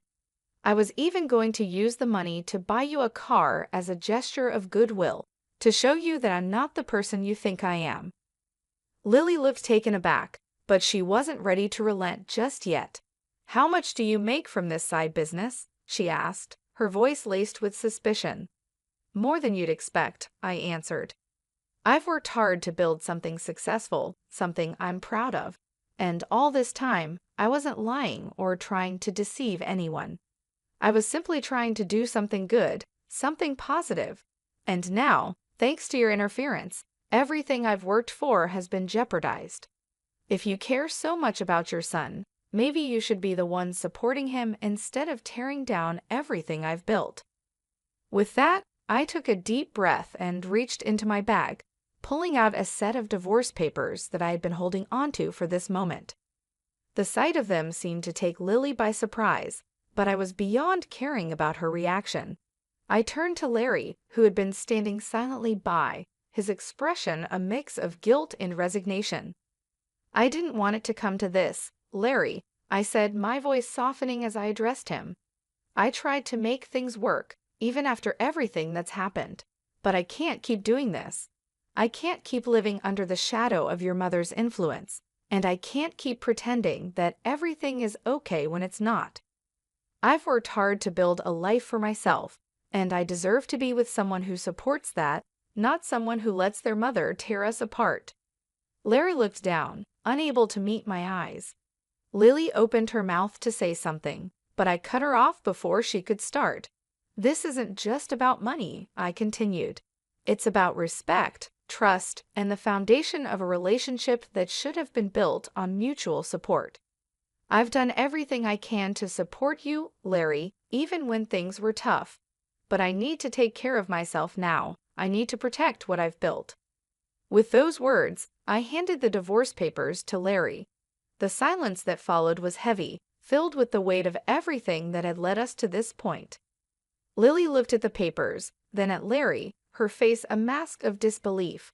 I was even going to use the money to buy you a car as a gesture of goodwill, to show you that I'm not the person you think I am. Lily looked taken aback, but she wasn't ready to relent just yet. How much do you make from this side business? She asked, her voice laced with suspicion. More than you'd expect, I answered. I've worked hard to build something successful, something I'm proud of. And all this time, I wasn't lying or trying to deceive anyone. I was simply trying to do something good, something positive. And now, thanks to your interference, everything I've worked for has been jeopardized. If you care so much about your son, maybe you should be the one supporting him instead of tearing down everything I've built. With that, I took a deep breath and reached into my bag, pulling out a set of divorce papers that I had been holding onto for this moment. The sight of them seemed to take Lily by surprise, but I was beyond caring about her reaction. I turned to Larry, who had been standing silently by, his expression a mix of guilt and resignation. "I didn't want it to come to this, Larry," I said, my voice softening as I addressed him. "I tried to make things work, even after everything that's happened. But I can't keep doing this. I can't keep living under the shadow of your mother's influence, and I can't keep pretending that everything is okay when it's not. I've worked hard to build a life for myself, and I deserve to be with someone who supports that, not someone who lets their mother tear us apart." Larry looked down, unable to meet my eyes. Lily opened her mouth to say something, but I cut her off before she could start. "This isn't just about money," I continued. "It's about respect, trust, and the foundation of a relationship that should have been built on mutual support. I've done everything I can to support you, Larry, even when things were tough. But I need to take care of myself now. I need to protect what I've built." With those words, I handed the divorce papers to Larry. The silence that followed was heavy, filled with the weight of everything that had led us to this point. Lily looked at the papers, then at Larry, her face a mask of disbelief.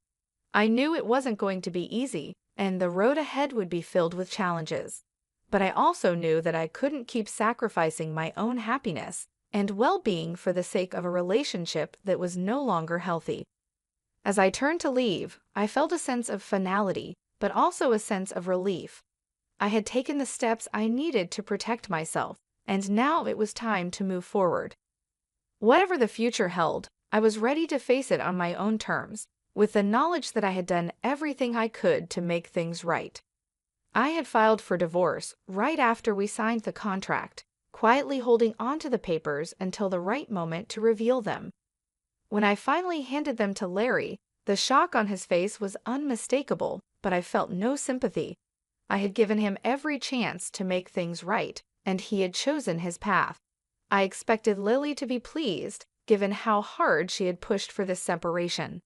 I knew it wasn't going to be easy, and the road ahead would be filled with challenges. But I also knew that I couldn't keep sacrificing my own happiness and well-being for the sake of a relationship that was no longer healthy. As I turned to leave, I felt a sense of finality, but also a sense of relief. I had taken the steps I needed to protect myself, and now it was time to move forward. Whatever the future held, I was ready to face it on my own terms, with the knowledge that I had done everything I could to make things right. I had filed for divorce right after we signed the contract, quietly holding onto the papers until the right moment to reveal them. When I finally handed them to Larry, the shock on his face was unmistakable, but I felt no sympathy. I had given him every chance to make things right, and he had chosen his path. I expected Lily to be pleased, given how hard she had pushed for this separation.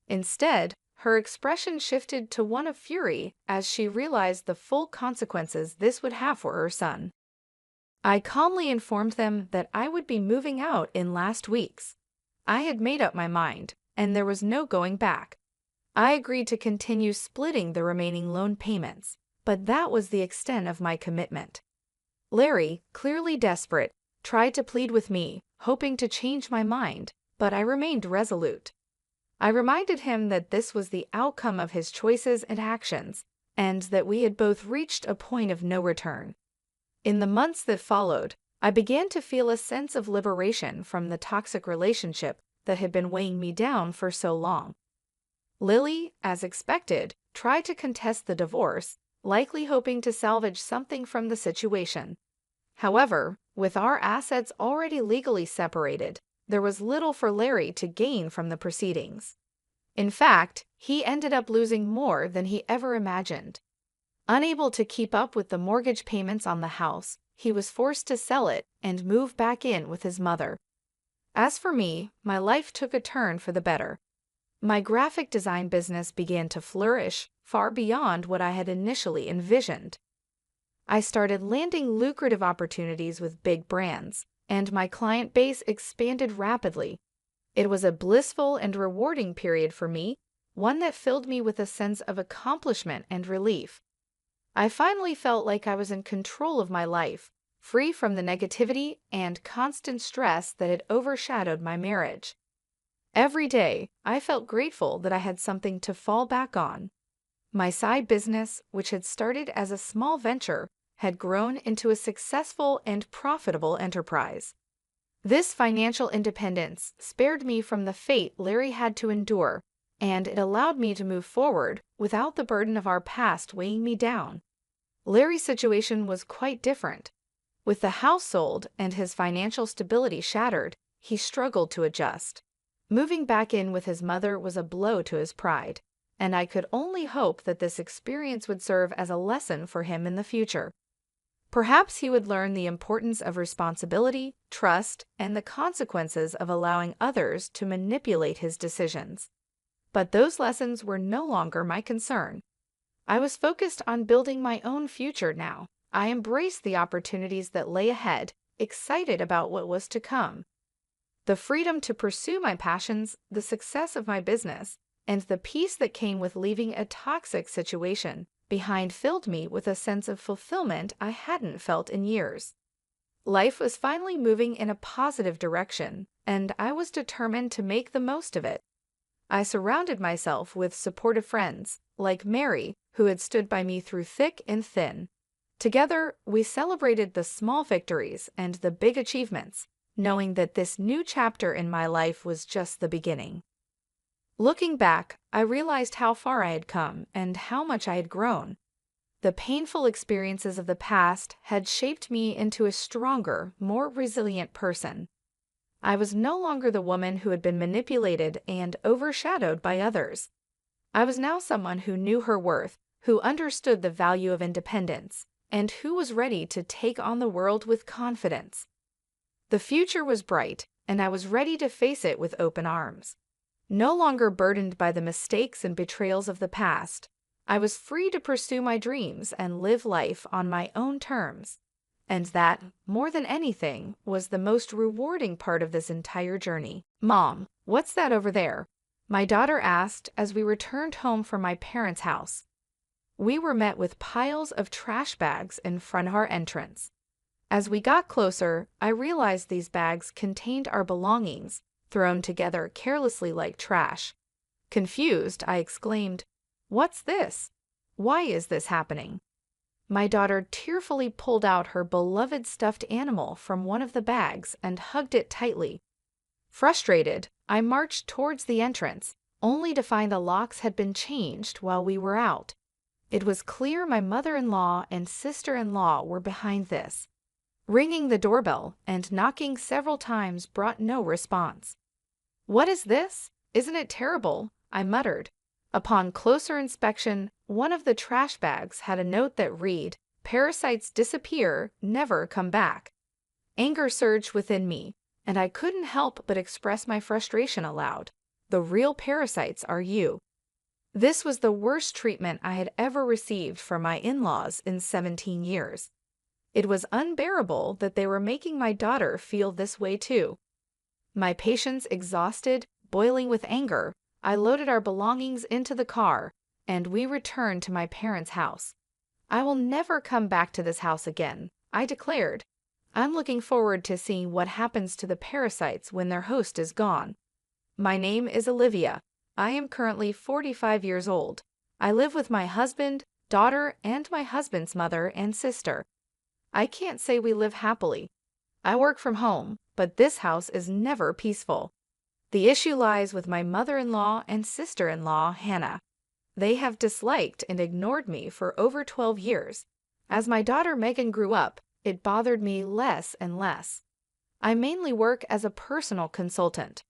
Instead, her expression shifted to one of fury as she realized the full consequences this would have for her son. I calmly informed them that I would be moving out in last weeks. I had made up my mind, and there was no going back. I agreed to continue splitting the remaining loan payments, but that was the extent of my commitment. Larry, clearly desperate, tried to plead with me, hoping to change my mind, but I remained resolute. I reminded him that this was the outcome of his choices and actions, and that we had both reached a point of no return. In the months that followed, I began to feel a sense of liberation from the toxic relationship that had been weighing me down for so long. Lily, as expected, tried to contest the divorce, likely hoping to salvage something from the situation. However, with our assets already legally separated, there was little for Larry to gain from the proceedings. In fact, he ended up losing more than he ever imagined. Unable to keep up with the mortgage payments on the house, he was forced to sell it and move back in with his mother. As for me, my life took a turn for the better. My graphic design business began to flourish, far beyond what I had initially envisioned. I started landing lucrative opportunities with big brands, and my client base expanded rapidly. It was a blissful and rewarding period for me, one that filled me with a sense of accomplishment and relief. I finally felt like I was in control of my life, free from the negativity and constant stress that had overshadowed my marriage. Every day, I felt grateful that I had something to fall back on. My side business, which had started as a small venture, had grown into a successful and profitable enterprise. This financial independence spared me from the fate Larry had to endure, and it allowed me to move forward without the burden of our past weighing me down. Larry's situation was quite different. With the house sold and his financial stability shattered, he struggled to adjust. Moving back in with his mother was a blow to his pride, and I could only hope that this experience would serve as a lesson for him in the future. Perhaps he would learn the importance of responsibility, trust, and the consequences of allowing others to manipulate his decisions. But those lessons were no longer my concern. I was focused on building my own future now, I embraced the opportunities that lay ahead, excited about what was to come. The freedom to pursue my passions, the success of my business, and the peace that came with leaving a toxic situation behind filled me with a sense of fulfillment I hadn't felt in years. Life was finally moving in a positive direction, and I was determined to make the most of it. I surrounded myself with supportive friends, like Mary, who had stood by me through thick and thin. Together, we celebrated the small victories and the big achievements, knowing that this new chapter in my life was just the beginning. Looking back, I realized how far I had come and how much I had grown. The painful experiences of the past had shaped me into a stronger, more resilient person. I was no longer the woman who had been manipulated and overshadowed by others. I was now someone who knew her worth, who understood the value of independence, and who was ready to take on the world with confidence. The future was bright, and I was ready to face it with open arms. No longer burdened by the mistakes and betrayals of the past, I was free to pursue my dreams and live life on my own terms. And that, more than anything, was the most rewarding part of this entire journey. "Mom, what's that over there?" my daughter asked as we returned home from my parents' house. We were met with piles of trash bags in front of our entrance. As we got closer, I realized these bags contained our belongings, thrown together carelessly like trash. Confused, I exclaimed, "What's this? Why is this happening?" My daughter tearfully pulled out her beloved stuffed animal from one of the bags and hugged it tightly. Frustrated, I marched towards the entrance, only to find the locks had been changed while we were out. It was clear my mother-in-law and sister-in-law were behind this. Ringing the doorbell and knocking several times brought no response. "What is this? Isn't it terrible?" I muttered. Upon closer inspection, one of the trash bags had a note that read, "Parasites disappear, never come back." Anger surged within me, and I couldn't help but express my frustration aloud. The real parasites are you. This was the worst treatment I had ever received from my in-laws in 17 years. It was unbearable that they were making my daughter feel this way too. My patience exhausted, boiling with anger, I loaded our belongings into the car, and we returned to my parents' house. "I will never come back to this house again," I declared. "I'm looking forward to seeing what happens to the parasites when their host is gone." My name is Olivia. I am currently 45 years old. I live with my husband, daughter, and my husband's mother and sister. I can't say we live happily. I work from home, but this house is never peaceful. The issue lies with my mother-in-law and sister-in-law, Hannah. They have disliked and ignored me for over 12 years. As my daughter Megan grew up, it bothered me less and less. I mainly work as a personal consultant.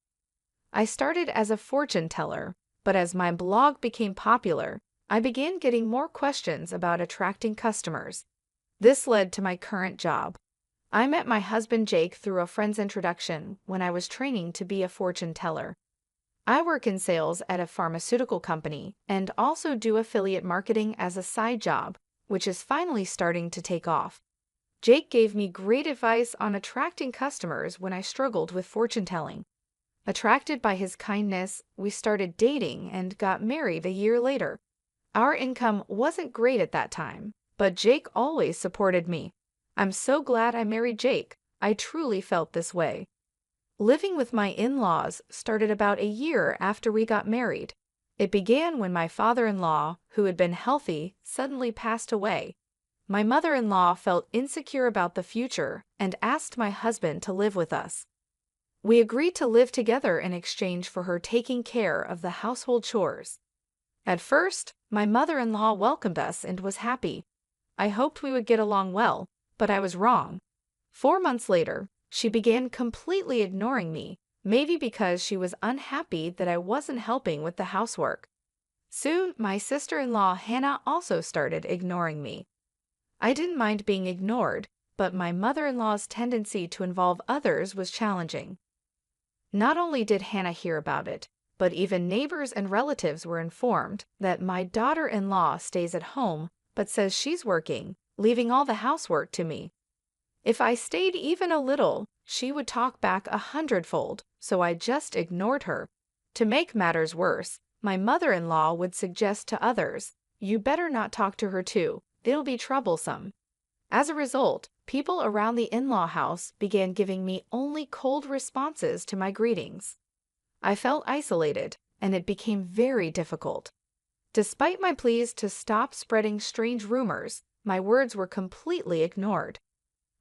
I started as a fortune teller, but as my blog became popular, I began getting more questions about attracting customers. This led to my current job. I met my husband Jake through a friend's introduction when I was training to be a fortune teller. I work in sales at a pharmaceutical company and also do affiliate marketing as a side job, which is finally starting to take off. Jake gave me great advice on attracting customers when I struggled with fortune telling. Attracted by his kindness, we started dating and got married a year later. Our income wasn't great at that time, but Jake always supported me. I'm so glad I married Jake. I truly felt this way. Living with my in-laws started about a year after we got married. It began when my father-in-law, who had been healthy, suddenly passed away. My mother-in-law felt insecure about the future and asked my husband to live with us. We agreed to live together in exchange for her taking care of the household chores. At first, my mother-in-law welcomed us and was happy. I hoped we would get along well, but I was wrong. 4 months later, she began completely ignoring me, maybe because she was unhappy that I wasn't helping with the housework. Soon, my sister-in-law Hannah also started ignoring me. I didn't mind being ignored, but my mother-in-law's tendency to involve others was challenging. Not only did Hannah hear about it, but even neighbors and relatives were informed that my daughter-in-law stays at home but says she's working, leaving all the housework to me. If I stayed even a little, she would talk back 100-fold, so I just ignored her. To make matters worse, my mother-in-law would suggest to others, "You better not talk to her too, it'll be troublesome." As a result, people around the in-law house began giving me only cold responses to my greetings. I felt isolated, and it became very difficult. Despite my pleas to stop spreading strange rumors, my words were completely ignored.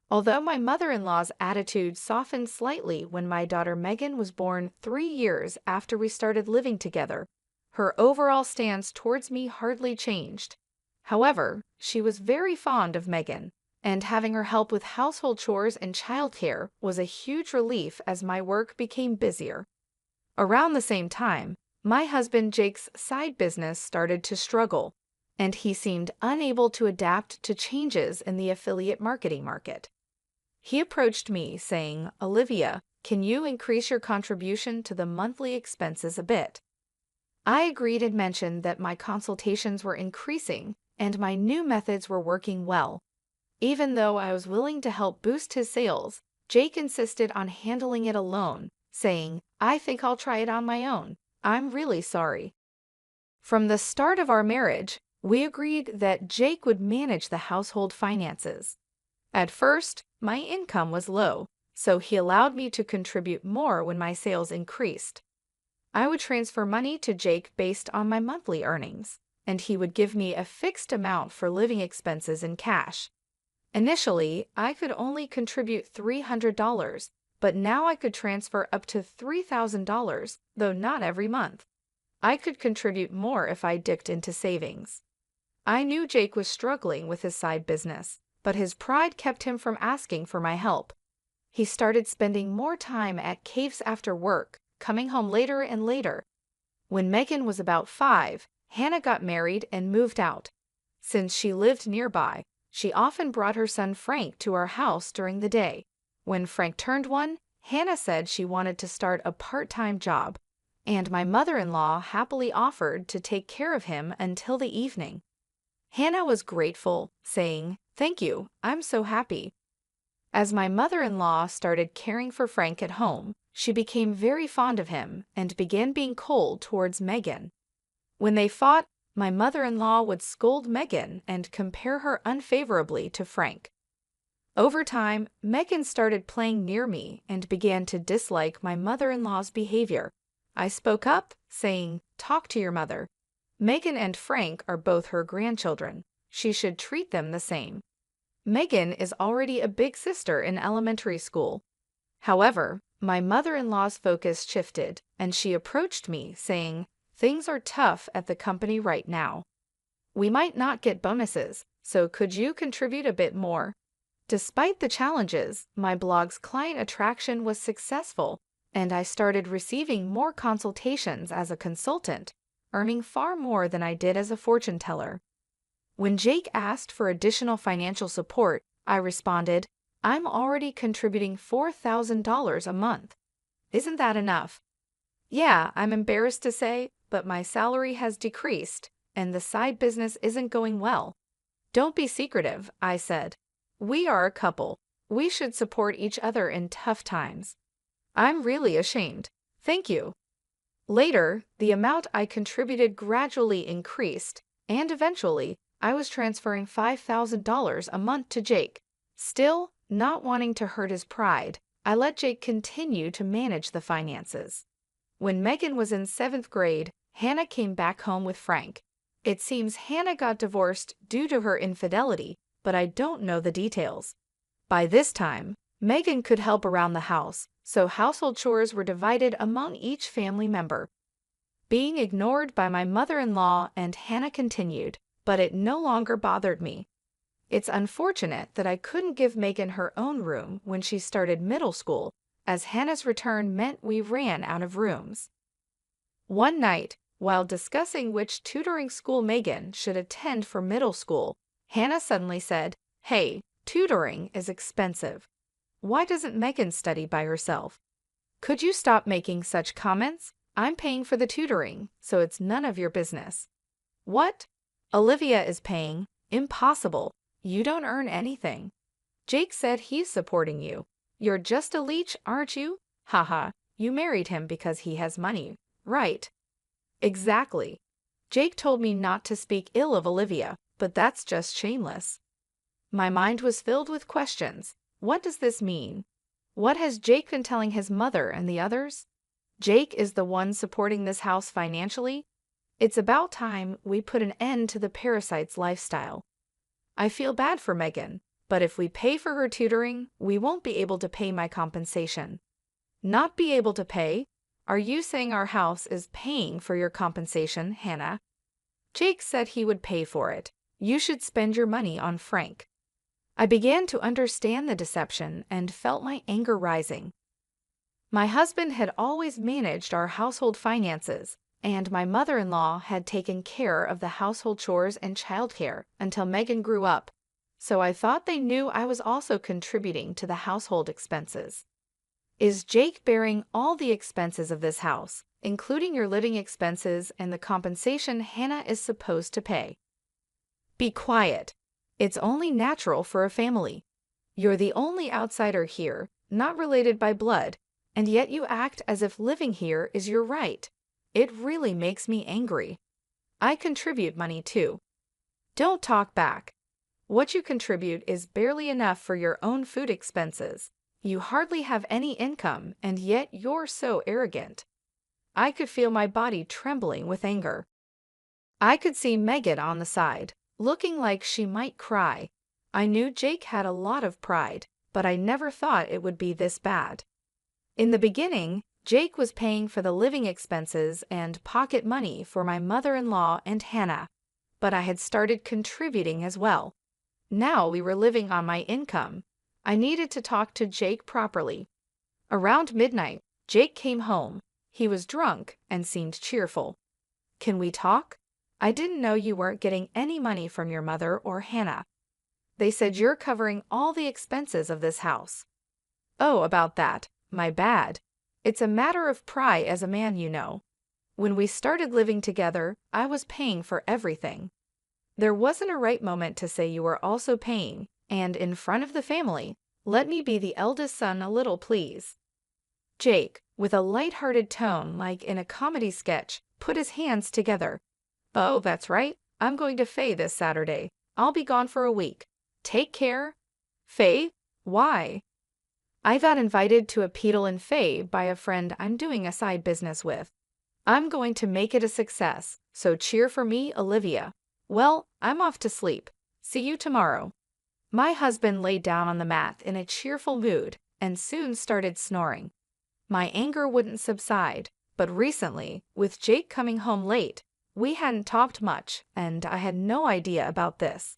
Although my mother-in-law's attitude softened slightly when my daughter Megan was born 3 years after we started living together, her overall stance towards me hardly changed. However, she was very fond of Megan, and having her help with household chores and childcare was a huge relief as my work became busier. Around the same time, my husband Jake's side business started to struggle, and he seemed unable to adapt to changes in the affiliate marketing market. He approached me saying, "Olivia, can you increase your contribution to the monthly expenses a bit?" I agreed and mentioned that my consultations were increasing and my new methods were working well. Even though I was willing to help boost his sales, Jake insisted on handling it alone, saying, "I think I'll try it on my own. I'm really sorry." From the start of our marriage, we agreed that Jake would manage the household finances. At first, my income was low, so he allowed me to contribute more when my sales increased. I would transfer money to Jake based on my monthly earnings, and he would give me a fixed amount for living expenses in cash. Initially, I could only contribute $300, but now I could transfer up to $3,000, though not every month. I could contribute more if I dipped into savings. I knew Jake was struggling with his side business, but his pride kept him from asking for my help. He started spending more time at caves after work, coming home later and later. When Megan was about 5, Hannah got married and moved out. Since she lived nearby, she often brought her son Frank to our house during the day. When Frank turned 1, Hannah said she wanted to start a part-time job, and my mother-in-law happily offered to take care of him until the evening. Hannah was grateful, saying, "Thank you, I'm so happy." As my mother-in-law started caring for Frank at home, she became very fond of him and began being cold towards Megan. When they fought, my mother-in-law would scold Megan and compare her unfavorably to Frank. Over time, Megan started playing near me and began to dislike my mother-in-law's behavior. I spoke up, saying, "Talk to your mother. Megan and Frank are both her grandchildren. She should treat them the same." Megan is already a big sister in elementary school. However, my mother-in-law's focus shifted, and she approached me, saying, "Things are tough at the company right now. We might not get bonuses, so could you contribute a bit more?" Despite the challenges, my blog's client attraction was successful, and I started receiving more consultations as a consultant, earning far more than I did as a fortune teller. When Jake asked for additional financial support, I responded, "I'm already contributing $4,000 a month. Isn't that enough?" "Yeah, I'm embarrassed to say, but my salary has decreased, and the side business isn't going well." "Don't be secretive," I said. "We are a couple. We should support each other in tough times." "I'm really ashamed. Thank you." Later, the amount I contributed gradually increased, and eventually, I was transferring $5,000 a month to Jake. Still, not wanting to hurt his pride, I let Jake continue to manage the finances. When Megan was in 7th grade, Hannah came back home with Frank. It seems Hannah got divorced due to her infidelity, but I don't know the details. By this time, Megan could help around the house, so household chores were divided among each family member. Being ignored by my mother-in-law and Hannah continued, but it no longer bothered me. It's unfortunate that I couldn't give Megan her own room when she started middle school, as Hannah's return meant we ran out of rooms. One night, while discussing which tutoring school Megan should attend for middle school, Hannah suddenly said, "Hey, tutoring is expensive. Why doesn't Megan study by herself? Could you stop making such comments? I'm paying for the tutoring, so it's none of your business." "What? Olivia is paying? Impossible. You don't earn anything. Jake said he's supporting you. You're just a leech, aren't you? Haha, you married him because he has money, right? Exactly. Jake told me not to speak ill of Olivia, but that's just shameless. My mind was filled with questions. What does this mean? What has Jake been telling his mother and the others? Jake is the one supporting this house financially? It's about time we put an end to the parasite's lifestyle. I feel bad for Megan, but if we pay for her tutoring, we won't be able to pay my compensation. Not be able to pay? Are you saying our house is paying for your compensation, Hannah? Jake said he would pay for it. You should spend your money on Frank. I began to understand the deception and felt my anger rising. My husband had always managed our household finances, and my mother-in-law had taken care of the household chores and childcare until Megan grew up, so I thought they knew I was also contributing to the household expenses. Is Jake bearing all the expenses of this house, including your living expenses and the compensation Hannah is supposed to pay? Be quiet. It's only natural for a family. You're the only outsider here, not related by blood, and yet you act as if living here is your right. It really makes me angry. I contribute money too. Don't talk back. What you contribute is barely enough for your own food expenses. You hardly have any income, and yet you're so arrogant. I could feel my body trembling with anger. I could see Megan on the side, looking like she might cry. I knew Jake had a lot of pride, but I never thought it would be this bad. In the beginning, Jake was paying for the living expenses and pocket money for my mother-in-law and Hannah, but I had started contributing as well. Now we were living on my income. I needed to talk to Jake properly. Around midnight, Jake came home. He was drunk and seemed cheerful. Can we talk? I didn't know you weren't getting any money from your mother or Hannah. They said you're covering all the expenses of this house. Oh, about that. My bad. It's a matter of pride as a man, you know. When we started living together, I was paying for everything. There wasn't a right moment to say you were also paying, and in front of the family, let me be the eldest son a little, please. Jake, with a light-hearted tone like in a comedy sketch, put his hands together. Oh, that's right. I'm going to Faye this Saturday. I'll be gone for a week. Take care. Faye? Why? I got invited to a pedal in Faye by a friend I'm doing a side business with. I'm going to make it a success, so cheer for me, Olivia. Well, I'm off to sleep. See you tomorrow. My husband lay down on the mat in a cheerful mood and soon started snoring. My anger wouldn't subside, but recently, with Jake coming home late, we hadn't talked much, and I had no idea about this.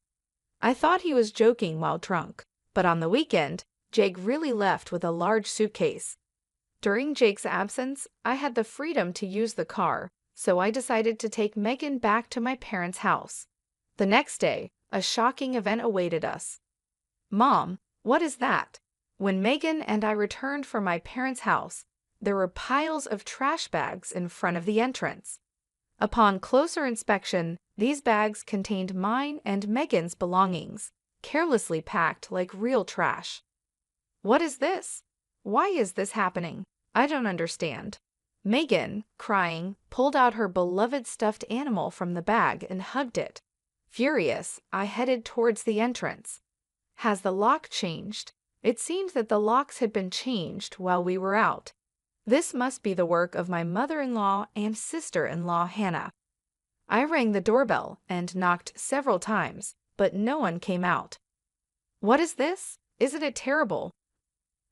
I thought he was joking while drunk, but on the weekend, Jake really left with a large suitcase. During Jake's absence, I had the freedom to use the car, so I decided to take Megan back to my parents' house. The next day, a shocking event awaited us. Mom, what is that? When Megan and I returned from my parents' house, there were piles of trash bags in front of the entrance. Upon closer inspection, these bags contained mine and Megan's belongings, carelessly packed like real trash. What is this? Why is this happening? I don't understand. Megan, crying, pulled out her beloved stuffed animal from the bag and hugged it. Furious, I headed towards the entrance. Has the lock changed? It seemed that the locks had been changed while we were out. This must be the work of my mother-in-law and sister-in-law Hannah. I rang the doorbell and knocked several times, but no one came out. What is this? Isn't it terrible?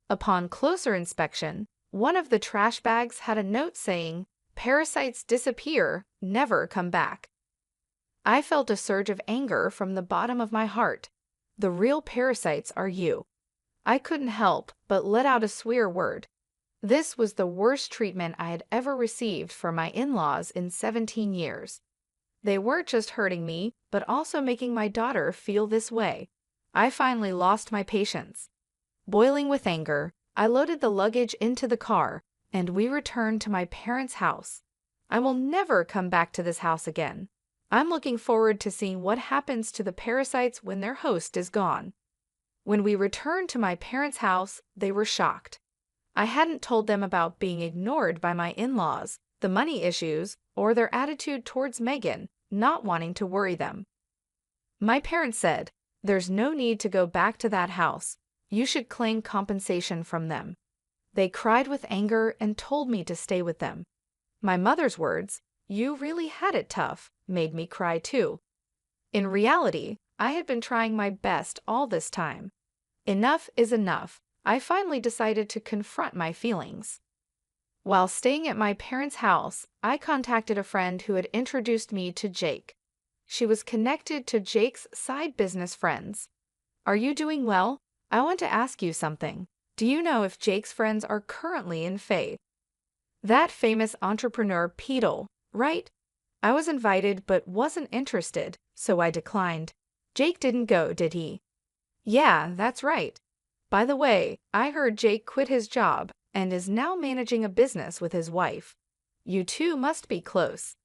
Upon closer inspection, one of the trash bags had a note saying, "Parasites disappear, never come back." I felt a surge of anger from the bottom of my heart. The real parasites are you. I couldn't help but let out a swear word. This was the worst treatment I had ever received from my in-laws in 17 years. They weren't just hurting me, but also making my daughter feel this way. I finally lost my patience. Boiling with anger, I loaded the luggage into the car, and we returned to my parents' house. I will never come back to this house again. I'm looking forward to seeing what happens to the parasites when their host is gone. When we returned to my parents' house, they were shocked. I hadn't told them about being ignored by my in-laws, the money issues, or their attitude towards Megan, not wanting to worry them. My parents said, "There's no need to go back to that house. You should claim compensation from them." They cried with anger and told me to stay with them. My mother's words, "You really had it tough," made me cry too. In reality, I had been trying my best all this time. Enough is enough. I finally decided to confront my feelings. While staying at my parents' house, I contacted a friend who had introduced me to Jake. She was connected to Jake's side business friends. "Are you doing well? I want to ask you something. Do you know if Jake's friends are currently in Faye? That famous entrepreneur Peedle, right? I was invited but wasn't interested, so I declined." "Jake didn't go, did he?" "Yeah, that's right. By the way, I heard Jake quit his job and is now managing a business with his wife. You two must be close."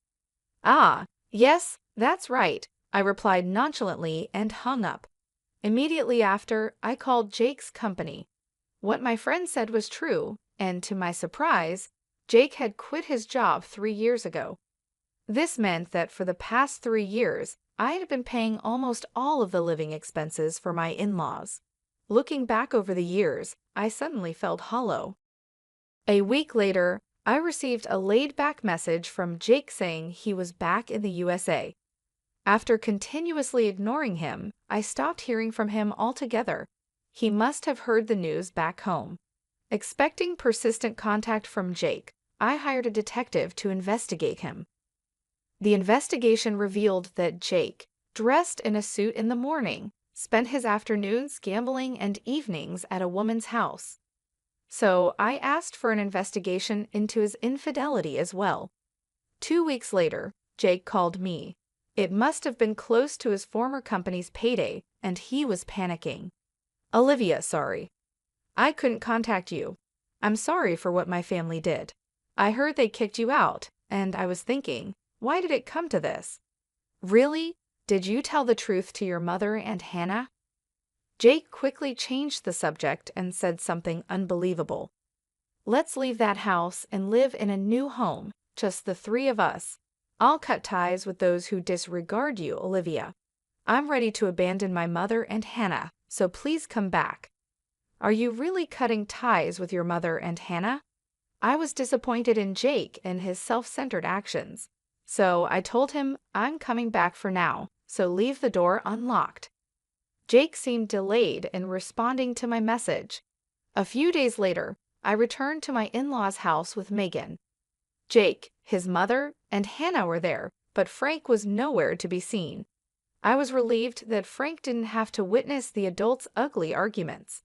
"Ah, yes, that's right," I replied nonchalantly and hung up. Immediately after, I called Jake's company. What my friend said was true, and to my surprise, Jake had quit his job 3 years ago. This meant that for the past 3 years, I had been paying almost all of the living expenses for my in-laws. Looking back over the years, I suddenly felt hollow. A week later, I received a laid-back message from Jake saying he was back in the USA. After continuously ignoring him, I stopped hearing from him altogether. He must have heard the news back home. Expecting persistent contact from Jake, I hired a detective to investigate him. The investigation revealed that Jake, dressed in a suit in the morning, spent his afternoons gambling and evenings at a woman's house. So I asked for an investigation into his infidelity as well. 2 weeks later, Jake called me. It must have been close to his former company's payday, and he was panicking. "Olivia, sorry. I couldn't contact you. I'm sorry for what my family did. I heard they kicked you out, and I was thinking, why did it come to this?" "Really? Did you tell the truth to your mother and Hannah?" Jake quickly changed the subject and said something unbelievable. "Let's leave that house and live in a new home, just the three of us. I'll cut ties with those who disregard you, Olivia. I'm ready to abandon my mother and Hannah, so please come back." "Are you really cutting ties with your mother and Hannah?" I was disappointed in Jake and his self-centered actions. So I told him I'm coming back for now, so leave the door unlocked. Jake seemed delayed in responding to my message. A few days later, I returned to my in-laws' house with Megan. Jake, his mother, and Hannah were there, but Frank was nowhere to be seen. I was relieved that Frank didn't have to witness the adults' ugly arguments.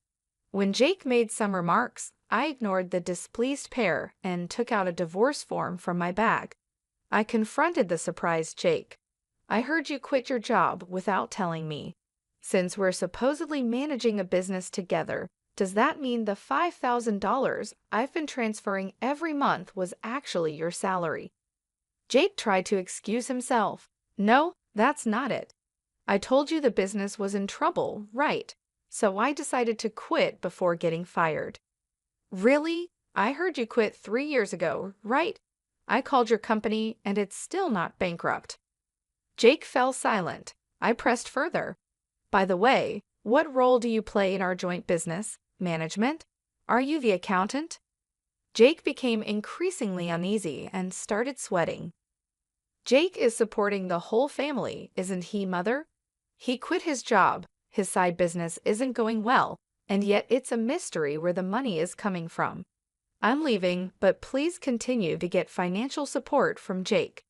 When Jake made some remarks, I ignored the displeased pair and took out a divorce form from my bag. I confronted the surprised Jake. "I heard you quit your job without telling me. Since we're supposedly managing a business together, does that mean the $5,000 I've been transferring every month was actually your salary?" Jake tried to excuse himself. "No, that's not it. I told you the business was in trouble, right? So I decided to quit before getting fired." "Really? I heard you quit 3 years ago, right? I called your company and it's still not bankrupt." Jake fell silent. I pressed further. "By the way, what role do you play in our joint business? Management? Are you the accountant?" Jake became increasingly uneasy and started sweating. "Jake is supporting the whole family, isn't he, Mother? He quit his job, his side business isn't going well, and yet it's a mystery where the money is coming from. I'm leaving, but please continue to get financial support from Jake."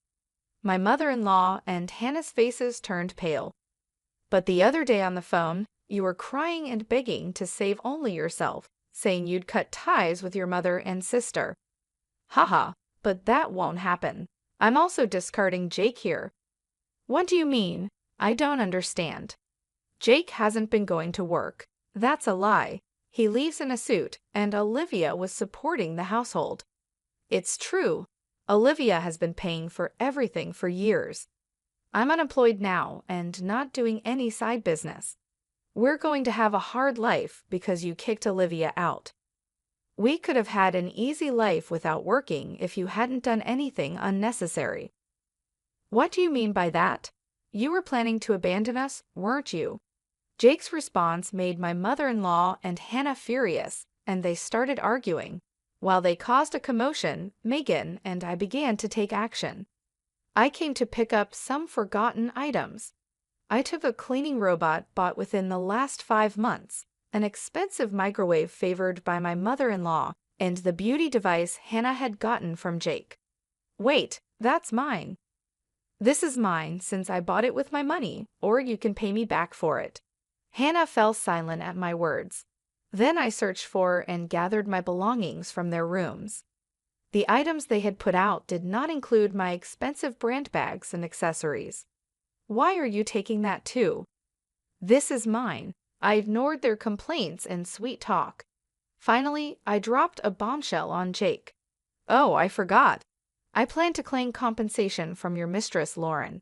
My mother-in-law and Hannah's faces turned pale. "But the other day on the phone, you were crying and begging to save only yourself, saying you'd cut ties with your mother and sister." "Haha, but that won't happen. I'm also discarding Jake here." "What do you mean? I don't understand." "Jake hasn't been going to work. That's a lie. He leaves in a suit, and Olivia was supporting the household." "It's true. Olivia has been paying for everything for years." I'm unemployed now and not doing any side business. We're going to have a hard life because you kicked Olivia out. We could have had an easy life without working if you hadn't done anything unnecessary. What do you mean by that? You were planning to abandon us, weren't you? Jake's response made my mother-in-law and Hannah furious, and they started arguing. While they caused a commotion, Megan and I began to take action. I came to pick up some forgotten items. I took a cleaning robot bought within the last 5 months, an expensive microwave favored by my mother-in-law, and the beauty device Hannah had gotten from Jake. Wait, that's mine. This is mine since I bought it with my money, or you can pay me back for it. Hannah fell silent at my words. Then I searched for and gathered my belongings from their rooms. The items they had put out did not include my expensive brand bags and accessories. Why are you taking that too? This is mine. I ignored their complaints and sweet talk. Finally, I dropped a bombshell on Jake. Oh, I forgot. I plan to claim compensation from your mistress, Lauren.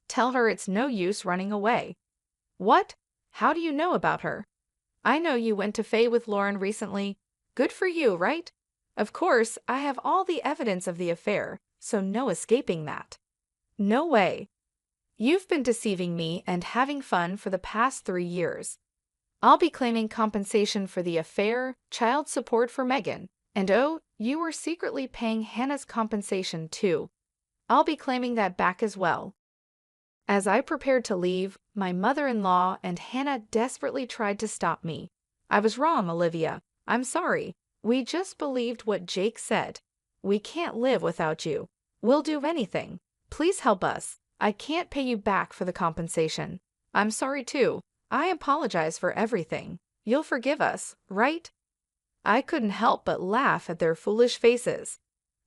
Tell her it's no use running away. What? How do you know about her? I know you went to Faye with Lauren recently. Good for you, right? Of course, I have all the evidence of the affair, so no escaping that. No way. You've been deceiving me and having fun for the past 3 years. I'll be claiming compensation for the affair, child support for Megan, and oh, you were secretly paying Hannah's compensation too. I'll be claiming that back as well. As I prepared to leave, my mother-in-law and Hannah desperately tried to stop me. I was wrong, Olivia. I'm sorry. We just believed what Jake said. We can't live without you. We'll do anything. Please help us. I can't pay you back for the compensation. I'm sorry too. I apologize for everything. You'll forgive us, right? I couldn't help but laugh at their foolish faces.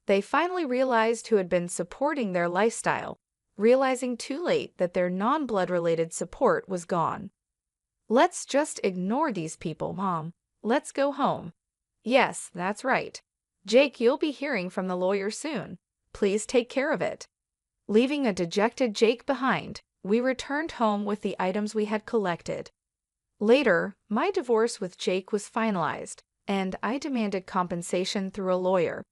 They finally realized who had been supporting their lifestyle, realizing too late that their non-blood-related support was gone. Let's just ignore these people, Mom. Let's go home. Yes, that's right. Jake, you'll be hearing from the lawyer soon. Please take care of it. Leaving a dejected Jake behind, we returned home with the items we had collected. Later, my divorce with Jake was finalized, and I demanded compensation through a lawyer.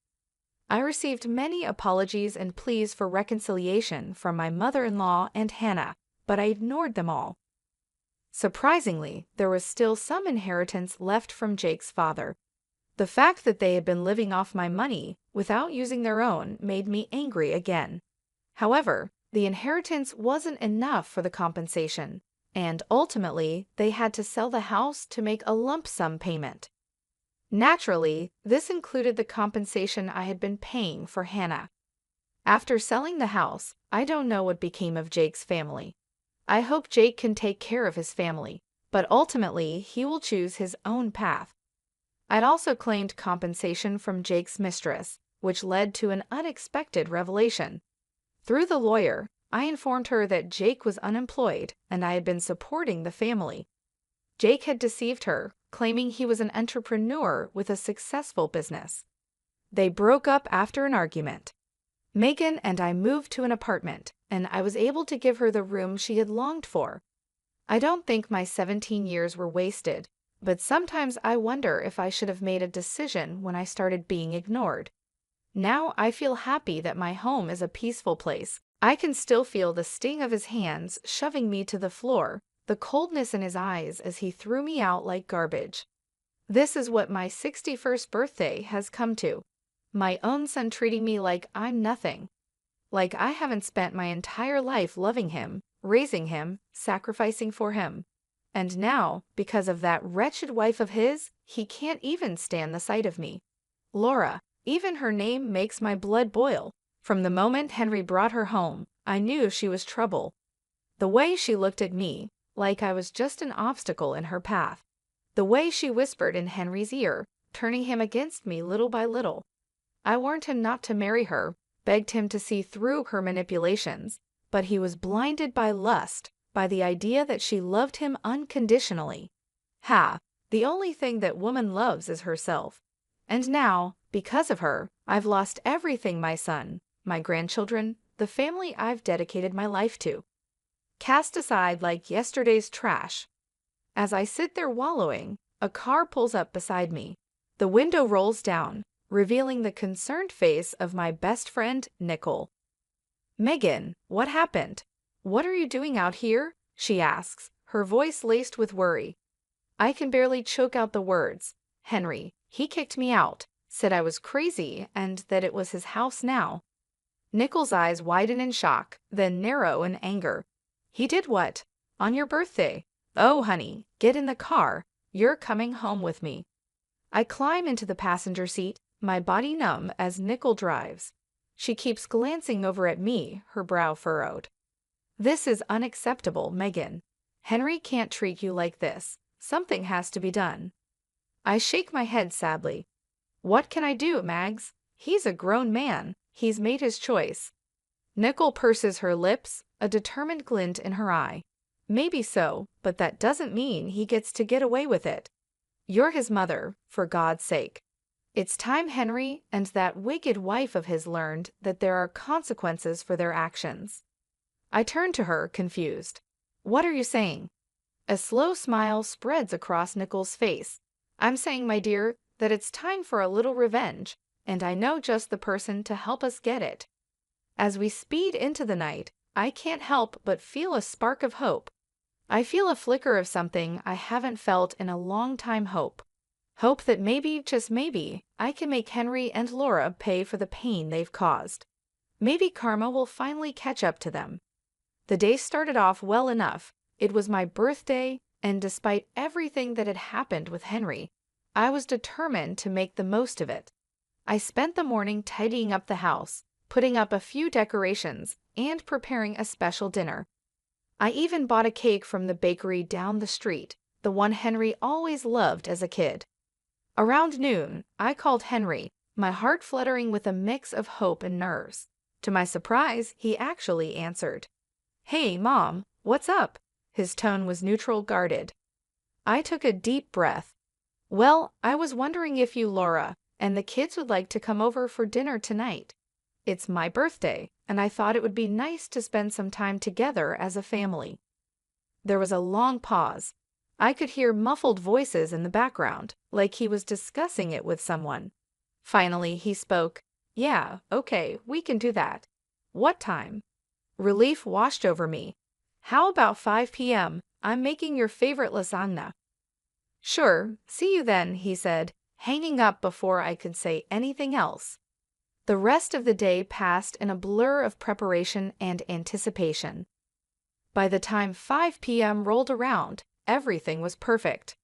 I received many apologies and pleas for reconciliation from my mother-in-law and Hannah, but I ignored them all. Surprisingly, there was still some inheritance left from Jake's father. The fact that they had been living off my money without using their own made me angry again. However, the inheritance wasn't enough for the compensation, and ultimately they had to sell the house to make a lump sum payment. Naturally, this included the compensation I had been paying for Hannah. After selling the house, I don't know what became of Jake's family. I hope Jake can take care of his family, but ultimately he will choose his own path. I'd also claimed compensation from Jake's mistress, which led to an unexpected revelation. Through the lawyer, I informed her that Jake was unemployed and I had been supporting the family. Jake had deceived her, claiming he was an entrepreneur with a successful business. They broke up after an argument. Megan and I moved to an apartment, and I was able to give her the room she had longed for. I don't think my 17 years were wasted, but sometimes I wonder if I should have made a decision when I started being ignored. Now I feel happy that my home is a peaceful place. I can still feel the sting of his hands shoving me to the floor, the coldness in his eyes as he threw me out like garbage. This is what my 61st birthday has come to. My own son treating me like I'm nothing. Like I haven't spent my entire life loving him, raising him, sacrificing for him. And now, because of that wretched wife of his, he can't even stand the sight of me. Laura, even her name makes my blood boil. From the moment Henry brought her home, I knew she was trouble. The way she looked at me, like I was just an obstacle in her path. The way she whispered in Henry's ear, turning him against me little by little. I warned him not to marry her, begged him to see through her manipulations, but he was blinded by lust, by the idea that she loved him unconditionally. The only thing that woman loves is herself. And now, because of her, I've lost everything, my son, my grandchildren, the family I've dedicated my life to. cast aside like yesterday's trash. As I sit there wallowing, a car pulls up beside me. The window rolls down, revealing the concerned face of my best friend, Nicole. "Megan, what happened? What are you doing out here?" she asks, her voice laced with worry. I can barely choke out the words. "Henry, he kicked me out, said I was crazy and that it was his house now." Nicole's eyes widen in shock, then narrow in anger. "He did what? On your birthday? Oh, honey, get in the car. You're coming home with me." I climb into the passenger seat, my body numb as Nicole drives. She keeps glancing over at me, her brow furrowed. "This is unacceptable, Megan. Henry can't treat you like this. Something has to be done." I shake my head sadly. "What can I do, Mags? He's a grown man. He's made his choice." Nicole purses her lips, a determined glint in her eye. "Maybe so, but that doesn't mean he gets to get away with it. You're his mother, for God's sake. It's time Henry and that wicked wife of his learned that there are consequences for their actions." I turn to her, confused. "What are you saying?" A slow smile spreads across Nicole's face. "I'm saying, my dear, that it's time for a little revenge, and I know just the person to help us get it." As we speed into the night, I can't help but feel a spark of hope. I feel a flicker of something I haven't felt in a long time. Hope. Hope that maybe, just maybe, I can make Henry and Laura pay for the pain they've caused. Maybe karma will finally catch up to them. The day started off well enough. It was my birthday, and despite everything that had happened with Henry, I was determined to make the most of it. I spent the morning tidying up the house, putting up a few decorations, and preparing a special dinner. I even bought a cake from the bakery down the street, the one Henry always loved as a kid. Around noon, I called Henry, my heart fluttering with a mix of hope and nerves. To my surprise, he actually answered. "Hey, Mom, what's up?" His tone was neutral, guarded. I took a deep breath. "Well, I was wondering if you, Laura, and the kids would like to come over for dinner tonight. It's my birthday, and I thought it would be nice to spend some time together as a family." There was a long pause. I could hear muffled voices in the background, like he was discussing it with someone. Finally, he spoke. "Yeah, okay, we can do that. What time?" Relief washed over me. "How about 5 p.m.? I'm making your favorite lasagna." "Sure, see you then," he said, hanging up before I could say anything else. The rest of the day passed in a blur of preparation and anticipation. By the time 5 p.m. rolled around, everything was perfect.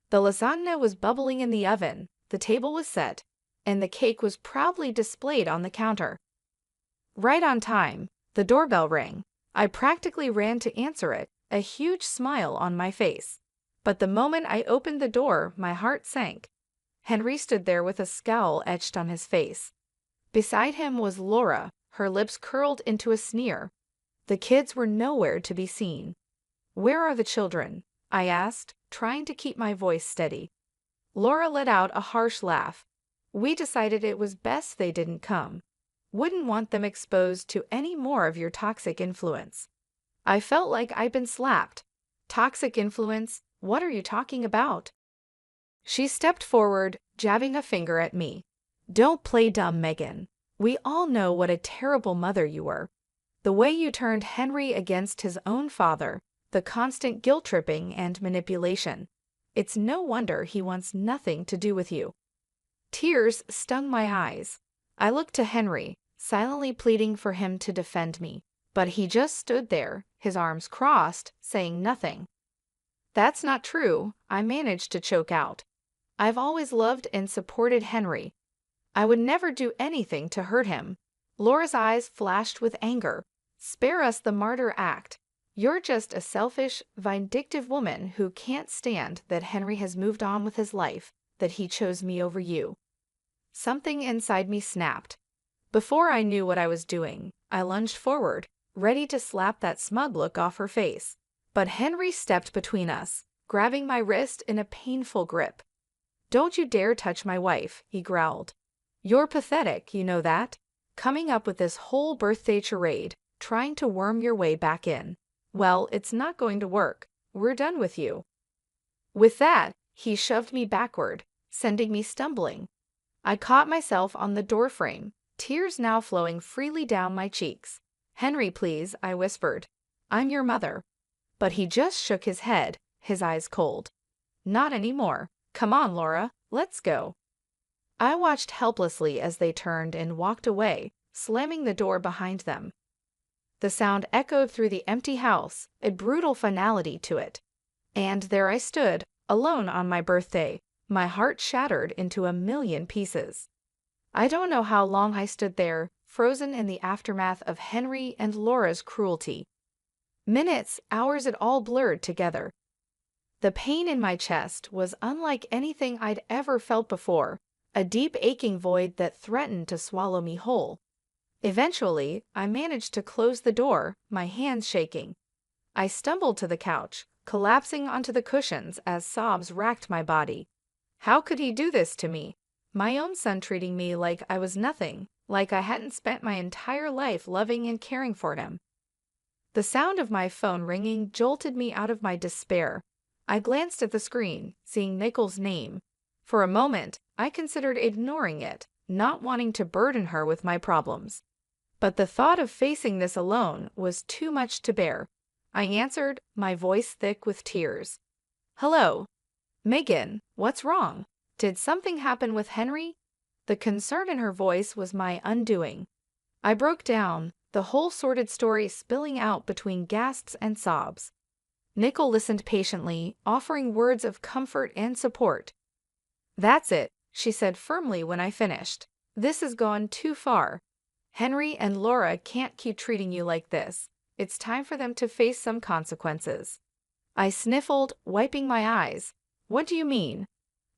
The lasagna was bubbling in the oven, the table was set, and the cake was proudly displayed on the counter. Right on time, the doorbell rang. I practically ran to answer it, a huge smile on my face. But the moment I opened the door, my heart sank. Henry stood there with a scowl etched on his face. Beside him was Laura, her lips curled into a sneer. The kids were nowhere to be seen. "Where are the children?" I asked, trying to keep my voice steady. Laura let out a harsh laugh. "We decided it was best they didn't come. Wouldn't want them exposed to any more of your toxic influence." I felt like I'd been slapped. "Toxic influence? What are you talking about?" She stepped forward, jabbing a finger at me. "Don't play dumb, Megan. We all know what a terrible mother you were. The way you turned Henry against his own father, the constant guilt-tripping and manipulation. It's no wonder he wants nothing to do with you." Tears stung my eyes. I looked to Henry, silently pleading for him to defend me, but he just stood there, his arms crossed, saying nothing. "That's not true," I managed to choke out. "I've always loved and supported Henry. I would never do anything to hurt him." Laura's eyes flashed with anger. "Spare us the martyr act. You're just a selfish, vindictive woman who can't stand that Henry has moved on with his life, that he chose me over you." Something inside me snapped. Before I knew what I was doing, I lunged forward, ready to slap that smug look off her face. But Henry stepped between us, grabbing my wrist in a painful grip. "Don't you dare touch my wife," he growled. "You're pathetic, you know that? Coming up with this whole birthday charade, trying to worm your way back in. Well, it's not going to work. We're done with you. With that, he shoved me backward, sending me stumbling. I caught myself on the doorframe, tears now flowing freely down my cheeks. "Henry, please," I whispered. "I'm your mother." But he just shook his head, his eyes cold. "Not anymore. Come on, Laura, let's go." I watched helplessly as they turned and walked away, slamming the door behind them. The sound echoed through the empty house, a brutal finality to it. And there I stood, alone on my birthday, my heart shattered into a million pieces. I don't know how long I stood there, frozen in the aftermath of Henry and Laura's cruelty. Minutes, hours, it all blurred together. The pain in my chest was unlike anything I'd ever felt before, a deep aching void that threatened to swallow me whole. Eventually, I managed to close the door, my hands shaking. I stumbled to the couch, collapsing onto the cushions as sobs racked my body. How could he do this to me? My own son treating me like I was nothing, like I hadn't spent my entire life loving and caring for him. The sound of my phone ringing jolted me out of my despair. I glanced at the screen, seeing Nicole's name. For a moment, I considered ignoring it, not wanting to burden her with my problems. But the thought of facing this alone was too much to bear. I answered, my voice thick with tears. "Hello. Megan, what's wrong? Did something happen with Henry?" The concern in her voice was my undoing. I broke down, the whole sordid story spilling out between gasps and sobs. Nicole listened patiently, offering words of comfort and support. "That's it," she said firmly when I finished. "This has gone too far. Henry and Laura can't keep treating you like this. It's time for them to face some consequences." I sniffled, wiping my eyes. "What do you mean?"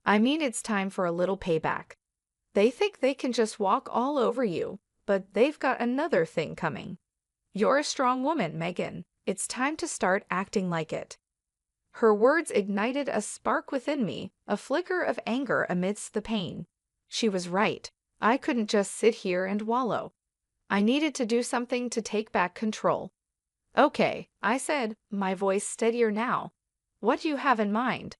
"I mean it's time for a little payback. They think they can just walk all over you, but they've got another thing coming. You're a strong woman, Megan. It's time to start acting like it." Her words ignited a spark within me, a flicker of anger amidst the pain. She was right. I couldn't just sit here and wallow. I needed to do something to take back control. "Okay," I said, my voice steadier now. "What do you have in mind?"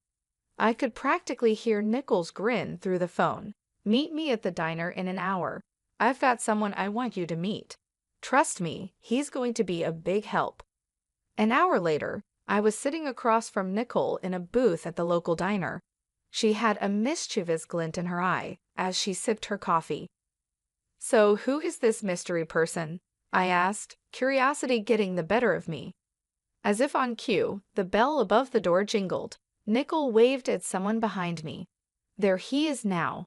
I could practically hear Nicole's grin through the phone. "Meet me at the diner in an hour. I've got someone I want you to meet. Trust me, he's going to be a big help." An hour later, I was sitting across from Nicole in a booth at the local diner. She had a mischievous glint in her eye as she sipped her coffee. "So who is this mystery person?" I asked, curiosity getting the better of me. As if on cue, the bell above the door jingled. Nicole waved at someone behind me. "There he is now."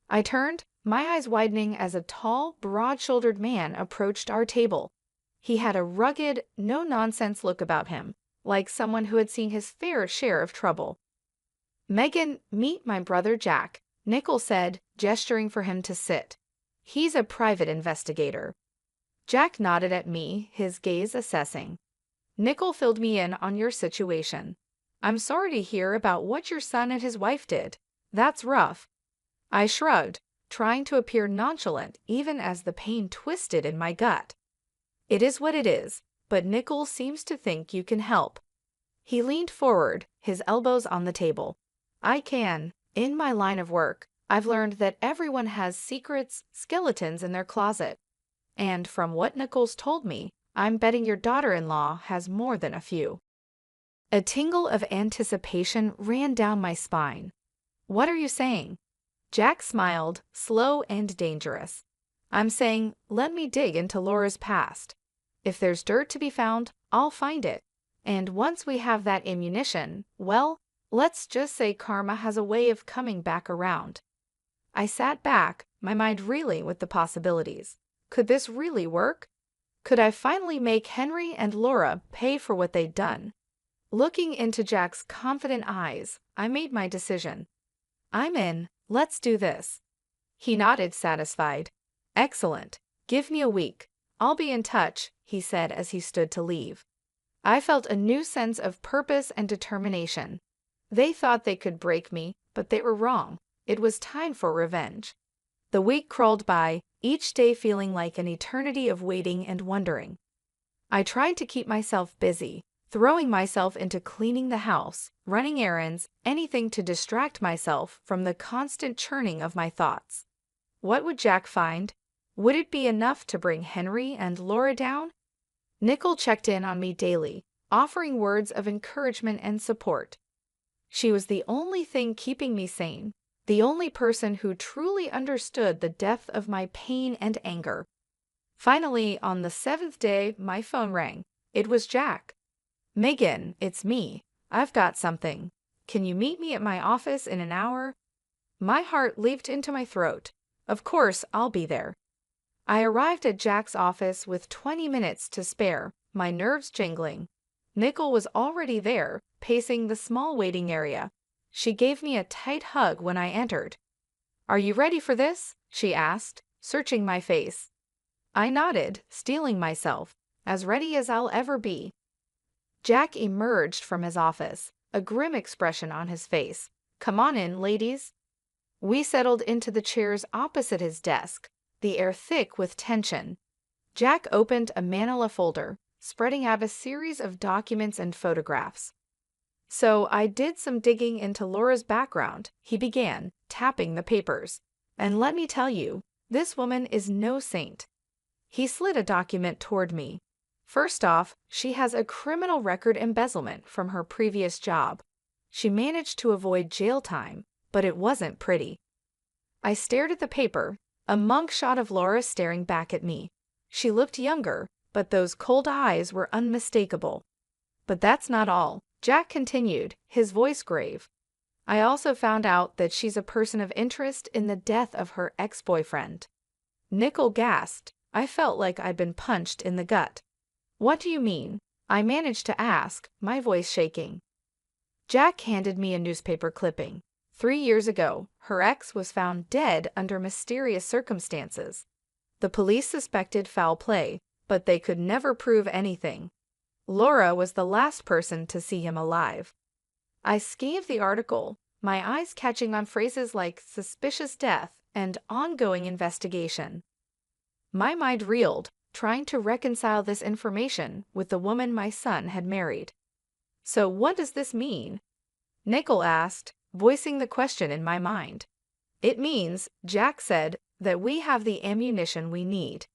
I turned, my eyes widening as a tall, broad-shouldered man approached our table. He had a rugged, no-nonsense look about him, like someone who had seen his fair share of trouble. "Megan, meet my brother Jack," Nicole said, gesturing for him to sit. "He's a private investigator." Jack nodded at me, his gaze assessing. "Nicole filled me in on your situation. I'm sorry to hear about what your son and his wife did. That's rough." I shrugged, trying to appear nonchalant even as the pain twisted in my gut. "It is what it is, but Nicole seems to think you can help." He leaned forward, his elbows on the table. "I can. In my line of work, I've learned that everyone has secrets, skeletons in their closet. And from what Nicole's told me, I'm betting your daughter-in-law has more than a few." A tingle of anticipation ran down my spine. "What are you saying?" Jack smiled, slow and dangerous. "I'm saying, let me dig into Laura's past. If there's dirt to be found, I'll find it. And once we have that ammunition, well, let's just say karma has a way of coming back around." I sat back, my mind reeling with the possibilities. Could this really work? Could I finally make Henry and Laura pay for what they'd done? Looking into Jack's confident eyes, I made my decision. "I'm in. Let's do this." He nodded, satisfied. "Excellent. Give me a week. I'll be in touch," he said as he stood to leave. I felt a new sense of purpose and determination. They thought they could break me, but they were wrong. It was time for revenge. The week crawled by, each day feeling like an eternity of waiting and wondering. I tried to keep myself busy, throwing myself into cleaning the house, running errands, anything to distract myself from the constant churning of my thoughts. What would Jack find? Would it be enough to bring Henry and Laura down? Nicole checked in on me daily, offering words of encouragement and support. She was the only thing keeping me sane, the only person who truly understood the depth of my pain and anger. Finally, on the 7th day, my phone rang. It was Jack. "Megan, it's me. I've got something. Can you meet me at my office in an hour?" My heart leaped into my throat. Of course, I'll be there. I arrived at Jack's office with 20 minutes to spare, my nerves jingling. Nicole was already there, pacing the small waiting area. She gave me a tight hug when I entered. "Are you ready for this?" she asked, searching my face. I nodded, steeling myself, as ready as I'll ever be. Jack emerged from his office, a grim expression on his face. "Come on in, ladies." We settled into the chairs opposite his desk, the air thick with tension. Jack opened a manila folder, spreading out a series of documents and photographs. "So I did some digging into Laura's background," he began, tapping the papers. "And let me tell you, this woman is no saint." He slid a document toward me. "First off, she has a criminal record embezzlement from her previous job. She managed to avoid jail time, but it wasn't pretty." I stared at the paper, a mugshot of Laura staring back at me. She looked younger, but those cold eyes were unmistakable. "But that's not all," Jack continued, his voice grave. "I also found out that she's a person of interest in the death of her ex-boyfriend." Nicole gasped. I felt like I'd been punched in the gut. "What do you mean?" I managed to ask, my voice shaking. Jack handed me a newspaper clipping. 3 years ago, her ex was found dead under mysterious circumstances. The police suspected foul play, but they could never prove anything. Laura was the last person to see him alive. I scanned the article, my eyes catching on phrases like suspicious death and ongoing investigation. My mind reeled, trying to reconcile this information with the woman my son had married. "So what does this mean?" Nicole asked, voicing the question in my mind. "It means," Jack said, "that we have the ammunition we need.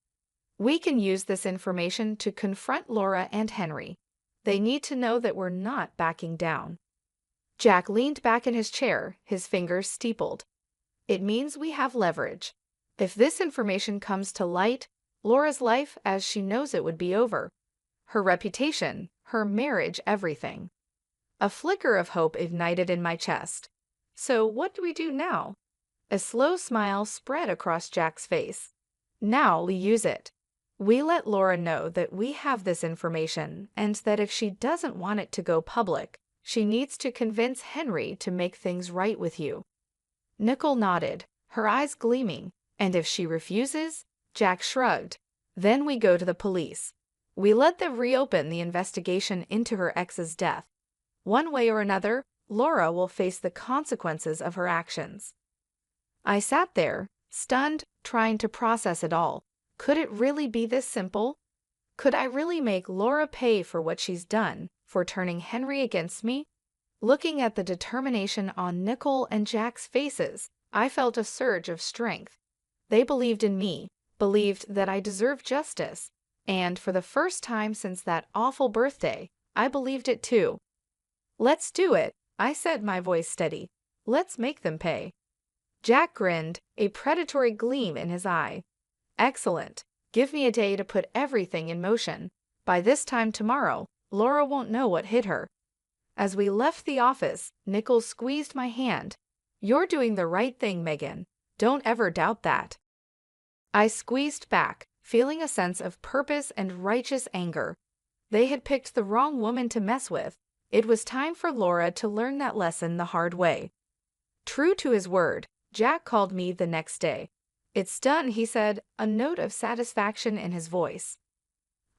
We can use this information to confront Laura and Henry. They need to know that we're not backing down." Jack leaned back in his chair, his fingers steepled. "It means we have leverage. If this information comes to light, Laura's life as she knows it would be over. Her reputation, her marriage, everything." A flicker of hope ignited in my chest. "So what do we do now?" A slow smile spread across Jack's face. "Now we use it. We let Laura know that we have this information and that if she doesn't want it to go public, she needs to convince Henry to make things right with you." Nicole nodded, her eyes gleaming. "And if she refuses?" Jack shrugged. "Then we go to the police. We let them reopen the investigation into her ex's death. One way or another, Laura will face the consequences of her actions." I sat there, stunned, trying to process it all. Could it really be this simple? Could I really make Laura pay for what she's done, for turning Henry against me? Looking at the determination on Nicole and Jack's faces, I felt a surge of strength. They believed in me, believed that I deserved justice, and for the first time since that awful birthday, I believed it too. "Let's do it," I said, my voice steady. "Let's make them pay." Jack grinned, a predatory gleam in his eye. "Excellent. Give me a day to put everything in motion. By this time tomorrow, Laura won't know what hit her." As we left the office, Nicole squeezed my hand. "You're doing the right thing, Megan. Don't ever doubt that." I squeezed back, feeling a sense of purpose and righteous anger. They had picked the wrong woman to mess with. It was time for Laura to learn that lesson the hard way. True to his word, Jack called me the next day. "It's done," he said, a note of satisfaction in his voice.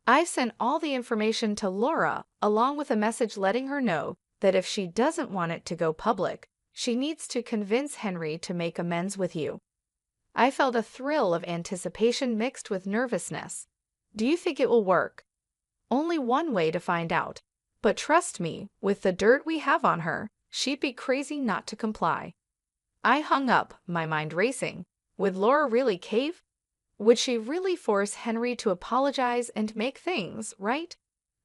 "I've sent all the information to Laura, along with a message letting her know that if she doesn't want it to go public, she needs to convince Henry to make amends with you." I felt a thrill of anticipation mixed with nervousness. "Do you think it will work?" Only one way to find out. But trust me, with the dirt we have on her, she'd be crazy not to comply. I hung up, my mind racing. Would Laura really cave? Would she really force Henry to apologize and make things right?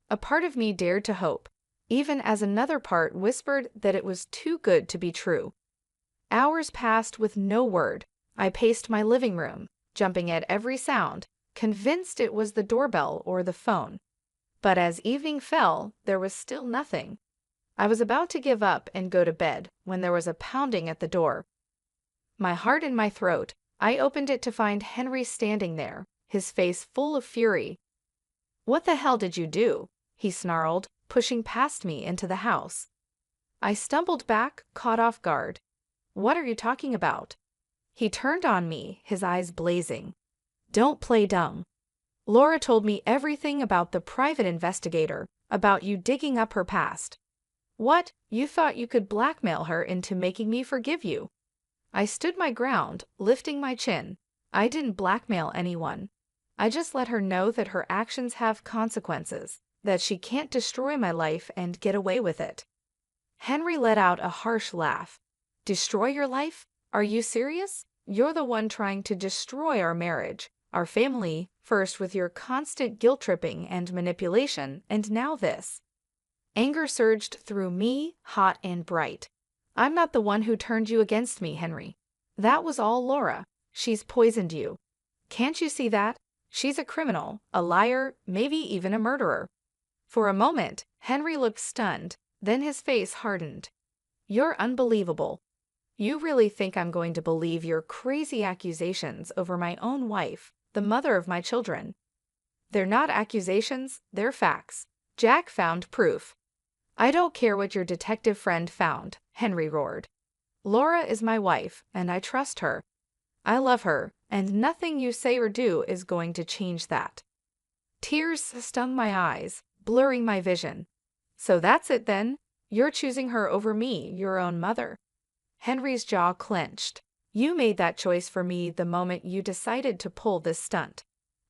A part of me dared to hope, even as another part whispered that it was too good to be true. Hours passed with no word. I paced my living room, jumping at every sound, convinced it was the doorbell or the phone. But as evening fell, there was still nothing. I was about to give up and go to bed when there was a pounding at the door. My heart in my throat, I opened it to find Henry standing there, his face full of fury. "What the hell did you do?" he snarled, pushing past me into the house. I stumbled back, caught off guard. "What are you talking about?" He turned on me, his eyes blazing. "Don't play dumb. Laura told me everything about the private investigator, about you digging up her past. What, you thought you could blackmail her into making me forgive you?" I stood my ground, lifting my chin. I didn't blackmail anyone. I just let her know that her actions have consequences, that she can't destroy my life and get away with it. Henry let out a harsh laugh. "Destroy your life? Are you serious? You're the one trying to destroy our marriage, our family, first with your constant guilt-tripping and manipulation, and now this." Anger surged through me, hot and bright. "I'm not the one who turned you against me, Henry. That was all Laura. She's poisoned you. Can't you see that? She's a criminal, a liar, maybe even a murderer." For a moment, Henry looked stunned, then his face hardened. "You're unbelievable. You really think I'm going to believe your crazy accusations over my own wife, the mother of my children?" "They're not accusations, they're facts. Jack found proof." "I don't care what your detective friend found," Henry roared. "Laura is my wife, and I trust her. I love her, and nothing you say or do is going to change that." Tears stung my eyes, blurring my vision. "So that's it then? You're choosing her over me, your own mother?" Henry's jaw clenched. "You made that choice for me the moment you decided to pull this stunt.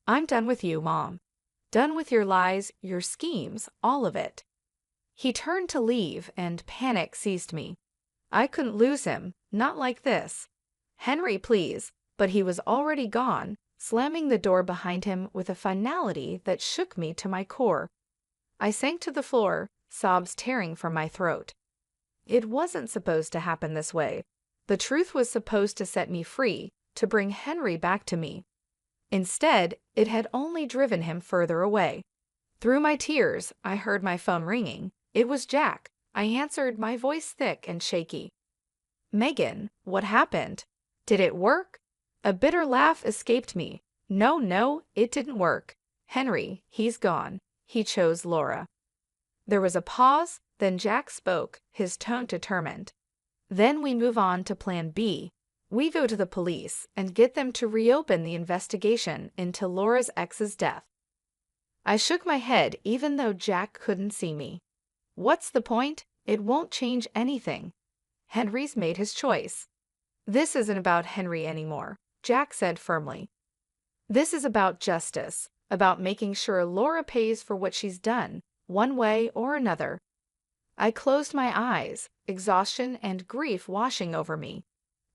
I'm done with you, Mom. Done with your lies, your schemes, all of it." He turned to leave, and panic seized me. I couldn't lose him, not like this. "Henry, please," but he was already gone, slamming the door behind him with a finality that shook me to my core. I sank to the floor, sobs tearing from my throat. It wasn't supposed to happen this way. The truth was supposed to set me free, to bring Henry back to me. Instead, it had only driven him further away. Through my tears, I heard my phone ringing. It was Jack. I answered, my voice thick and shaky. "Megan, what happened? Did it work?" A bitter laugh escaped me. No, it didn't work. Henry, he's gone. He chose Laura." There was a pause, then Jack spoke, his tone determined. "Then we move on to plan B. We go to the police and get them to reopen the investigation into Laura's ex's death." I shook my head even though Jack couldn't see me. "What's the point? It won't change anything. Henry's made his choice." "This isn't about Henry anymore," Jack said firmly. "This is about justice, about making sure Laura pays for what she's done, one way or another." I closed my eyes, exhaustion and grief washing over me.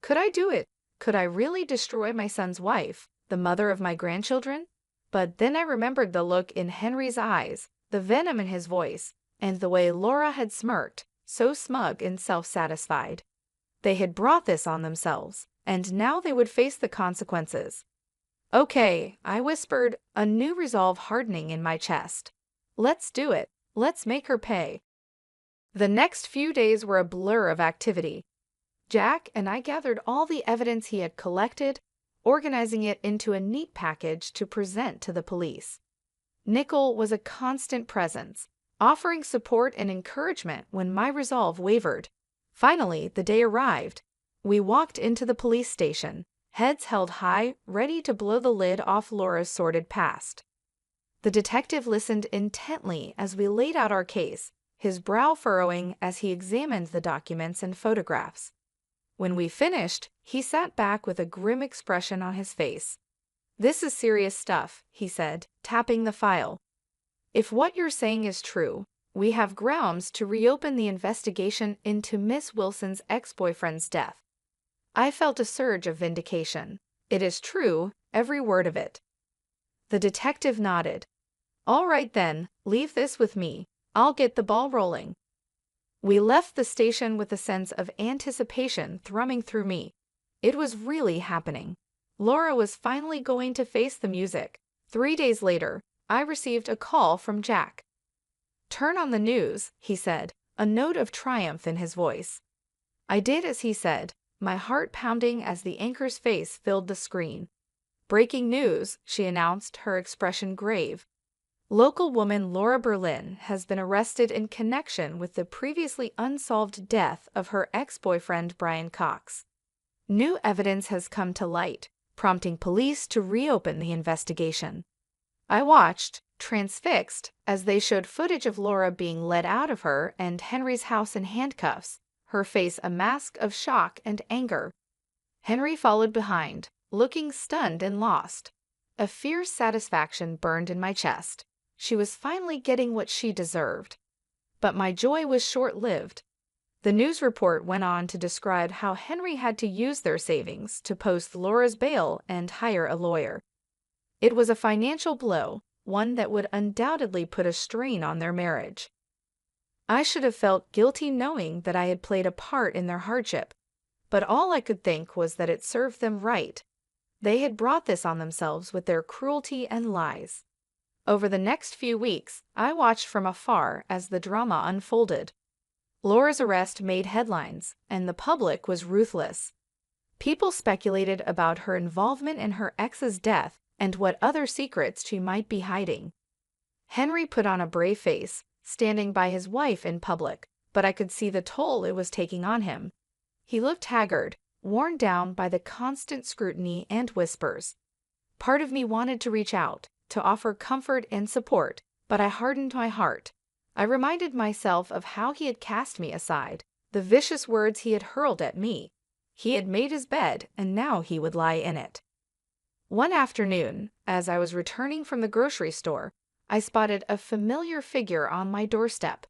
Could I do it? Could I really destroy my son's wife, the mother of my grandchildren? But then I remembered the look in Henry's eyes, the venom in his voice, and the way Laura had smirked, so smug and self-satisfied. They had brought this on themselves, and now they would face the consequences. "Okay," I whispered, a new resolve hardening in my chest. "Let's do it. Let's make her pay." The next few days were a blur of activity. Jack and I gathered all the evidence he had collected, organizing it into a neat package to present to the police. Nickel was a constant presence, offering support and encouragement when my resolve wavered. Finally, the day arrived. We walked into the police station, heads held high, ready to blow the lid off Laura's sordid past. The detective listened intently as we laid out our case, his brow furrowing as he examined the documents and photographs. When we finished, he sat back with a grim expression on his face. "This is serious stuff," he said, tapping the file. If what you're saying is true, we have grounds to reopen the investigation into Miss Wilson's ex-boyfriend's death. I felt a surge of vindication. It is true, every word of it. The detective nodded. All right then, leave this with me. I'll get the ball rolling. We left the station with a sense of anticipation thrumming through me. It was really happening. Laura was finally going to face the music. 3 days later, I received a call from Jack. Turn on the news, he said, a note of triumph in his voice. I did as he said, my heart pounding as the anchor's face filled the screen. Breaking news, she announced, her expression grave. Local woman Laura Berlin has been arrested in connection with the previously unsolved death of her ex-boyfriend Brian Cox. New evidence has come to light, prompting police to reopen the investigation. I watched, transfixed, as they showed footage of Laura being led out of her and Henry's house in handcuffs, her face a mask of shock and anger. Henry followed behind, looking stunned and lost. A fierce satisfaction burned in my chest. She was finally getting what she deserved. But my joy was short-lived. The news report went on to describe how Henry had to use their savings to post Laura's bail and hire a lawyer. It was a financial blow, one that would undoubtedly put a strain on their marriage. I should have felt guilty knowing that I had played a part in their hardship, but all I could think was that it served them right. They had brought this on themselves with their cruelty and lies. Over the next few weeks, I watched from afar as the drama unfolded. Laura's arrest made headlines, and the public was ruthless. People speculated about her involvement in her ex's death and what other secrets she might be hiding. Henry put on a brave face, standing by his wife in public, but I could see the toll it was taking on him. He looked haggard, worn down by the constant scrutiny and whispers. Part of me wanted to reach out, to offer comfort and support, but I hardened my heart. I reminded myself of how he had cast me aside, the vicious words he had hurled at me. He had made his bed, and now he would lie in it. One afternoon, as I was returning from the grocery store, I spotted a familiar figure on my doorstep.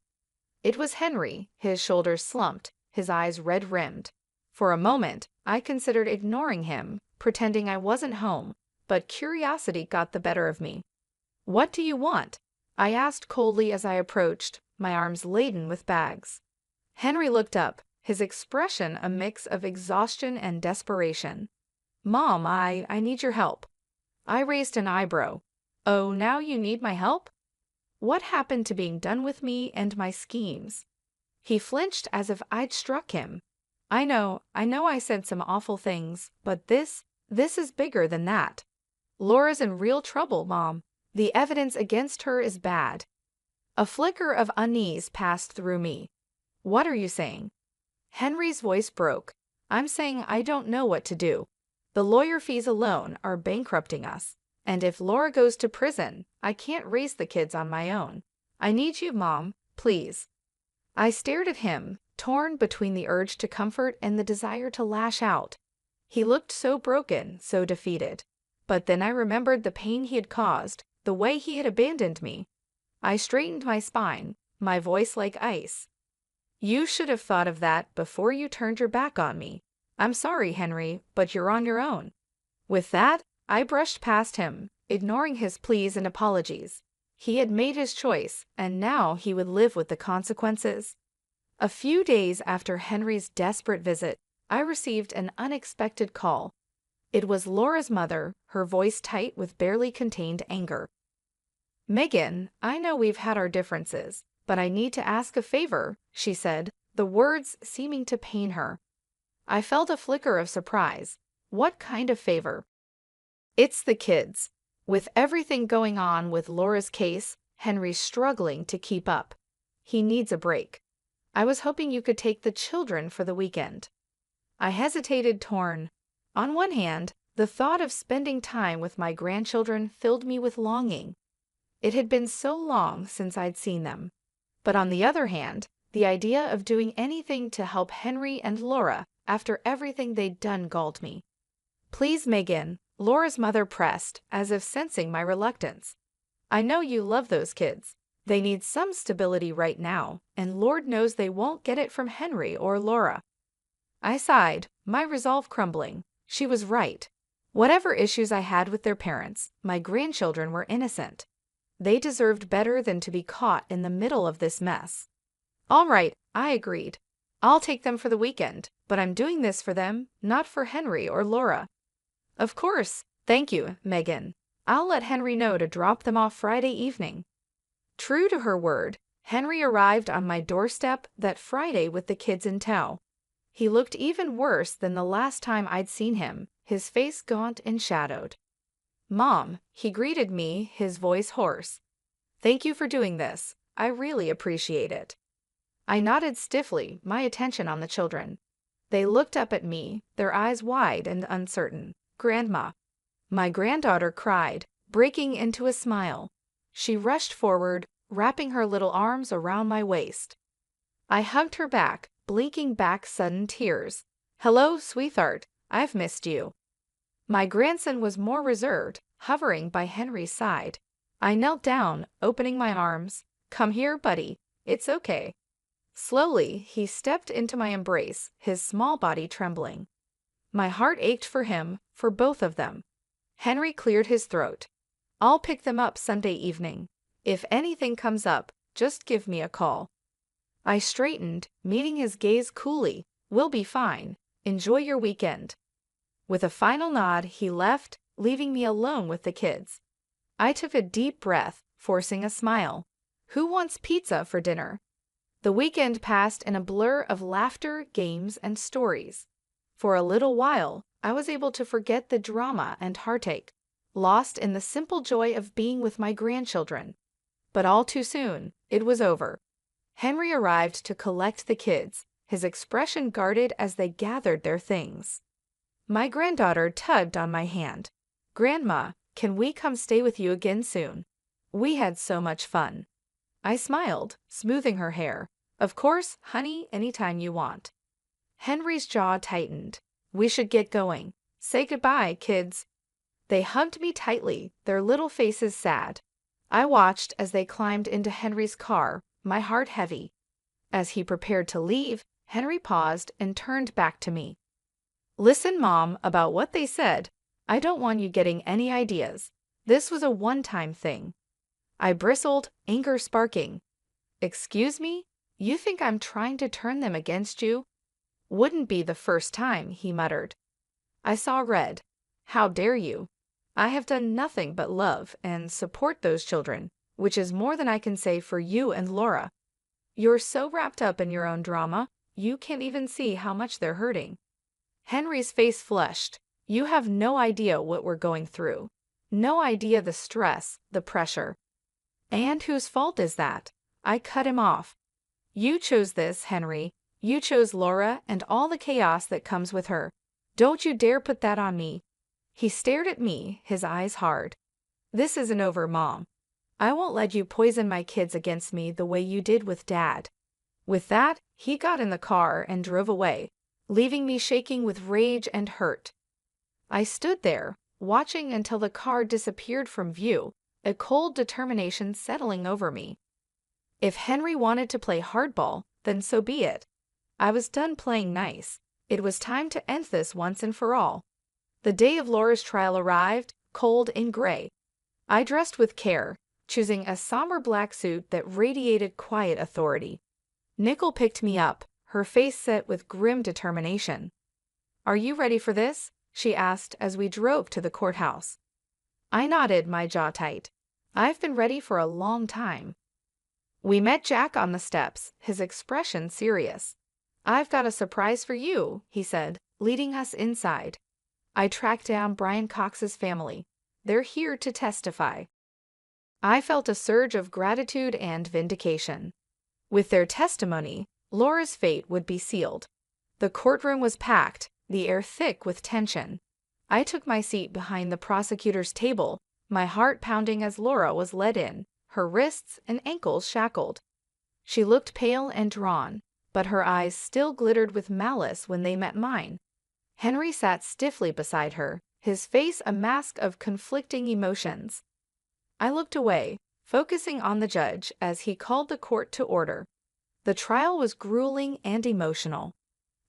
It was Henry, his shoulders slumped, his eyes red-rimmed. For a moment, I considered ignoring him, pretending I wasn't home, but curiosity got the better of me. "What do you want?" I asked coldly as I approached, my arms laden with bags. Henry looked up, his expression a mix of exhaustion and desperation. "Mom, I need your help." I raised an eyebrow. "Oh, now you need my help? What happened to being done with me and my schemes?" He flinched as if I'd struck him. I know I said some awful things, but this is bigger than that. Laura's in real trouble, Mom. The evidence against her is bad." A flicker of unease passed through me. "What are you saying?" Henry's voice broke. "I'm saying I don't know what to do. The lawyer fees alone are bankrupting us, and if Laura goes to prison, I can't raise the kids on my own. I need you, Mom, please." I stared at him, torn between the urge to comfort and the desire to lash out. He looked so broken, so defeated. But then I remembered the pain he had caused, the way he had abandoned me. I straightened my spine, my voice like ice. "You should have thought of that before you turned your back on me. I'm sorry, Henry, but you're on your own." With that, I brushed past him, ignoring his pleas and apologies. He had made his choice, and now he would live with the consequences. A few days after Henry's desperate visit, I received an unexpected call. It was Laura's mother, her voice tight with barely contained anger. "Megan, I know we've had our differences, but I need to ask a favor," she said, the words seeming to pain her. I felt a flicker of surprise. "What kind of favor?" "It's the kids. With everything going on with Laura's case, Henry's struggling to keep up. He needs a break. I was hoping you could take the children for the weekend." I hesitated, torn. On one hand, the thought of spending time with my grandchildren filled me with longing. It had been so long since I'd seen them. But on the other hand, the idea of doing anything to help Henry and Laura after everything they'd done galled me. "Please, Megan," Laura's mother pressed, as if sensing my reluctance. I know you love those kids. They need some stability right now, and Lord knows they won't get it from Henry or Laura." I sighed, my resolve crumbling. She was right. Whatever issues I had with their parents, my grandchildren were innocent. They deserved better than to be caught in the middle of this mess. "All right," I agreed. "I'll take them for the weekend, but I'm doing this for them, not for Henry or Laura." "Of course. Thank you, Megan. I'll let Henry know to drop them off Friday evening." True to her word, Henry arrived on my doorstep that Friday with the kids in tow. He looked even worse than the last time I'd seen him, his face gaunt and shadowed. "Mom," he greeted me, his voice hoarse. "Thank you for doing this. I really appreciate it." I nodded stiffly, my attention on the children. They looked up at me, their eyes wide and uncertain. "Grandma." My granddaughter cried, breaking into a smile. She rushed forward, wrapping her little arms around my waist. I hugged her back, blinking back sudden tears. "Hello, sweetheart. I've missed you." My grandson was more reserved, hovering by Henry's side. I knelt down, opening my arms. "Come here, buddy. It's okay." Slowly, he stepped into my embrace, his small body trembling. My heart ached for him, for both of them. Henry cleared his throat. "I'll pick them up Sunday evening. If anything comes up, just give me a call." I straightened, meeting his gaze coolly. "We'll be fine. Enjoy your weekend." With a final nod, he left, leaving me alone with the kids. I took a deep breath, forcing a smile. Who wants pizza for dinner? The weekend passed in a blur of laughter, games, and stories. For a little while, I was able to forget the drama and heartache, lost in the simple joy of being with my grandchildren. But all too soon, it was over. Henry arrived to collect the kids, his expression guarded as they gathered their things. My granddaughter tugged on my hand. "Grandma, can we come stay with you again soon? We had so much fun." I smiled, smoothing her hair. "Of course, honey, anytime you want." Henry's jaw tightened. "We should get going. Say goodbye, kids." They hugged me tightly, their little faces sad. I watched as they climbed into Henry's car, my heart heavy. As he prepared to leave, Henry paused and turned back to me. "Listen, Mom, about what they said. I don't want you getting any ideas. This was a one-time thing." I bristled, anger sparking. "Excuse me? You think I'm trying to turn them against you?" "Wouldn't be the first time," he muttered. I saw red. "How dare you? I have done nothing but love and support those children, which is more than I can say for you and Laura. You're so wrapped up in your own drama, you can't even see how much they're hurting." Henry's face flushed. "You have no idea what we're going through. No idea the stress, the pressure." "And whose fault is that?" I cut him off. "You chose this, Henry. You chose Laura and all the chaos that comes with her. Don't you dare put that on me." He stared at me, his eyes hard. "This isn't over, Mom. I won't let you poison my kids against me the way you did with Dad." With that, he got in the car and drove away, leaving me shaking with rage and hurt. I stood there, watching until the car disappeared from view, a cold determination settling over me. If Henry wanted to play hardball, then so be it. I was done playing nice. It was time to end this once and for all. The day of Laura's trial arrived, cold and gray. I dressed with care, choosing a somber black suit that radiated quiet authority. Nickel picked me up, her face set with grim determination. "Are you ready for this?" she asked as we drove to the courthouse. I nodded, my jaw tight. I've been ready for a long time. We met Jack on the steps, his expression serious. "I've got a surprise for you," he said, leading us inside. I tracked down Brian Cox's family. They're here to testify. I felt a surge of gratitude and vindication. With their testimony, Laura's fate would be sealed. The courtroom was packed, the air thick with tension. I took my seat behind the prosecutor's table, my heart pounding as Laura was led in, her wrists and ankles shackled. She looked pale and drawn, but her eyes still glittered with malice when they met mine. Henry sat stiffly beside her, his face a mask of conflicting emotions. I looked away, focusing on the judge as he called the court to order. The trial was grueling and emotional.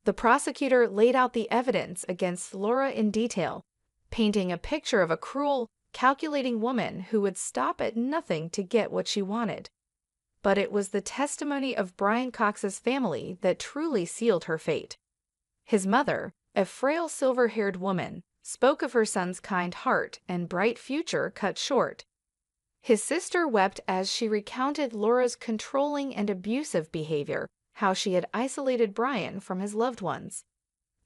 The prosecutor laid out the evidence against Laura in detail, painting a picture of a cruel, calculating woman who would stop at nothing to get what she wanted. But it was the testimony of Brian Cox's family that truly sealed her fate. His mother, a frail silver-haired woman, spoke of her son's kind heart and bright future cut short. His sister wept as she recounted Laura's controlling and abusive behavior, how she had isolated Brian from his loved ones.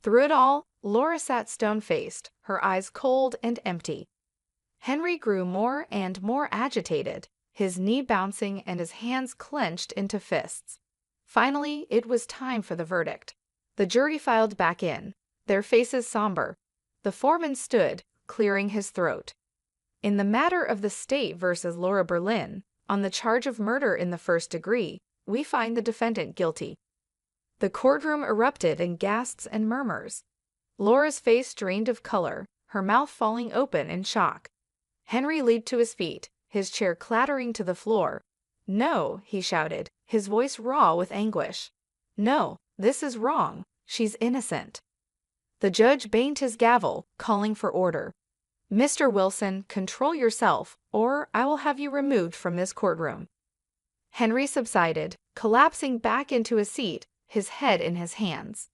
Through it all, Laura sat stone-faced, her eyes cold and empty. Henry grew more and more agitated, his knee bouncing and his hands clenched into fists. Finally, it was time for the verdict. The jury filed back in, their faces somber. The foreman stood, clearing his throat. In the matter of the state versus Laura Berlin, on the charge of murder in the first degree, we find the defendant guilty. The courtroom erupted in gasps and murmurs. Laura's face drained of color, her mouth falling open in shock. Henry leaped to his feet, his chair clattering to the floor. "No," he shouted, his voice raw with anguish. "No, this is wrong. She's innocent." The judge banged his gavel, calling for order. "Mr. Wilson, control yourself, or I will have you removed from this courtroom." Henry subsided, collapsing back into his seat, his head in his hands.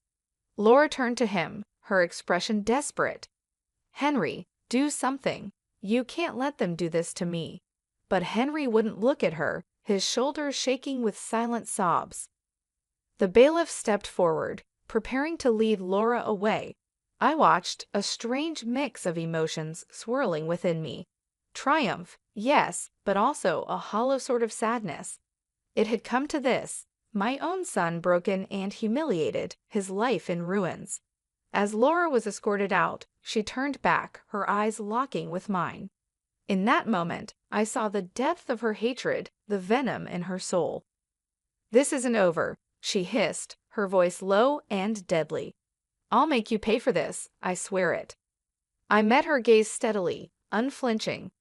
Laura turned to him, her expression desperate. "Henry, do something. You can't let them do this to me." But Henry wouldn't look at her, his shoulders shaking with silent sobs. The bailiff stepped forward, preparing to lead Laura away. I watched, a strange mix of emotions swirling within me. Triumph, yes, but also a hollow sort of sadness. It had come to this, my own son broken and humiliated, his life in ruins. As Laura was escorted out, she turned back, her eyes locking with mine. In that moment, I saw the depth of her hatred, the venom in her soul. "This isn't over," she hissed, her voice low and deadly. "I'll make you pay for this, I swear it." I met her gaze steadily, unflinching.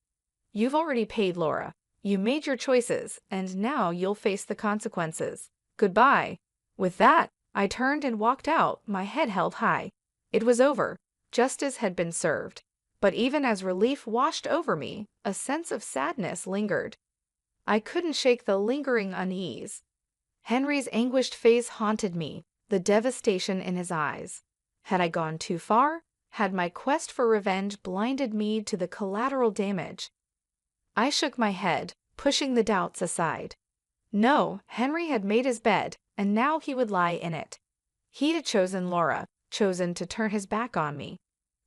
"You've already paid, Laura. You made your choices, and now you'll face the consequences. Goodbye." With that, I turned and walked out, my head held high. It was over. Justice had been served. But even as relief washed over me, a sense of sadness lingered. I couldn't shake the lingering unease. Henry's anguished face haunted me, the devastation in his eyes. Had I gone too far? Had my quest for revenge blinded me to the collateral damage? I shook my head, pushing the doubts aside. No, Henry had made his bed, and now he would lie in it. He had chosen Laura, chosen to turn his back on me.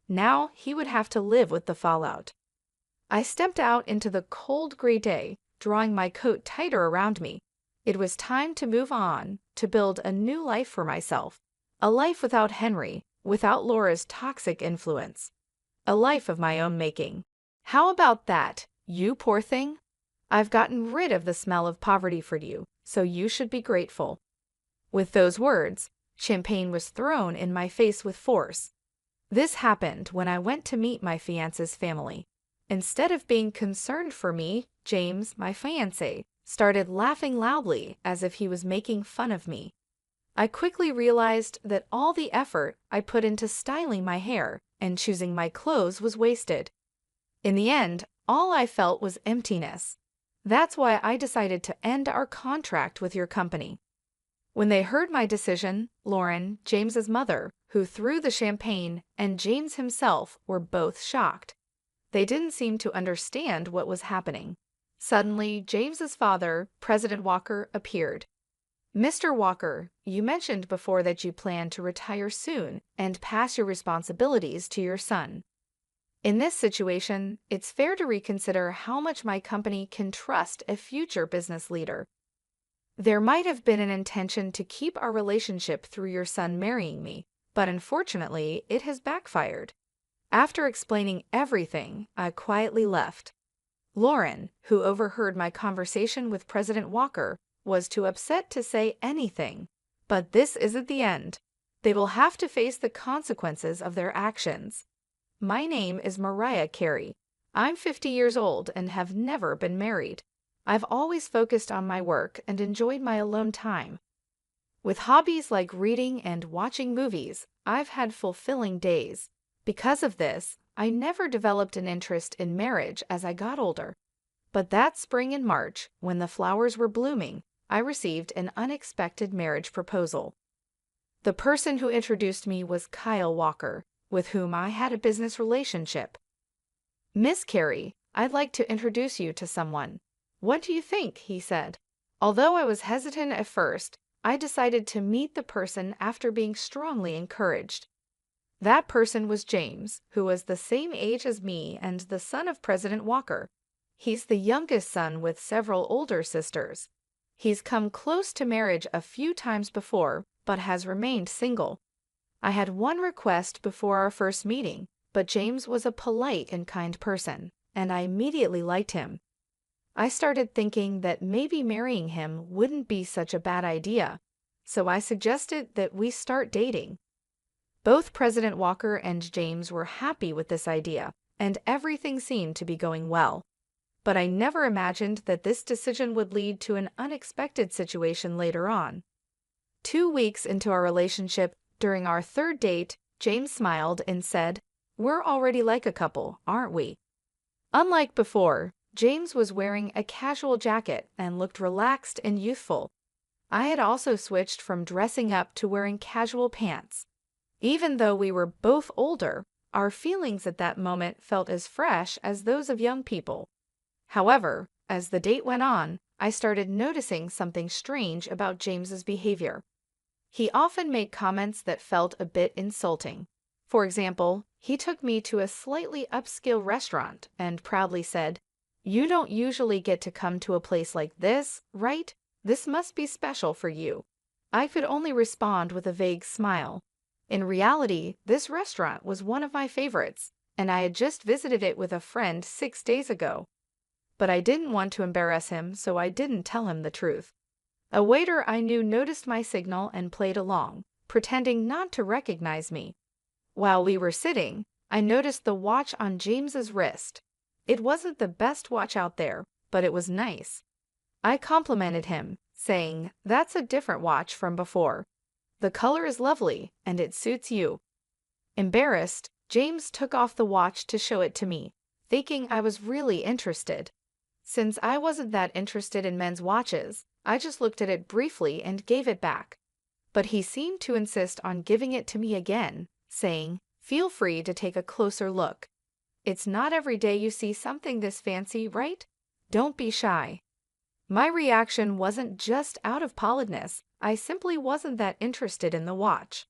Now he would have to live with the fallout. I stepped out into the cold gray day, drawing my coat tighter around me. It was time to move on, to build a new life for myself. A life without Henry, without Laura's toxic influence. A life of my own making. How about that, you poor thing? I've gotten rid of the smell of poverty for you, so you should be grateful. With those words, champagne was thrown in my face with force. This happened when I went to meet my fiancé's family. Instead of being concerned for me, James, my fiancé, started laughing loudly as if he was making fun of me. I quickly realized that all the effort I put into styling my hair and choosing my clothes was wasted. In the end, all I felt was emptiness. That's why I decided to end our contract with your company. When they heard my decision, Lauren, James's mother, who threw the champagne, and James himself were both shocked. They didn't seem to understand what was happening. Suddenly, James's father, President Walker, appeared. "Mr. Walker, you mentioned before that you plan to retire soon and pass your responsibilities to your son. In this situation, it's fair to reconsider how much my company can trust a future business leader. There might have been an intention to keep our relationship through your son marrying me, but unfortunately, it has backfired." After explaining everything, I quietly left. Lauren, who overheard my conversation with President Walker, was too upset to say anything. But this isn't the end. They will have to face the consequences of their actions. My name is Mariah Carey. I'm 50 years old and have never been married. I've always focused on my work and enjoyed my alone time. With hobbies like reading and watching movies, I've had fulfilling days. Because of this, I never developed an interest in marriage as I got older. But that spring in March, when the flowers were blooming, I received an unexpected marriage proposal. The person who introduced me was Kyle Walker, with whom I had a business relationship. "Miss Carey, I'd like to introduce you to someone. What do you think?" he said. Although I was hesitant at first, I decided to meet the person after being strongly encouraged. That person was James, who was the same age as me and the son of President Walker. He's the youngest son with several older sisters. He's come close to marriage a few times before, but has remained single. I had one request before our first meeting, but James was a polite and kind person, and I immediately liked him. I started thinking that maybe marrying him wouldn't be such a bad idea, so I suggested that we start dating. Both President Walker and James were happy with this idea, and everything seemed to be going well. But I never imagined that this decision would lead to an unexpected situation later on. 2 weeks into our relationship, during our third date, James smiled and said, "We're already like a couple, aren't we?" Unlike before, James was wearing a casual jacket and looked relaxed and youthful. I had also switched from dressing up to wearing casual pants. Even though we were both older, our feelings at that moment felt as fresh as those of young people. However, as the date went on, I started noticing something strange about James's behavior. He often made comments that felt a bit insulting. For example, he took me to a slightly upscale restaurant and proudly said, "You don't usually get to come to a place like this, right? This must be special for you." I could only respond with a vague smile. In reality, this restaurant was one of my favorites, and I had just visited it with a friend 6 days ago. But I didn't want to embarrass him, so I didn't tell him the truth. A waiter I knew noticed my signal and played along, pretending not to recognize me. While we were sitting, I noticed the watch on James's wrist. It wasn't the best watch out there, but it was nice. I complimented him, saying, "That's a different watch from before. The color is lovely, and it suits you." Embarrassed, James took off the watch to show it to me, thinking I was really interested. Since I wasn't that interested in men's watches, I just looked at it briefly and gave it back. But he seemed to insist on giving it to me again, saying, "Feel free to take a closer look. It's not every day you see something this fancy, right? Don't be shy." My reaction wasn't just out of politeness, I simply wasn't that interested in the watch.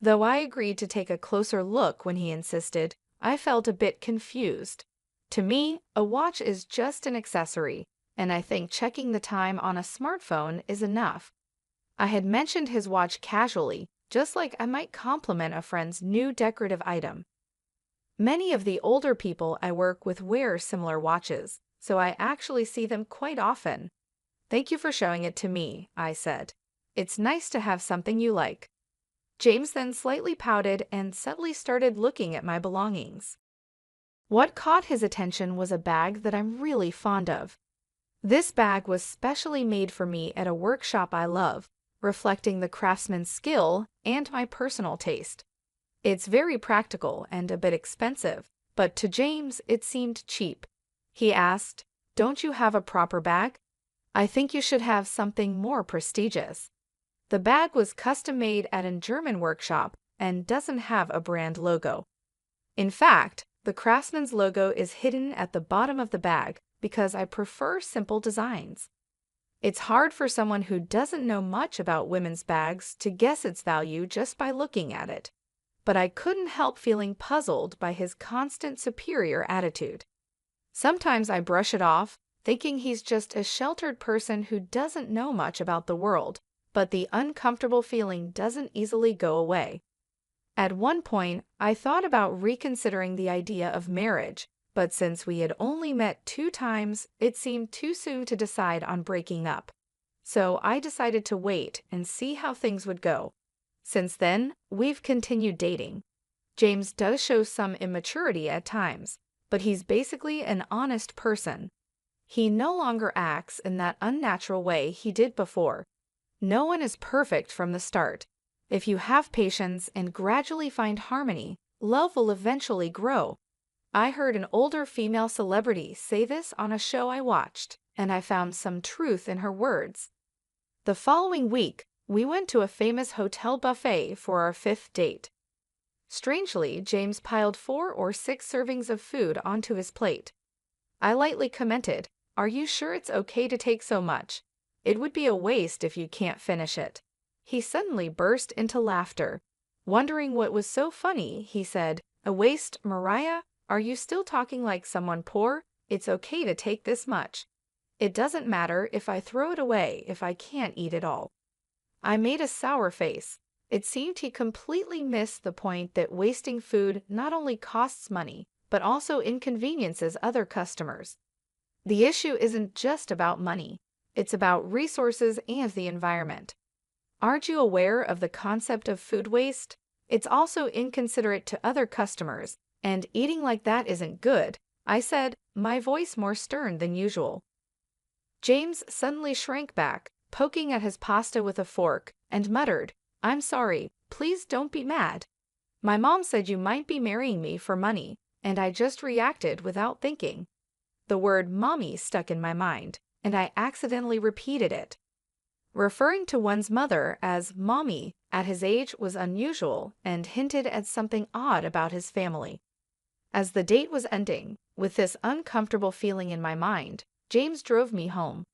Though I agreed to take a closer look when he insisted, I felt a bit confused. To me, a watch is just an accessory, and I think checking the time on a smartphone is enough. I had mentioned his watch casually, just like I might compliment a friend's new decorative item. Many of the older people I work with wear similar watches, so I actually see them quite often. "Thank you for showing it to me," I said. "It's nice to have something you like." James then slightly pouted and subtly started looking at my belongings. What caught his attention was a bag that I'm really fond of. This bag was specially made for me at a workshop I love, reflecting the craftsman's skill and my personal taste. It's very practical and a bit expensive, but to James it seemed cheap. He asked, "Don't you have a proper bag? I think you should have something more prestigious." The bag was custom-made at a German workshop and doesn't have a brand logo. In fact, the craftsman's logo is hidden at the bottom of the bag because I prefer simple designs. It's hard for someone who doesn't know much about women's bags to guess its value just by looking at it. But I couldn't help feeling puzzled by his constant superior attitude. Sometimes I brush it off, thinking he's just a sheltered person who doesn't know much about the world, but the uncomfortable feeling doesn't easily go away. At one point, I thought about reconsidering the idea of marriage, but since we had only met 2 times, it seemed too soon to decide on breaking up. So I decided to wait and see how things would go. Since then, we've continued dating. James does show some immaturity at times, but he's basically an honest person. He no longer acts in that unnatural way he did before. No one is perfect from the start. If you have patience and gradually find harmony, love will eventually grow. I heard an older female celebrity say this on a show I watched, and I found some truth in her words. The following week, we went to a famous hotel buffet for our 5th date. Strangely, James piled 4 or 6 servings of food onto his plate. I lightly commented, "Are you sure it's okay to take so much? It would be a waste if you can't finish it." He suddenly burst into laughter. Wondering what was so funny, he said, "A waste, Mariah? Are you still talking like someone poor? It's okay to take this much. It doesn't matter if I throw it away if I can't eat it all." I made a sour face. It seemed he completely missed the point that wasting food not only costs money, but also inconveniences other customers. The issue isn't just about money. It's about resources and the environment. Aren't you aware of the concept of food waste? It's also inconsiderate to other customers, and eating like that isn't good, I said, my voice more stern than usual. James suddenly shrank back, poking at his pasta with a fork, and muttered, "I'm sorry, please don't be mad. My mom said you might be marrying me for money, and I just reacted without thinking." The word mommy stuck in my mind, and I accidentally repeated it. Referring to one's mother as mommy at his age was unusual and hinted at something odd about his family. As the date was ending, with this uncomfortable feeling in my mind, James drove me home.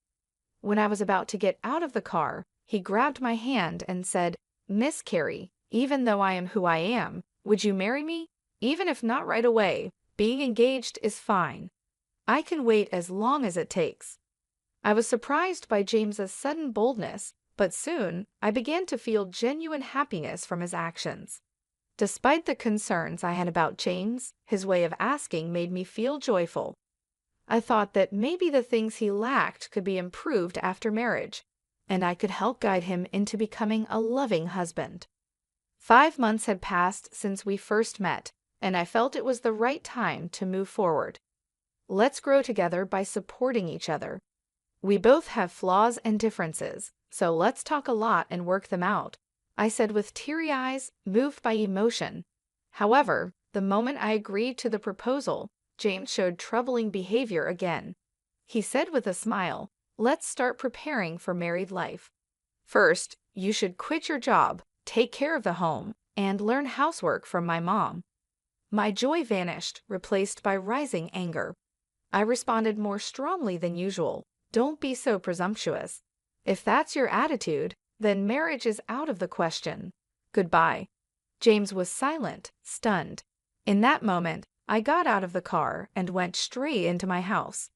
When I was about to get out of the car, he grabbed my hand and said, "Miss Carey, even though I am who I am, would you marry me? Even if not right away, being engaged is fine. I can wait as long as it takes." I was surprised by James's sudden boldness, but soon I began to feel genuine happiness from his actions. Despite the concerns I had about James, his way of asking made me feel joyful. I thought that maybe the things he lacked could be improved after marriage, and I could help guide him into becoming a loving husband. 5 months had passed since we first met, and I felt it was the right time to move forward. Let's grow together by supporting each other. We both have flaws and differences, so let's talk a lot and work them out, I said with teary eyes, moved by emotion. However, the moment I agreed to the proposal, James showed troubling behavior again. He said with a smile, "Let's start preparing for married life. First, you should quit your job, take care of the home, and learn housework from my mom." My joy vanished, replaced by rising anger. I responded more strongly than usual. "Don't be so presumptuous. If that's your attitude, then marriage is out of the question. Goodbye." James was silent, stunned. In that moment, I got out of the car and went straight into my house.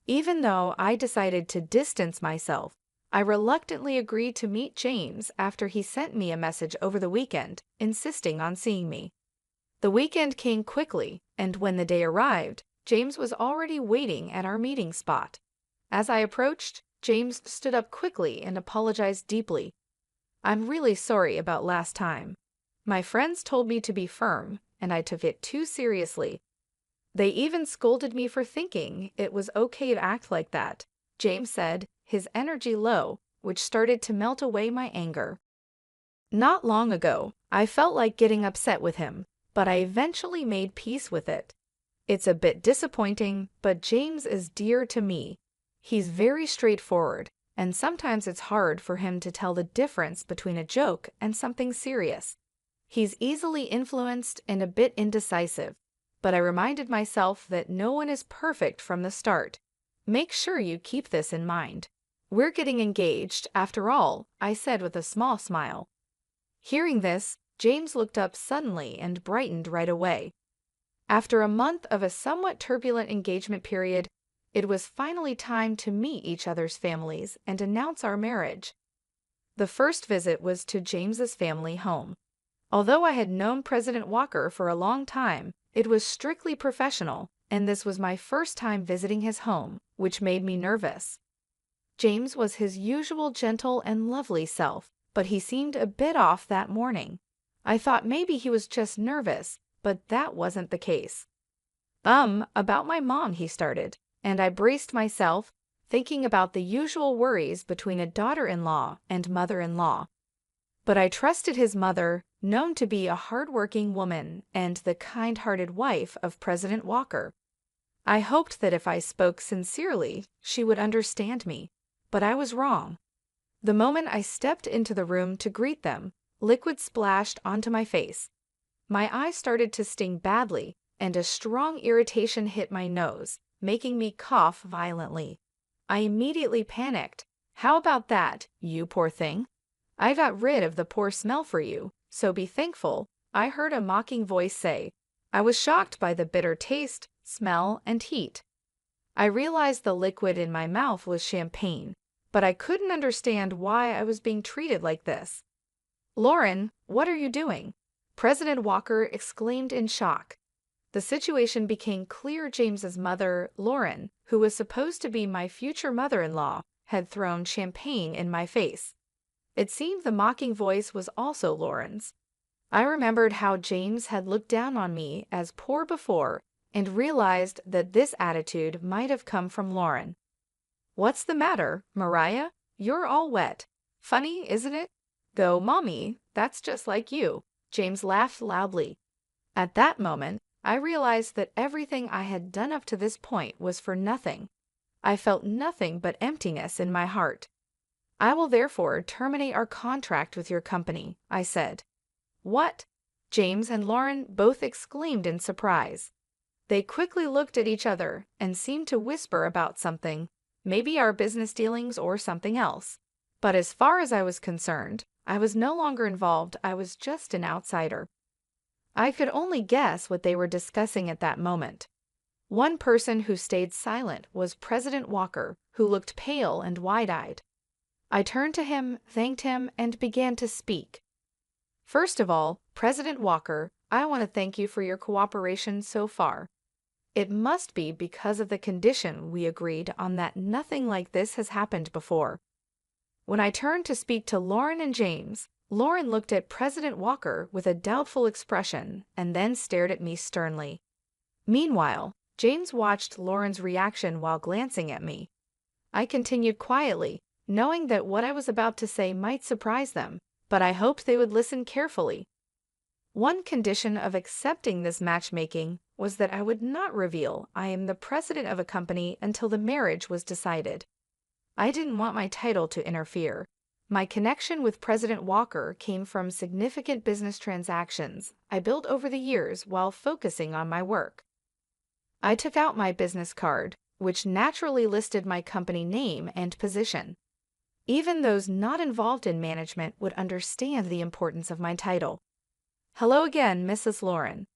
Even though I decided to distance myself, I reluctantly agreed to meet James after he sent me a message over the weekend, insisting on seeing me. The weekend came quickly, and when the day arrived, James was already waiting at our meeting spot. As I approached, James stood up quickly and apologized deeply. "I'm really sorry about last time. My friends told me to be firm, and I took it too seriously. They even scolded me for thinking it was okay to act like that," James said, his energy low, which started to melt away my anger. Not long ago, I felt like getting upset with him, but I eventually made peace with it. It's a bit disappointing, but James is dear to me. He's very straightforward, and sometimes it's hard for him to tell the difference between a joke and something serious. He's easily influenced and a bit indecisive, but I reminded myself that no one is perfect from the start. Make sure you keep this in mind. "We're getting engaged, after all," I said with a small smile. Hearing this, James looked up suddenly and brightened right away. After a month of a somewhat turbulent engagement period, it was finally time to meet each other's families and announce our marriage. The first visit was to James's family home. Although I had known President Walker for a long time, it was strictly professional, and this was my first time visiting his home, which made me nervous. James was his usual gentle and lovely self, but he seemed a bit off that morning. I thought maybe he was just nervous, but that wasn't the case. About my mom, he started, and I braced myself, thinking about the usual worries between a daughter-in-law and mother-in-law. But I trusted his mother, known to be a hard-working woman and the kind-hearted wife of President Walker. I hoped that if I spoke sincerely, she would understand me, but I was wrong. The moment I stepped into the room to greet them, liquid splashed onto my face. My eyes started to sting badly, and a strong irritation hit my nose, making me cough violently. I immediately panicked. "How about that, you poor thing? I got rid of the poor smell for you, so be thankful," I heard a mocking voice say. I was shocked by the bitter taste, smell, and heat. I realized the liquid in my mouth was champagne, but I couldn't understand why I was being treated like this. "Lauren, what are you doing?" President Walker exclaimed in shock. The situation became clear. James's mother, Lauren, who was supposed to be my future mother-in-law, had thrown champagne in my face. It seemed the mocking voice was also Lauren's. I remembered how James had looked down on me as poor before and realized that this attitude might have come from Lauren. "What's the matter, Mariah? You're all wet. Funny, isn't it? Though, Mommy, that's just like you." James laughed loudly. At that moment, I realized that everything I had done up to this point was for nothing. I felt nothing but emptiness in my heart. "I will therefore terminate our contract with your company," I said. "What?" James and Lauren both exclaimed in surprise. They quickly looked at each other and seemed to whisper about something, maybe our business dealings or something else. But as far as I was concerned, I was no longer involved. I was just an outsider. I could only guess what they were discussing at that moment. One person who stayed silent was President Walker, who looked pale and wide-eyed. I turned to him, thanked him, and began to speak. "First of all, President Walker, I want to thank you for your cooperation so far. It must be because of the condition we agreed on that nothing like this has happened before." When I turned to speak to Lauren and James, Lauren looked at President Walker with a doubtful expression and then stared at me sternly. Meanwhile, James watched Lauren's reaction while glancing at me. I continued quietly, knowing that what I was about to say might surprise them, but I hoped they would listen carefully. One condition of accepting this matchmaking was that I would not reveal I am the president of a company until the marriage was decided. I didn't want my title to interfere. My connection with President Walker came from significant business transactions I built over the years while focusing on my work. I took out my business card, which naturally listed my company name and position. Even those not involved in management would understand the importance of my title. "Hello again, Mrs. Lauren.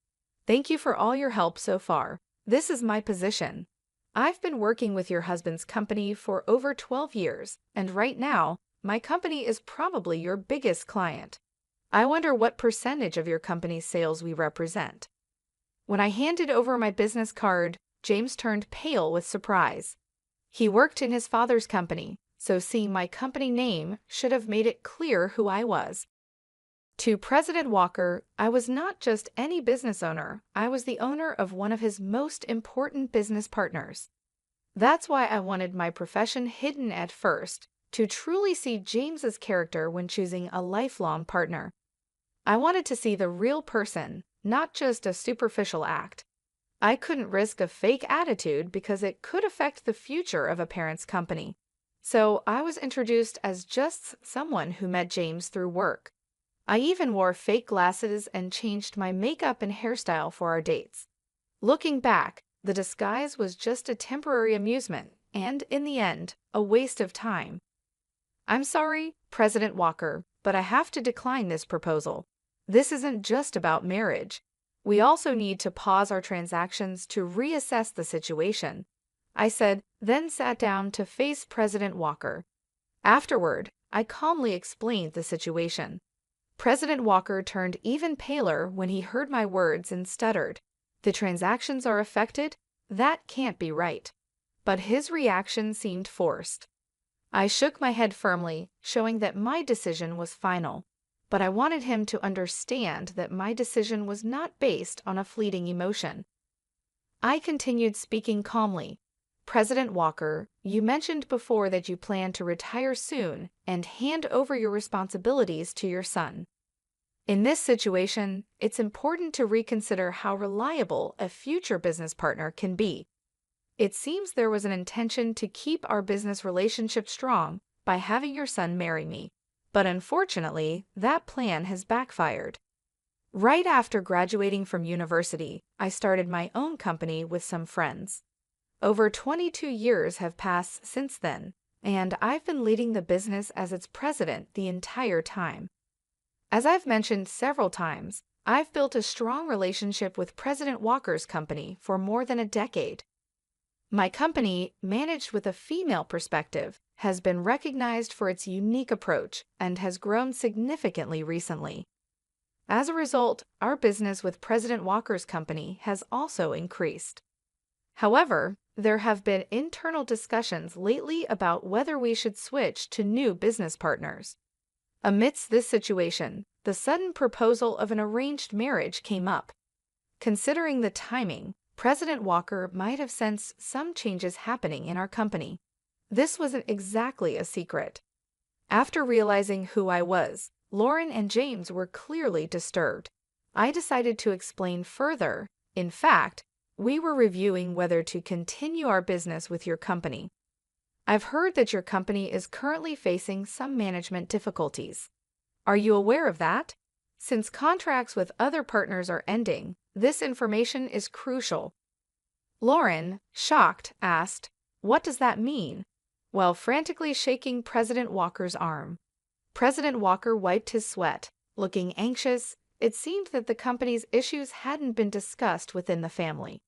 Thank you for all your help so far. This is my position. I've been working with your husband's company for over 12 years, and right now, my company is probably your biggest client. I wonder what percentage of your company's sales we represent." When I handed over my business card, James turned pale with surprise. He worked in his father's company, so seeing my company name should have made it clear who I was. To President Walker, I was not just any business owner, I was the owner of one of his most important business partners. That's why I wanted my profession hidden at first, to truly see James's character when choosing a lifelong partner. I wanted to see the real person, not just a superficial act. I couldn't risk a fake attitude because it could affect the future of a parent's company. So I was introduced as just someone who met James through work. I even wore fake glasses and changed my makeup and hairstyle for our dates. Looking back, the disguise was just a temporary amusement and, in the end, a waste of time. "I'm sorry, President Walker, but I have to decline this proposal. This isn't just about marriage. We also need to pause our transactions to reassess the situation," I said, then sat down to face President Walker. Afterward, I calmly explained the situation. President Walker turned even paler when he heard my words and stuttered. "The transactions are affected? That can't be right." But his reaction seemed forced. I shook my head firmly, showing that my decision was final. But I wanted him to understand that my decision was not based on a fleeting emotion. I continued speaking calmly. President Walker, you mentioned before that you plan to retire soon and hand over your responsibilities to your son. In this situation, it's important to reconsider how reliable a future business partner can be. It seems there was an intention to keep our business relationship strong by having your son marry me, but unfortunately, that plan has backfired. Right after graduating from university, I started my own company with some friends. Over 22 years have passed since then, and I've been leading the business as its president the entire time. As I've mentioned several times, I've built a strong relationship with President Walker's company for more than a decade. My company, managed with a female perspective, has been recognized for its unique approach and has grown significantly recently. As a result, our business with President Walker's company has also increased. However, there have been internal discussions lately about whether we should switch to new business partners. Amidst this situation, the sudden proposal of an arranged marriage came up. Considering the timing, President Walker might have sensed some changes happening in our company. This wasn't exactly a secret. After realizing who I was, Lauren and James were clearly disturbed. I decided to explain further. In fact, we were reviewing whether to continue our business with your company. I've heard that your company is currently facing some management difficulties. Are you aware of that? Since contracts with other partners are ending, this information is crucial. Lauren, shocked, asked, "What does that mean?" while frantically shaking President Walker's arm. President Walker wiped his sweat. Looking anxious, it seemed that the company's issues hadn't been discussed within the family.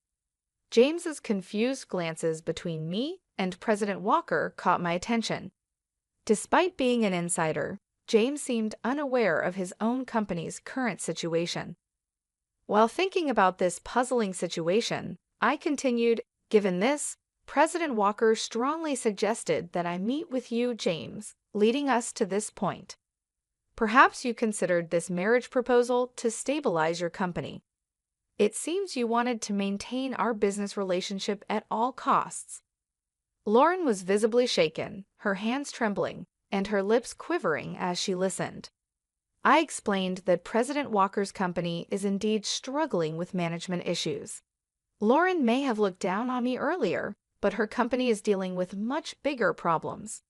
James's confused glances between me and President Walker caught my attention. Despite being an insider, James seemed unaware of his own company's current situation. While thinking about this puzzling situation, I continued, "Given this, President Walker strongly suggested that I meet with you, James, leading us to this point. Perhaps you considered this marriage proposal to stabilize your company. It seems you wanted to maintain our business relationship at all costs." Lauren was visibly shaken, her hands trembling, and her lips quivering as she listened. I explained that President Walker's company is indeed struggling with management issues. Lauren may have looked down on me earlier, but her company is dealing with much bigger problems.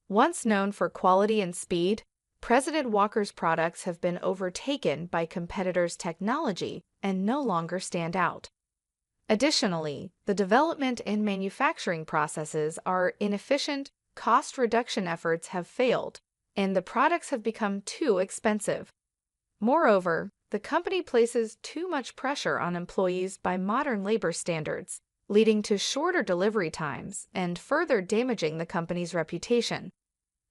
Once known for quality and speed, President Walker's products have been overtaken by competitors' technology and no longer stand out. Additionally, the development and manufacturing processes are inefficient, cost reduction efforts have failed, and the products have become too expensive. Moreover, the company places too much pressure on employees by modern labor standards, leading to shorter delivery times and further damaging the company's reputation.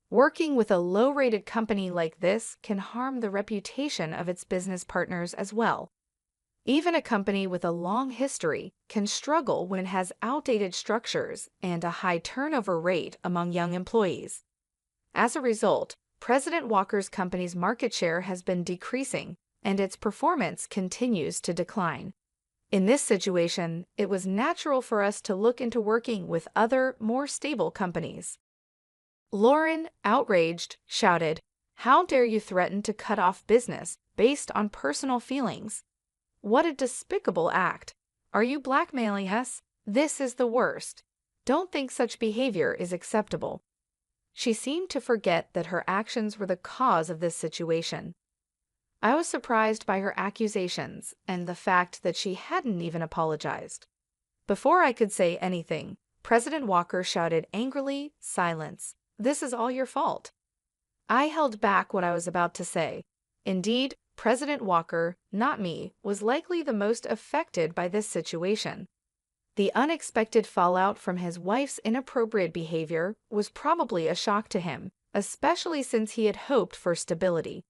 Working with a low-rated company like this can harm the reputation of its business partners as well. Even a company with a long history can struggle when it has outdated structures and a high turnover rate among young employees. As a result, President Walker's company's market share has been decreasing, and its performance continues to decline. In this situation, it was natural for us to look into working with other, more stable companies. Lauren, outraged, shouted, "How dare you threaten to cut off business based on personal feelings? What a despicable act! Are you blackmailing us? This is the worst. Don't think such behavior is acceptable." She seemed to forget that her actions were the cause of this situation. I was surprised by her accusations and the fact that she hadn't even apologized. Before I could say anything, President Walker shouted angrily, "Silence. This is all your fault." I held back what I was about to say. Indeed, President Walker, not me, was likely the most affected by this situation. The unexpected fallout from his wife's inappropriate behavior was probably a shock to him, especially since he had hoped for stability.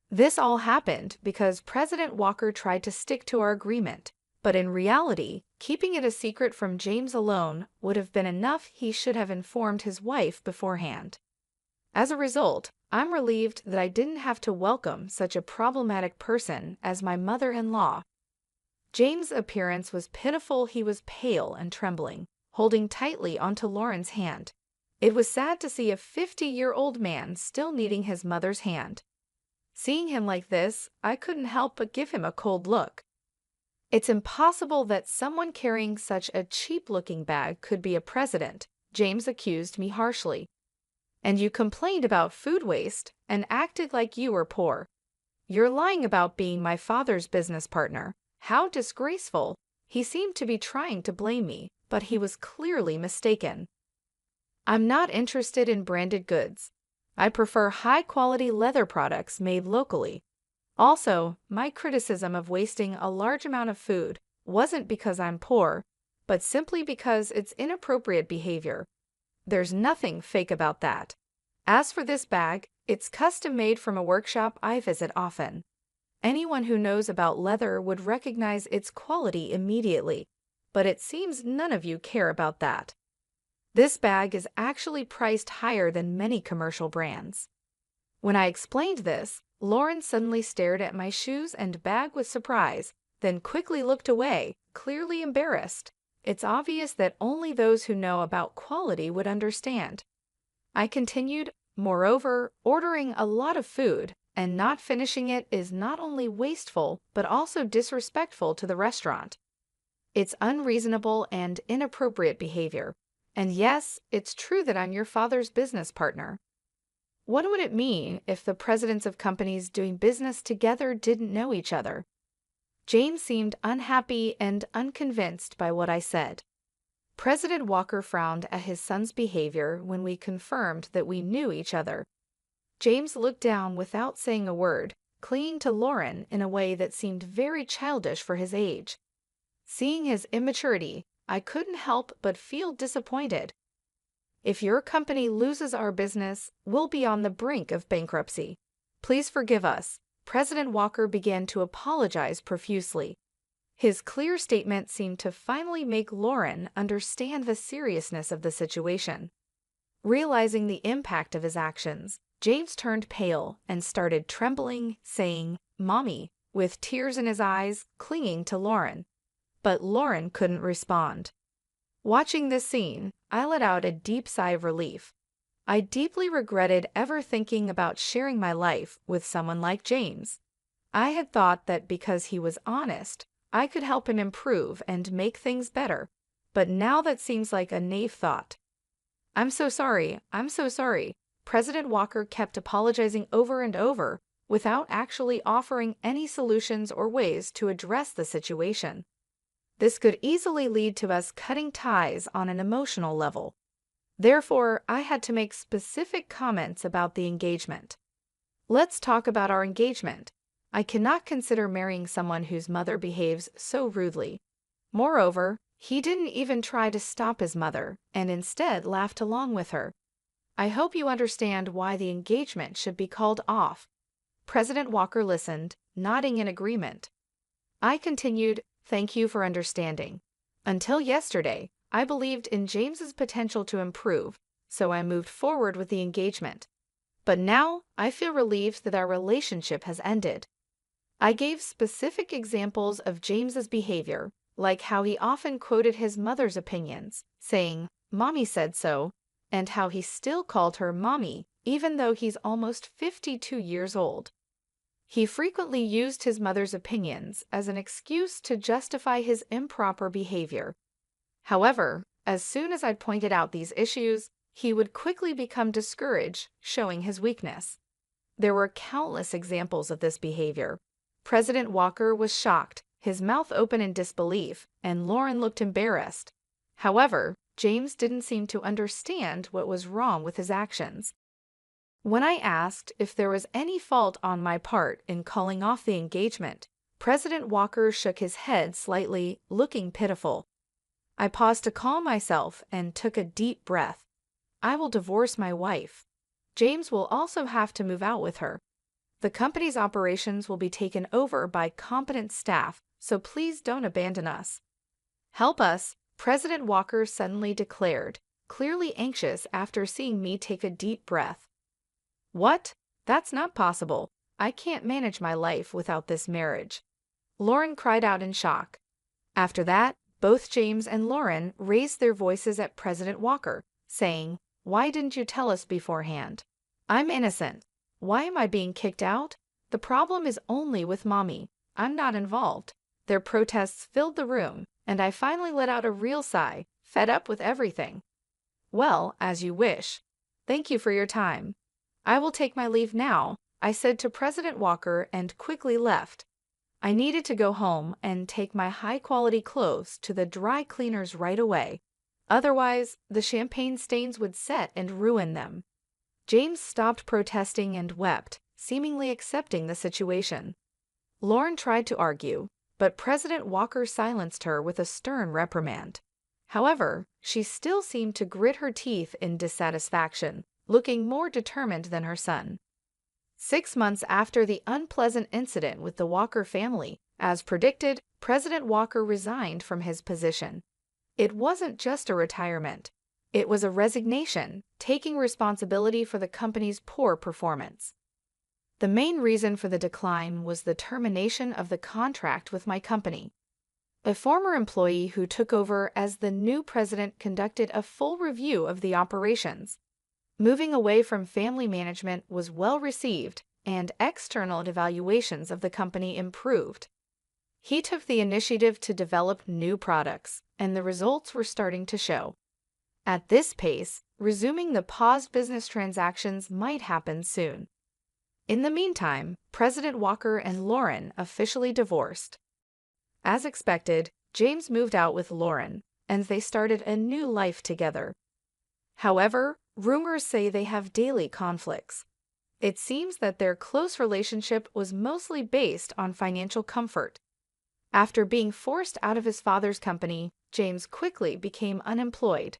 This all happened because President Walker tried to stick to our agreement, but in reality, keeping it a secret from James alone would have been enough. He should have informed his wife beforehand. As a result, I'm relieved that I didn't have to welcome such a problematic person as my mother-in-law. James' appearance was pitiful. He was pale and trembling, holding tightly onto Lauren's hand. It was sad to see a 50-year-old man still needing his mother's hand. Seeing him like this, I couldn't help but give him a cold look. It's impossible that someone carrying such a cheap-looking bag could be a president, James accused me harshly. And you complained about food waste and acted like you were poor. You're lying about being my father's business partner. How disgraceful! He seemed to be trying to blame me, but he was clearly mistaken. I'm not interested in branded goods. I prefer high-quality leather products made locally. Also, my criticism of wasting a large amount of food wasn't because I'm poor, but simply because it's inappropriate behavior. There's nothing fake about that. As for this bag, it's custom-made from a workshop I visit often. Anyone who knows about leather would recognize its quality immediately, but it seems none of you care about that. This bag is actually priced higher than many commercial brands. When I explained this, Lauren suddenly stared at my shoes and bag with surprise, then quickly looked away, clearly embarrassed. It's obvious that only those who know about quality would understand. I continued, moreover, ordering a lot of food and not finishing it is not only wasteful but also disrespectful to the restaurant. It's unreasonable and inappropriate behavior. And yes, it's true that I'm your father's business partner. What would it mean if the presidents of companies doing business together didn't know each other? James seemed unhappy and unconvinced by what I said. President Walker frowned at his son's behavior when we confirmed that we knew each other. James looked down without saying a word, clinging to Lauren in a way that seemed very childish for his age. Seeing his immaturity, I couldn't help but feel disappointed. If your company loses our business, we'll be on the brink of bankruptcy. Please forgive us. President Walker began to apologize profusely. His clear statement seemed to finally make Lauren understand the seriousness of the situation. Realizing the impact of his actions, James turned pale and started trembling, saying, "Mommy," with tears in his eyes, clinging to Lauren. But Lauren couldn't respond. Watching this scene, I let out a deep sigh of relief. I deeply regretted ever thinking about sharing my life with someone like James. I had thought that because he was honest, I could help him improve and make things better, but now that seems like a naive thought. I'm so sorry. President Walker kept apologizing over and over without actually offering any solutions or ways to address the situation. This could easily lead to us cutting ties on an emotional level. Therefore, I had to make specific comments about the engagement. Let's talk about our engagement. I cannot consider marrying someone whose mother behaves so rudely. Moreover, he didn't even try to stop his mother and instead laughed along with her. I hope you understand why the engagement should be called off. President Walker listened, nodding in agreement. I continued, "Thank you for understanding. Until yesterday, I believed in James's potential to improve, so I moved forward with the engagement. But now, I feel relieved that our relationship has ended." I gave specific examples of James's behavior, like how he often quoted his mother's opinions, saying, "Mommy said so," and how he still called her Mommy, even though he's almost 52 years old. He frequently used his mother's opinions as an excuse to justify his improper behavior. However, as soon as I'd pointed out these issues, he would quickly become discouraged, showing his weakness. There were countless examples of this behavior. President Walker was shocked, his mouth open in disbelief, and Lauren looked embarrassed. However, James didn't seem to understand what was wrong with his actions. When I asked if there was any fault on my part in calling off the engagement, President Walker shook his head slightly, looking pitiful. I paused to calm myself and took a deep breath. I will divorce my wife. James will also have to move out with her. The company's operations will be taken over by competent staff, so please don't abandon us. Help us, President Walker suddenly declared, clearly anxious after seeing me take a deep breath. What? That's not possible. I can't manage my life without this marriage. Lauren cried out in shock. After that, both James and Lauren raised their voices at President Walker, saying, "Why didn't you tell us beforehand? I'm innocent. Why am I being kicked out? The problem is only with Mommy. I'm not involved." Their protests filled the room, and I finally let out a real sigh, fed up with everything. "Well, as you wish. Thank you for your time. I will take my leave now," I said to President Walker and quickly left. I needed to go home and take my high-quality clothes to the dry cleaners right away. Otherwise, the champagne stains would set and ruin them. James stopped protesting and wept, seemingly accepting the situation. Lauren tried to argue, but President Walker silenced her with a stern reprimand. However, she still seemed to grit her teeth in dissatisfaction, looking more determined than her son. 6 months after the unpleasant incident with the Walker family, as predicted, President Walker resigned from his position. It wasn't just a retirement. It was a resignation, taking responsibility for the company's poor performance. The main reason for the decline was the termination of the contract with my company. A former employee who took over as the new president conducted a full review of the operations. Moving away from family management was well received, and external evaluations of the company improved. He took the initiative to develop new products, and the results were starting to show. At this pace, resuming the paused business transactions might happen soon. In the meantime, President Walker and Lauren officially divorced. As expected, James moved out with Lauren, and they started a new life together. However, rumors say they have daily conflicts. It seems that their close relationship was mostly based on financial comfort. After being forced out of his father's company, James quickly became unemployed.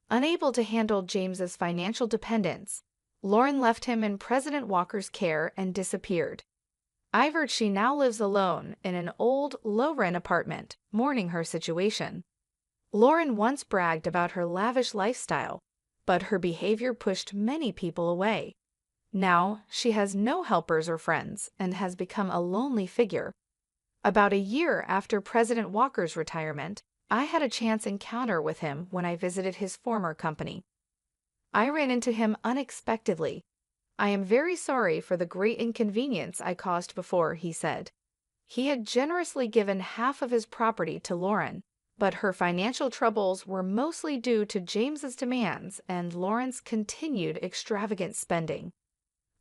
Unable to handle James's financial dependence, Lauren left him in President Walker's care and disappeared. I've heard she now lives alone in an old, low-rent apartment, mourning her situation. Lauren once bragged about her lavish lifestyle, but her behavior pushed many people away. Now, she has no helpers or friends and has become a lonely figure. About a year after President Walker's retirement, I had a chance encounter with him when I visited his former company. I ran into him unexpectedly. "I am very sorry for the great inconvenience I caused before," he said. He had generously given half of his property to Lauren, but her financial troubles were mostly due to James's demands and Lauren's continued extravagant spending.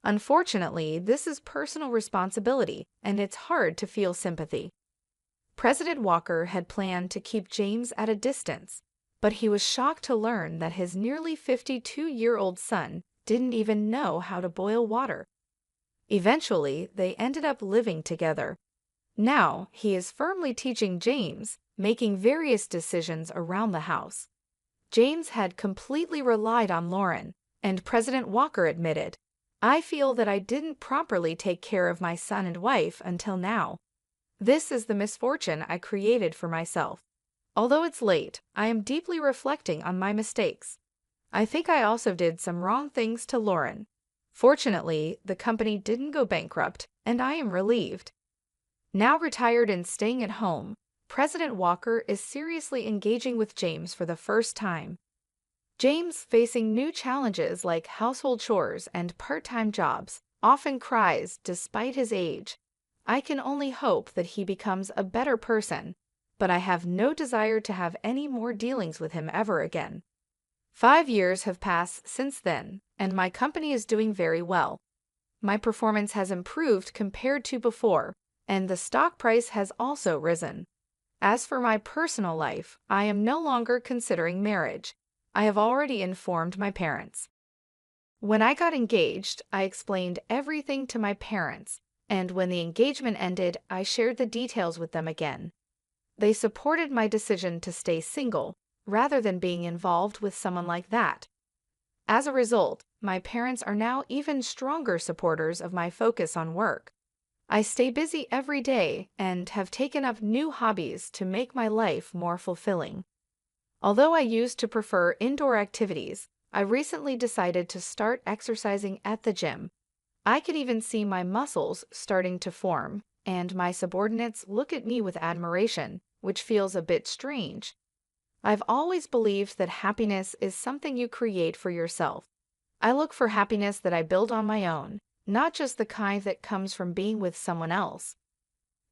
Unfortunately, this is personal responsibility, and it's hard to feel sympathy. President Walker had planned to keep James at a distance, but he was shocked to learn that his nearly 52-year-old son didn't even know how to boil water. Eventually, they ended up living together. Now, he is firmly teaching James, making various decisions around the house. James had completely relied on Lauren, and President Walker admitted, "I feel that I didn't properly take care of my son and wife until now. This is the misfortune I created for myself. Although it's late, I am deeply reflecting on my mistakes. I think I also did some wrong things to Lauren. Fortunately, the company didn't go bankrupt, and I am relieved." Now retired and staying at home, President Walker is seriously engaging with James for the first time. James, facing new challenges like household chores and part-time jobs, often cries despite his age. I can only hope that he becomes a better person, but I have no desire to have any more dealings with him ever again. 5 years have passed since then, and my company is doing very well. My performance has improved compared to before, and the stock price has also risen. As for my personal life, I am no longer considering marriage. I have already informed my parents. When I got engaged, I explained everything to my parents, and when the engagement ended, I shared the details with them again. They supported my decision to stay single, rather than being involved with someone like that. As a result, my parents are now even stronger supporters of my focus on work. I stay busy every day and have taken up new hobbies to make my life more fulfilling. Although I used to prefer indoor activities, I recently decided to start exercising at the gym. I could even see my muscles starting to form, and my subordinates look at me with admiration, which feels a bit strange. I've always believed that happiness is something you create for yourself. I look for happiness that I build on my own, not just the kind that comes from being with someone else.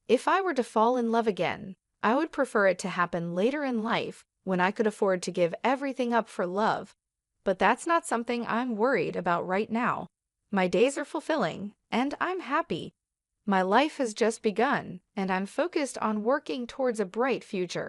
If I were to fall in love again, I would prefer it to happen later in life when I could afford to give everything up for love. But that's not something I'm worried about right now. My days are fulfilling, and I'm happy. My life has just begun, and I'm focused on working towards a bright future.